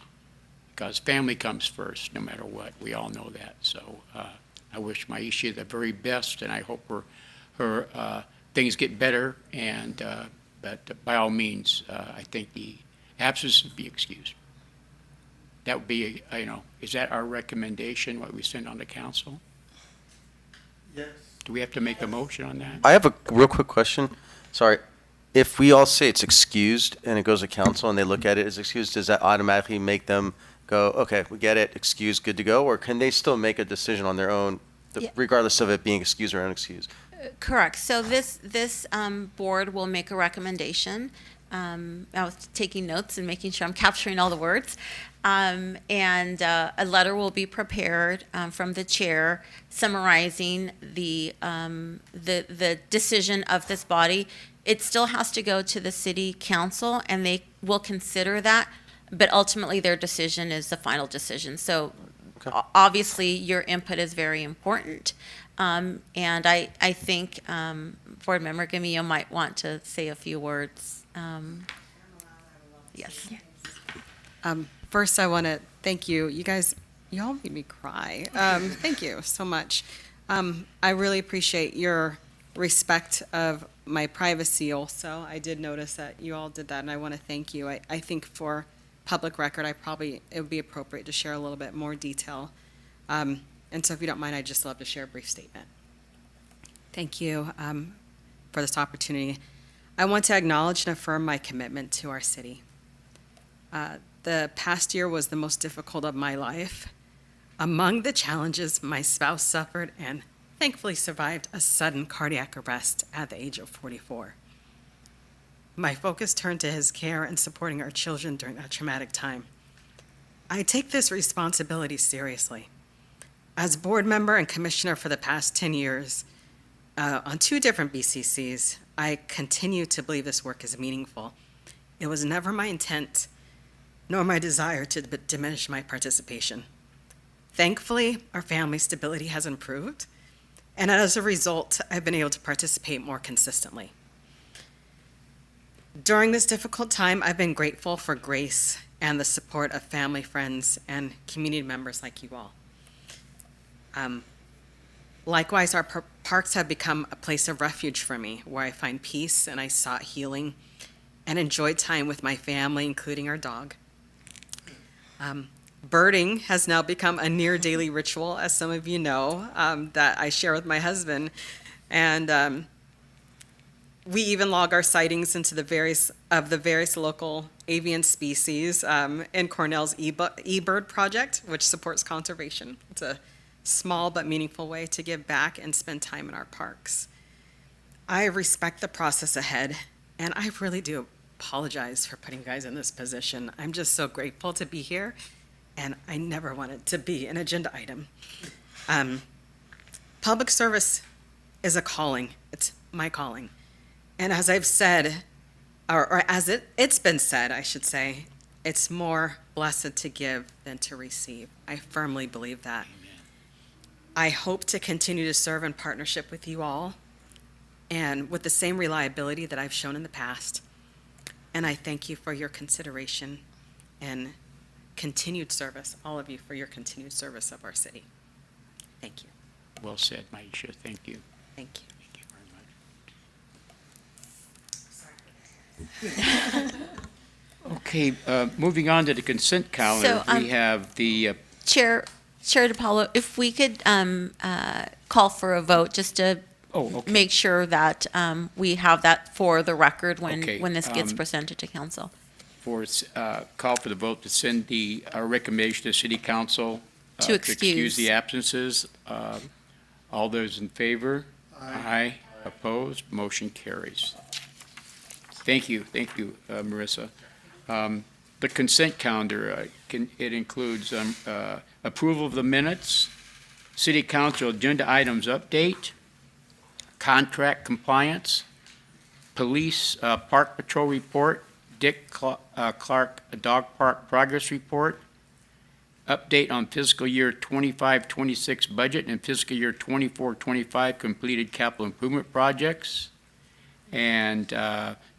because family comes first, no matter what. We all know that. So I wish Maisha the very best, and I hope her things get better. And but by all means, I think the absence should be excused. That would be, is that our recommendation, what we send on to council? Yes. Do we have to make a motion on that? I have a real quick question. Sorry. If we all say it's excused and it goes to council and they look at it as excused, does that automatically make them go, okay, we get it, excused, good to go? Or can they still make a decision on their own, regardless of it being excused or unexcused? Correct. So this board will make a recommendation. I was taking notes and making sure I'm capturing all the words. And a letter will be prepared from the chair summarizing the decision of this body. It still has to go to the city council, and they will consider that, but ultimately their decision is the final decision. So obviously your input is very important. And I think Board Member Gamillo might want to say a few words. Yes. First, I want to thank you. You guys, you all made me cry. Thank you so much. I really appreciate your respect of my privacy also. I did notice that you all did that, and I want to thank you. I think for public record, it would be appropriate to share a little bit more detail. And so if you don't mind, I'd just love to share a brief statement. Thank you for this opportunity. I want to acknowledge and affirm my commitment to our city. The past year was the most difficult of my life. Among the challenges, my spouse suffered and thankfully survived a sudden cardiac arrest at the age of 44. My focus turned to his care and supporting our children during that traumatic time. I take this responsibility seriously. As board member and commissioner for the past 10 years, on 2 different BCCs, I continue to believe this work is meaningful. It was never my intent, nor my desire to diminish my participation. Thankfully, our family stability has improved, and as a result, I've been able to participate more consistently. During this difficult time, I've been grateful for grace and the support of family, friends, and community members like you all. Likewise, our parks have become a place of refuge for me, where I find peace and I sought healing and enjoyed time with my family, including our dog. Birding has now become a near daily ritual, as some of you know, that I share with my husband. And we even log our sightings into the various local avian species in Cornell's eBird project, which supports conservation. It's a small but meaningful way to give back and spend time in our parks. I respect the process ahead, and I really do apologize for putting you guys in this position. I'm just so grateful to be here, and I never wanted to be an agenda item. Public service is a calling. It's my calling. And as I've said, or as it's been said, I should say, it's more blessed to give than to receive. I firmly believe that. I hope to continue to serve in partnership with you all and with the same reliability that I've shown in the past. And I thank you for your consideration and continued service, all of you, for your continued service of our city. Thank you. Well said, Maisha. Thank you. Thank you. Okay, moving on to the consent calendar, So, we have the Chair DiPaolo, if we could call for a vote just to make sure that we have that for the record when this gets presented to council. for call for the vote to send our recommendation to City Council To excuse. the absences. All those in favor? Aye. Opposed? Motion carries. Thank you, Marissa. The consent calendar, it includes approval of the minutes, City Council agenda items update, contract compliance, police park patrol report, Dick Clark Dog Park progress report, update on fiscal year 25-26 budget and fiscal year 24-25 completed capital improvement projects, and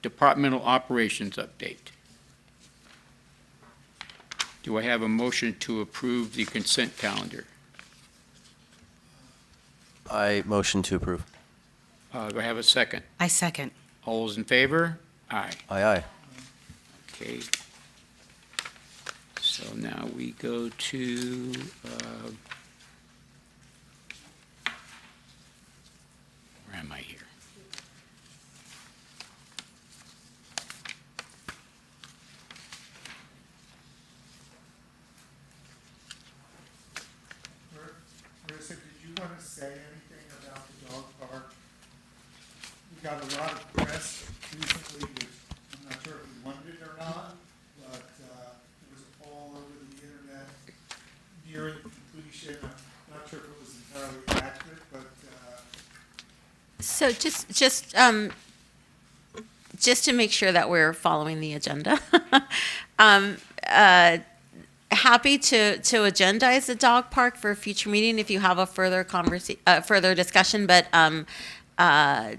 departmental operations update. Do I have a motion to approve the consent calendar? I motion to approve. Do I have a second? I second. All those in favor? Aye. Aye, aye. Okay. So now we go to, where am I here? Marissa, did you want to say anything about the dog park? We got a lot of press recently, which I'm not sure if we wanted it or not, but it was all over the internet nearing completion. I'm not sure if it was entirely accurate, but So just to make sure that we're following the agenda, happy to agendize the dog park for a future meeting if you have a further further discussion, but I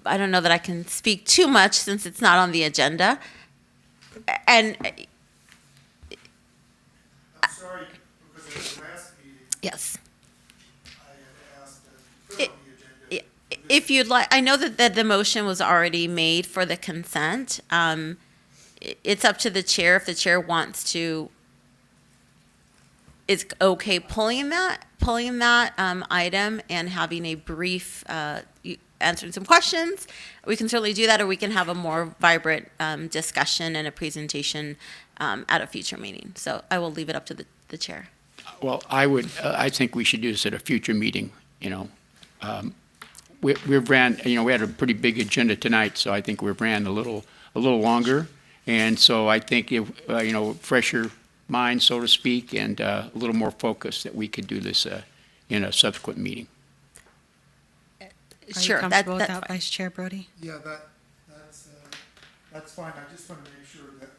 don't know that I can speak too much since it's not on the agenda. And I'm sorry, because at the last meeting, yes. I had asked to put on the agenda. If you'd like, I know that the motion was already made for the consent. It's up to the chair if the chair wants to. It's okay pulling that item and having a brief answering some questions. We can certainly do that, or we can have a more vibrant discussion and a presentation at a future meeting. So I will leave it up to the chair. Well, I think we should do this at a future meeting, you know. We've ran, you know, we had a pretty big agenda tonight, so I think we've ran a little longer. And so I think if, you know, fresher mind, so to speak, and a little more focus that we could do this in a subsequent meeting. Sure. Are you comfortable with that, Vice Chair Brody? Yeah, that's fine. I just want to make sure that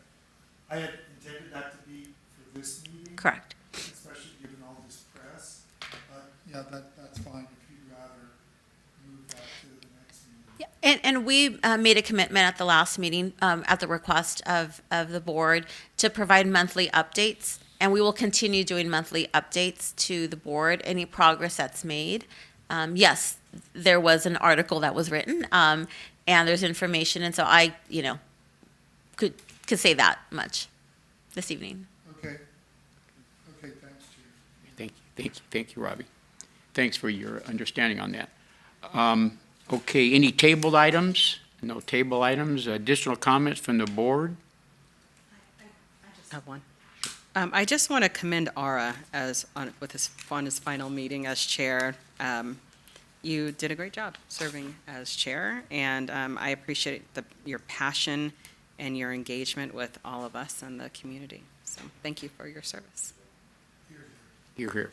I had intended that to be for this meeting. Correct. Especially given all this press. But yeah, that's fine if you'd rather move that to the next meeting. Yeah, and we made a commitment at the last meeting, at the request of the board, to provide monthly updates, and we will continue doing monthly updates to the board, any progress that's made. Yes, there was an article that was written, and there's information, and so I, you know, could say that much this evening. Okay. Okay, thanks, Chair. Thank you, Robbie. Thanks for your understanding on that. Okay, any tabled items? No table items. Additional comments from the board? I just have one. I just want to commend Ara with his final meeting as chair. You did a great job serving as chair, and I appreciate your passion and your engagement with all of us and the community. So thank you for your service. You're here.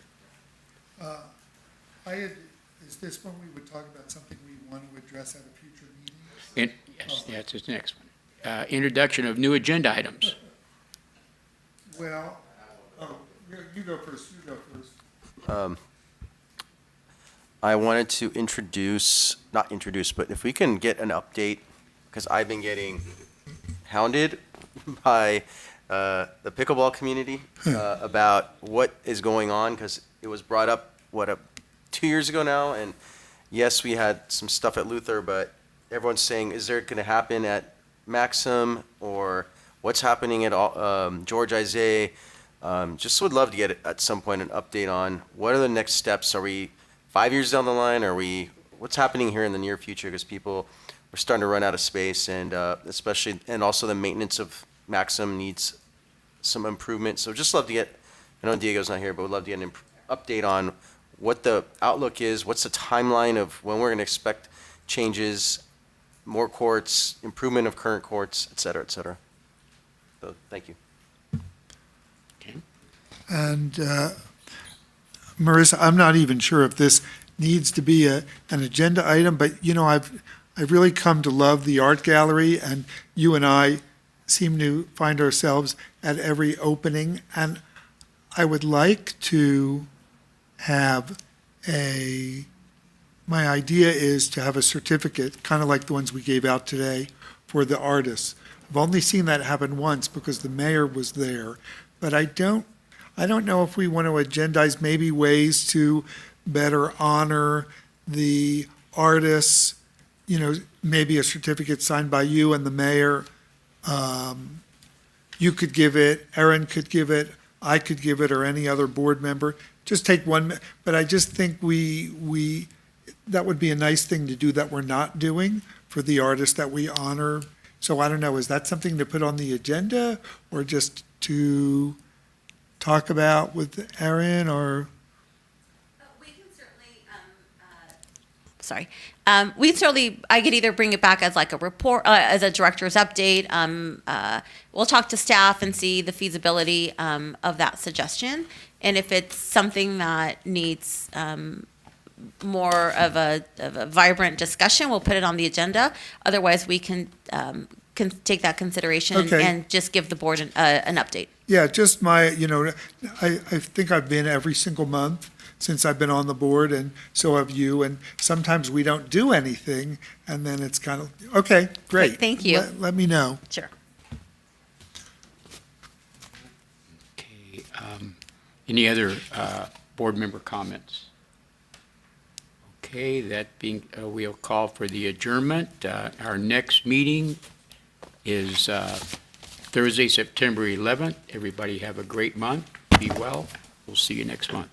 Is this when we would talk about something we want to address at a future meeting? Yes, that's the next one. Introduction of new agenda items. Well, you go first. I wanted to not introduce, but if we can get an update, because I've been getting hounded by the pickleball community about what is going on, because it was brought up, 2 years ago now, and yes, we had some stuff at Luther, but everyone's saying, is there going to happen at Maxim, or what's happening at George Isaiah? Just would love to get at some point an update on what are the next steps. Are we 5 years down the line? What's happening here in the near future? Because people are starting to run out of space, and and also the maintenance of Maxim needs some improvement. So just love to get, I know Diego's not here, but would love to get an update on what the outlook is, what's the timeline of when we're going to expect changes, more courts, improvement of current courts, et cetera, et cetera. So thank you. Okay. And Marissa, I'm not even sure if this needs to be an agenda item, but you know, I've really come to love the art gallery, and you and I seem to find ourselves at every opening, and I would like to have a my idea is to have a certificate, kind of like the ones we gave out today, for the artists. I've only seen that happen once because the mayor was there, but I don't know if we want to agendize maybe ways to better honor the artists, maybe a certificate signed by you and the mayor. You could give it, Erin could give it, I could give it, or any other board member. Just take one, but I just think that would be a nice thing to do that we're not doing for the artists that we honor. So I don't know, is that something to put on the agenda or just to talk about with Erin or? Sorry. I could either bring it back as like a report, as a director's update. We'll talk to staff and see the feasibility of that suggestion. And if it's something that needs more of a vibrant discussion, we'll put it on the agenda. Otherwise, we can take that consideration and just give the board an update. Yeah, just my, I think I've been every single month since I've been on the board, and so have you, and sometimes we don't do anything, and then it's kind of, okay, great. Thank you. Let me know. Sure. Okay, any other board member comments? Okay, that being, we'll call for the adjournment. Our next meeting is Thursday, September 11th. Everybody have a great month. Be well. We'll see you next month.